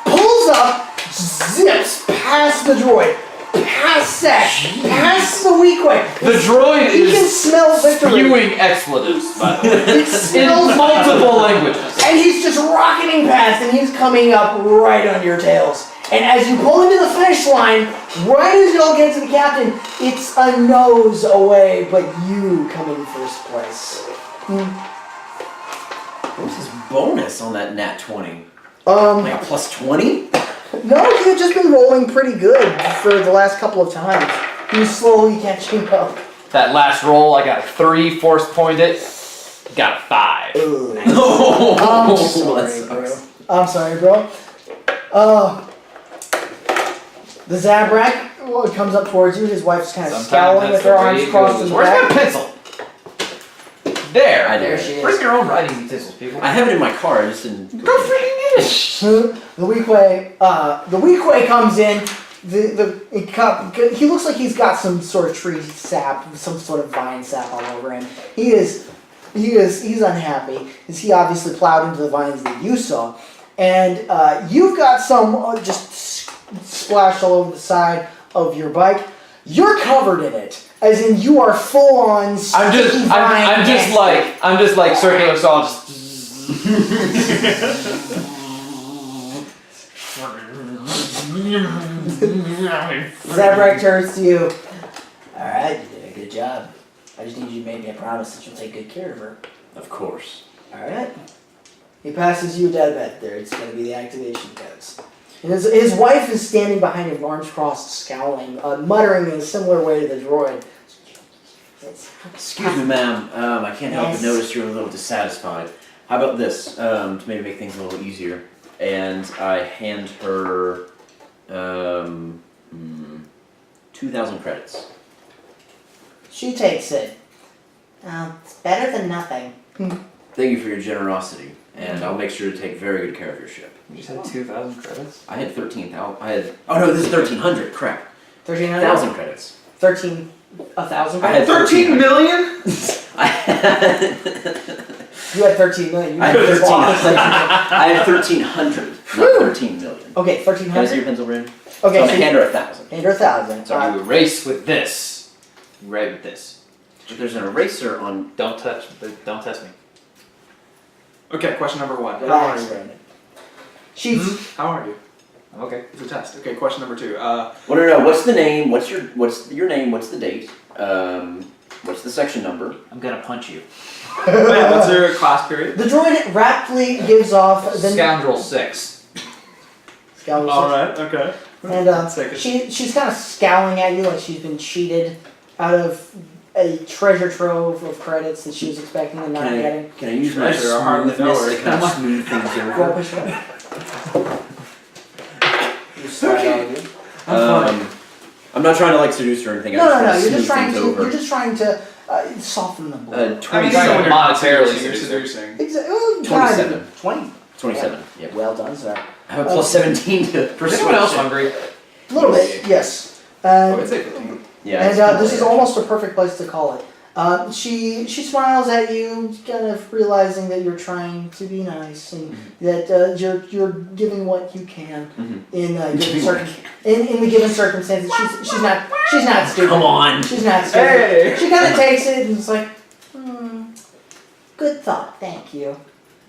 pulls up, zips past the droid, past Sax, past the Weequay. The droid He can is smell victory. spewing expletives, by the way. It In smells multiple languages. And he's just rocketing past, and he's coming up right on your tails. And as you pull into the finish line, right as y'all get to the captain, it's a nose away, but you come in first place. What was his bonus on that nat 20? Um, Like a plus 20? no, you've just been rolling pretty good for the last couple of times. He's slowly catching up. That last roll, I got a 3, force pointed. Got a 5. Ooh. I'm that sorry, sucks. bro. I'm sorry, bro. The Zabrak comes up towards you. His wife's kind of Sometimes scowling that's with her the way arms it crossed goes. in the Where's back. my pencil? There. I There did. she Bring is. your own writing utensils, people. I have it in my car. I just didn't. Go freaking get it. The Weequay comes in. He looks like he's got some sort of tree sap, some sort of vine sap all over him. He's unhappy, as he obviously plowed into the vines that you saw. And you've got some just splashed all over the side of your bike. You're covered in it, as in you are full on. I'm just like circular saw. Zabrak turns to you. All right, you did a good job. I just need you to make me a promise that you'll take good care of her. Of course. All right. He passes you a dead bet there. It's going to be the activation codes. And his wife is standing behind him, arms crossed, scowling, muttering in a similar way to the droid. Excuse me, ma'am. I can't help Yes. but notice you're a little dissatisfied. How about this, to maybe make things a little easier? And I hand her 2,000 credits. She takes it. It's better than nothing. Thank you for your generosity, and I'll make sure to take very good care of your ship. You just had 2,000 credits? I had 13,000. Oh no, this is 1,300. Crap. 1,300? 1,000 credits. 1,000. I had 13 million? I had You had 13 million. You I had had 1,300. I had 1,300, not 13 million. Okay, Can I see your 1,300. pencil, Brandon? Okay, So I'm so gonna hand her 1,000. hand her 1,000. So you erase with this. You write with this. There's an eraser on. Don't test me. Okay, question number 1. How are Relax, you? Brandon. She's How are you? I'm okay. It's a test. Okay, question number 2. Well, no. What's the name? What's your name? What's the date? What's the section number? I'm gonna punch you. What's your class period? the droid rapidly gives off the Scoundrel 6. Scoundrel Alright, okay. And Let's take it. she's kind of scowling at you like she's been cheated out of a treasure trove of credits that she was expecting and not getting. Can I use my Treasure, I hardly know smoothness her. to kind of smooth things Go over? push it up. You start out again. I'm not trying to like seduce her or anything. No, I no, just no. want to smooth things over. You're just trying to soften the blow. I mean, 27. so when you're monetarily you're seducing. seducing. 27. 20. 27. Yep. Well done, sir. I have a plus 17 to Is anyone else persuasion. hungry? A little bit, yes. Oh, I'd say 15. Yeah. And it's this is almost a perfect place to call it. She smiles at you, kind of realizing that you're trying to be nice and that you're giving what you can Mhm. in in the given circumstances. She's not stupid. Come on. She's not stupid. Hey! She kind of takes it and is like, good thought, thank you.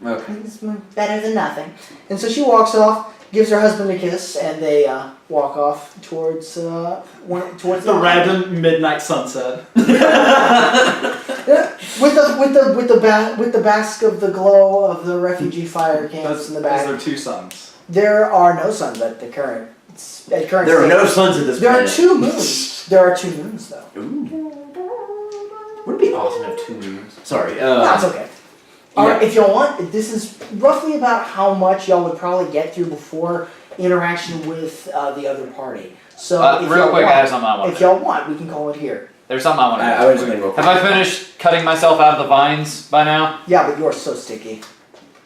Okay. It's better than nothing. And so she walks off, gives her husband a kiss, and they walk off towards towards The random midnight sunset. with the bask of the glow of the refugee fire camps in the Is back. there 2 suns? There are no suns at the current There are state. no suns at this There are planet. 2 moons. There are 2 moons though. Ooh. Would it be awesome to have 2 moons? Sorry. That's okay. yeah. Alright, if y'all want, this is roughly about how much y'all would probably get through before interaction with the other party. So if Real y'all quick, I want, have something I want if to do. y'all want, we can call it here. There's something I want to do. I was just gonna go. Have I finished cutting myself out of the vines by now? Yeah, but you're so sticky.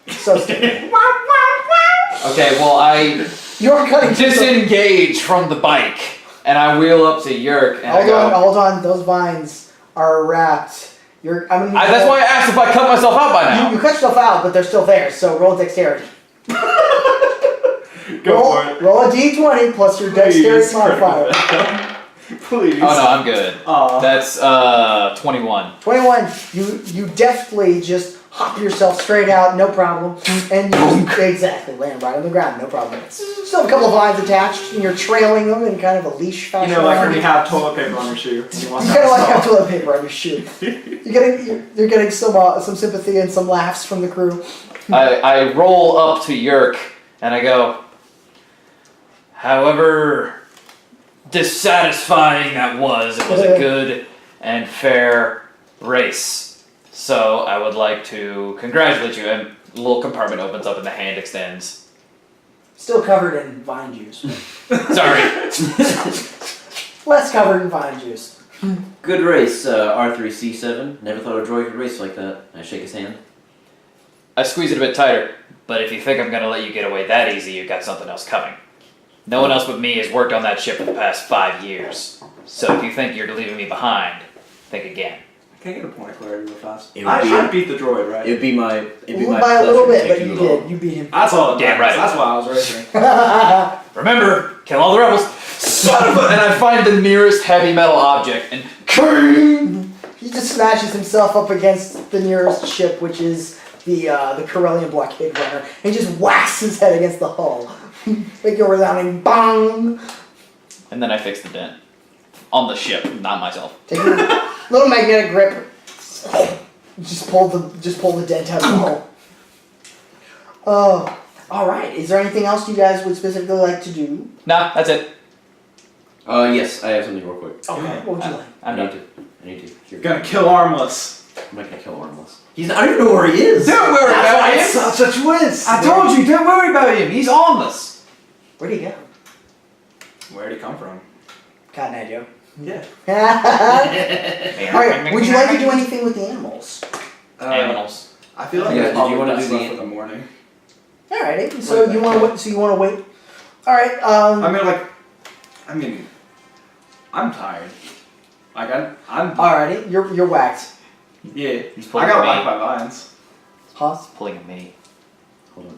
So sticky. Okay, well, I You're cutting disengage from the bike and I wheel up to Yerk and I go. Hold on, those vines are wrapped. That's why I asked if I cut myself out by now. You cut yourself out, but they're still there, so roll dexterity. Go for it. Roll a d20 plus your dexterity Please, modifier. Please. Oh no, I'm good. Aw. That's 21. 21, you deftly just hop yourself straight out, no problem. And you just, exactly, land right on the ground, no problem. Still have a couple of vines attached, and you're trailing them in kind of a leash fashion. You know, like around when you you. have toilet paper on your shoe. And you want You that kind of like smell. have toilet paper on your shoe. You're getting some sympathy and some laughs from the crew. I roll up to Yerk and I go, however dissatisfying that was, it was a good and fair race. So I would like to congratulate you. And a little compartment opens up and the hand extends. Still covered in vine juice. Sorry. Less covered in vine juice. Good race, R3C7. Never thought a droid could race like that. I shake his hand. I squeeze it a bit tighter, but if you think I'm gonna let you get away that easy, you've got something else coming. No one else but me has worked on that ship for the past 5 years. So if you think you're leaving me behind, think again. Can I get a point of clarity real fast? It would I beat the droid, right? It'd be my By a little pleasure to bit, but take you along. did. You beat him. That's all that Damn matters. right. That's why I was racing. Remember, kill all the rebels. Son of a... And I find the nearest heavy metal object and He just smashes himself up against the nearest ship, which is the Corellian blockade runner. And he just whacks his head against the hull. Make a resounding bang. And then I fix the dent. On the ship, not myself. Take a little magnetic grip. Just pull the dent out of the hull. Oh, all right. Is there anything else you guys would specifically like to do? Nah, that's it. Yes, I have something real quick. Okay. What would you like? I I'm need done. to. I need to. Here. Gonna kill Armless. I'm not gonna kill Armless. I don't even know where he is. Don't worry about him. Such a twist. I told you, don't worry about him. He's harmless. Where'd he go? Where'd he come from? Cotton Eye Joe. Yeah. All right. Would you like to do anything with the animals? Animals. I feel like Yeah, it's did probably you wanna best do the left for the morning. All right. So you want to wait? So you want to wait? All right. I mean, I'm tired. Like I'm. Alrighty. You're whacked. Yeah. He's I pulling got me. whacked by vines. Huh? He's pulling at me. Hold on.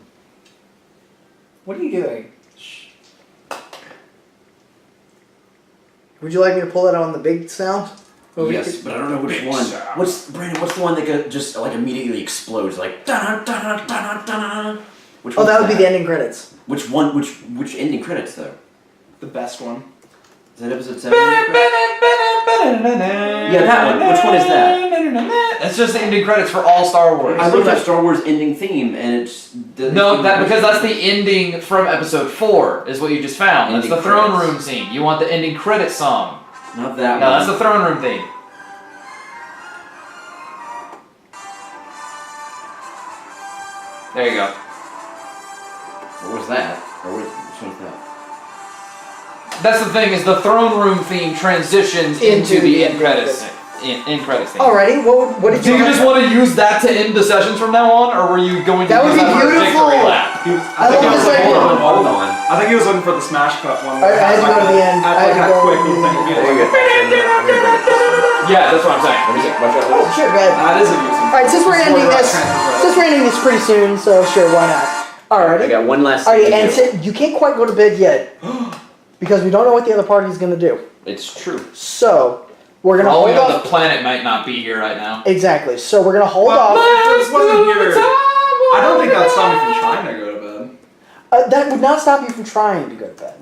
What are you doing? Would you like me to pull it on the big sound? Or Yes, but I don't know which one. sound. What's Brandon? What's the one that just like immediately explodes like? Dun, dun, dun, dun, dun. Which Oh, one's that would be the ending credits. Which one? Which ending credits though? The best one. Is that episode 7? Yeah, that one. Which one is that? That's just the ending credits for all Star Wars. I looked at Star Wars ending theme and it's No, because that's the ending from episode 4 is what you just found. That's Ending the throne credits. room scene. You want the ending credit song. not that No, one. that's the throne room theme. There you go. What was that? Or which one's that? That's the thing is the throne room theme transitions into the end credits. End credits theme. Alrighty. What did Do you just want to use that to end the sessions from now on, or were you going to That use would be that for a beautiful. victory lap? I love this idea. Hold on. I think he was looking for the Smash Cut one. I had to go to the end. Add I had like to a go quick to little the thing. end. There you go. Yeah, that's what I'm saying. Let me see. Watch out. Oh, sure, go ahead. That is a decent. Alright, since we're ending this pretty soon, so sure, why not? I Alrighty. got one last Alright, thing to and do. you can't quite go to bed yet because we don't know what the other party's gonna do. It's true. So we're gonna All we hold know, off. the planet might not be here right now. Exactly. So we're gonna hold Well, off. this wasn't here. I don't think that stopped me from trying to go to bed. That would not stop you from trying to go to bed,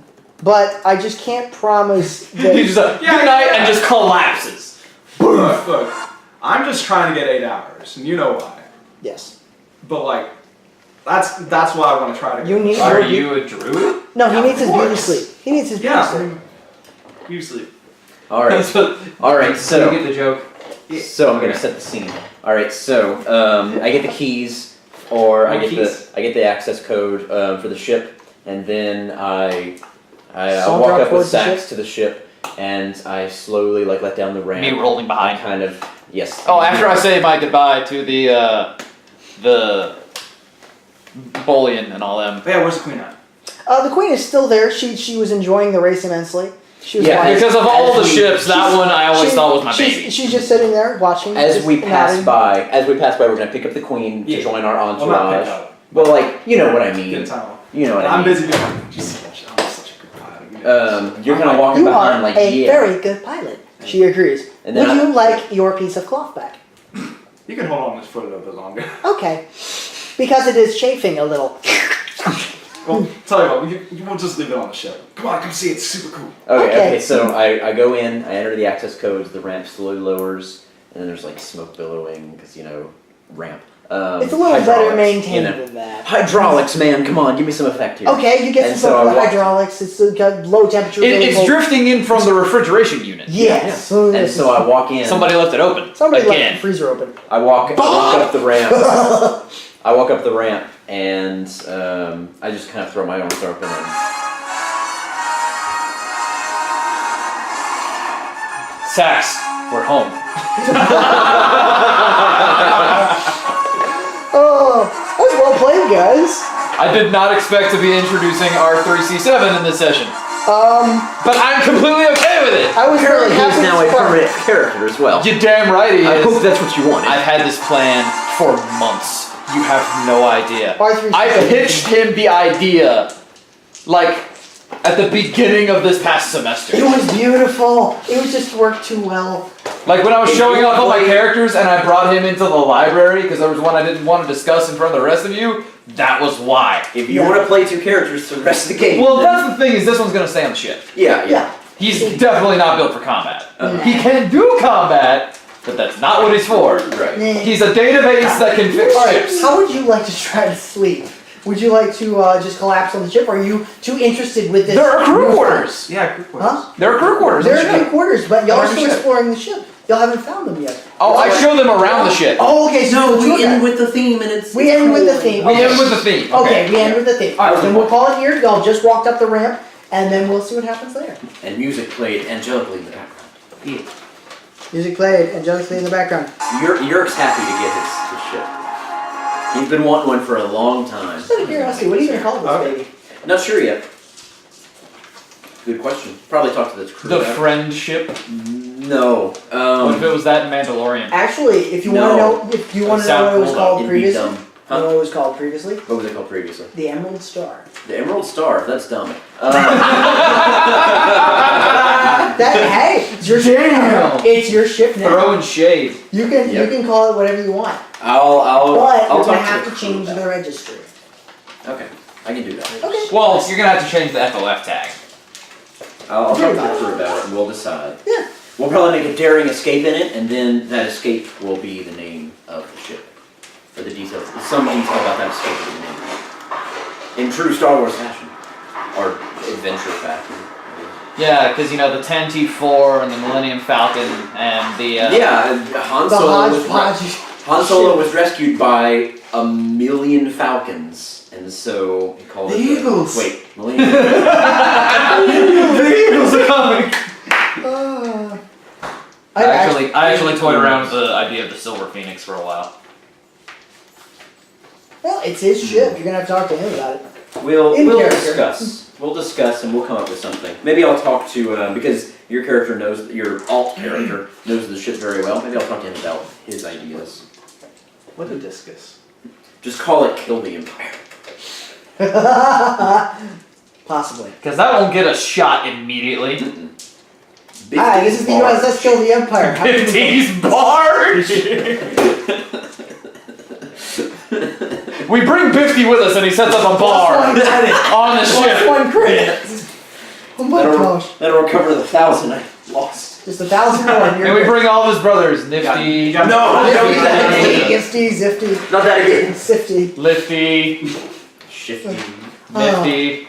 but I just can't promise He that. just good night and just collapses. Look, I'm just trying to get 8 hours, and you know why. Yes. But like, that's why I want to try to. You need. Are your- you a druid? No, he Yeah, needs of his beauty course. sleep. He needs his beauty Yeah. sleep. You sleep. All right. That's what. All right. You So. get the joke. So I'm gonna set the scene. All right. So I get the keys, or I More get keys? the access code for the ship, and then I Saunter walk up up with towards the Sax to the ship, and I slowly let down the ramp. Me rolling I behind. kind of yes. Oh, after I say my goodbye to the Bullion and all them. But yeah, where's the queen at? The queen is still there. She was enjoying the race immensely. She was Yeah, watching. Because of all the As we- ships, that one I always thought was my baby. She's just sitting there watching. As just we pass nodding. by, we're gonna pick up the queen to Yeah. join our Well, not entourage. pick up. Well, like you know what I Get a mean. tunnel. You know what I I'm mean. busy doing. Just I'm such a good pilot. You're kind of walking You behind, are like a yeah. very good pilot. She agrees. And then Would I- you like your piece of cloth back? You can hold on this foot a little bit longer. Okay. Because it is chafing a little. Well, tell you what, you won't just leave it on the ship. Come on, come see. It's super cool. Okay, Okay. okay, so I go in, I enter the access codes, the ramp slowly lowers, and then there's like smoke billowing, because, you know, ramp. It's a little better hydraulics, maintained you know. than that. Hydraulics, man, come on, give me some effect here. Okay, you get And some so stuff I for the walked- hydraulics. It's got low temperature. It's available. drifting in from the refrigeration unit. Yes. So And this so I walk in. Somebody left it open. somebody left again. the freezer open. I walk up the ramp. I walk up the ramp, and I just kind of throw my arms open and. Sax, we're home. Oh, that was well played, guys. I did not expect to be introducing R3C7 in this session, but I'm completely okay with it. I was really Apparently, happy. he's now a with Spark. permanent character as well. You're damn right he I hope is. that's what you wanted. I've had this plan for months. You have no idea. R3C7. I pitched him the idea, like, at the beginning of this past semester. It was beautiful. It was just worked too well. Like when I was showing off all my characters and I brought him into the library because there was one I didn't want to discuss in front of the rest of you, that was why. If you Yeah. want to play two characters for the rest of the game. Well, then- that's the thing is this one's gonna stay on the ship. yeah. Yeah. He's definitely not built for combat. Uh-huh. He can do combat, but that's not what he's for. Right. Nah. He's a database that can fix Alright, ships. how would you like to try to sleep? Would you like to just collapse on the ship? Or are you too interested with this? There are crew new quarters. Yeah, good quarters. Huh? There are crew quarters. There on the are crew ship. quarters, but y'all are On the still ship. exploring the ship. Y'all haven't found them yet. Oh, I show them around the ship. Oh, okay. So No, you're the we tour end guide. with the theme, and it's. We end with the theme. We Okay. end with the theme. Okay, we end with the theme. Alright, Okay. then we'll call it here. Y'all just walked up the ramp, and then we'll see what happens there. And music played angelically in the background. Music played, angelically in the background. Yerk's happy to get his ship. He's been wanting one for a long time. Just out of curiosity, what are you gonna call this baby? Not sure yet. Good question. Probably talk to the crew. The about it. friend ship. No. What if it was that in Mandalorian? Actually, if you No. want to know, if you want to know sound what it was cool, called it'd be previously, dumb. you know Huh? what it was called previously? What was it called previously? The Emerald Star. The Emerald Star. That's dumb. That hey, it's your ship now. Damn. It's your ship now. Throwing shade. You can Yep. you can call it whatever you want, I'll but I'll you're gonna talk have the to crew change about the registry. it. Okay, I can do that. Okay. Well, you're gonna have to change the FOF tag. I'll talk to Pretty the much. crew about it, and we'll decide. Yeah. We'll probably make a daring escape in it, and then that escape will be the name of the ship. For the details, some detail about that escape will be the name. In true Star Wars fashion, or adventure fashion. Yeah, because you know the 10T4 and the Millennium Falcon and the Yeah, Han The Solo was hodgepodge. Han Solo was rescued by 1,000,000 falcons, and so he called The it Eagles. Wait, Millennium. the Eagles are coming. I I actually toyed around with the idea of the Silver Phoenix for a while. Well, it's his ship. You're gonna have to talk to him about it. We'll In character. discuss. We'll discuss, and we'll come up with something. Maybe I'll talk to because your character knows your alt character knows the ship very well. Maybe I'll talk to him about his ideas. What a discus. Just call it "Kill the Empire." Possibly. Because that won't get us shot immediately. Hi, this is the USS Kill the Empire. How can we- 50's barge! We bring Bifty with us and he sets up a bar Plus one credit. on the Plus ship. one credit. Oh my gosh. That'll recover the 1,000 I lost. Just 1,000 more. And we bring all of his brothers, Nifty, No, don't do that. Gifty, Zifty, Not that again. Sifty. Lifty, Shifty. Oh. Nifty.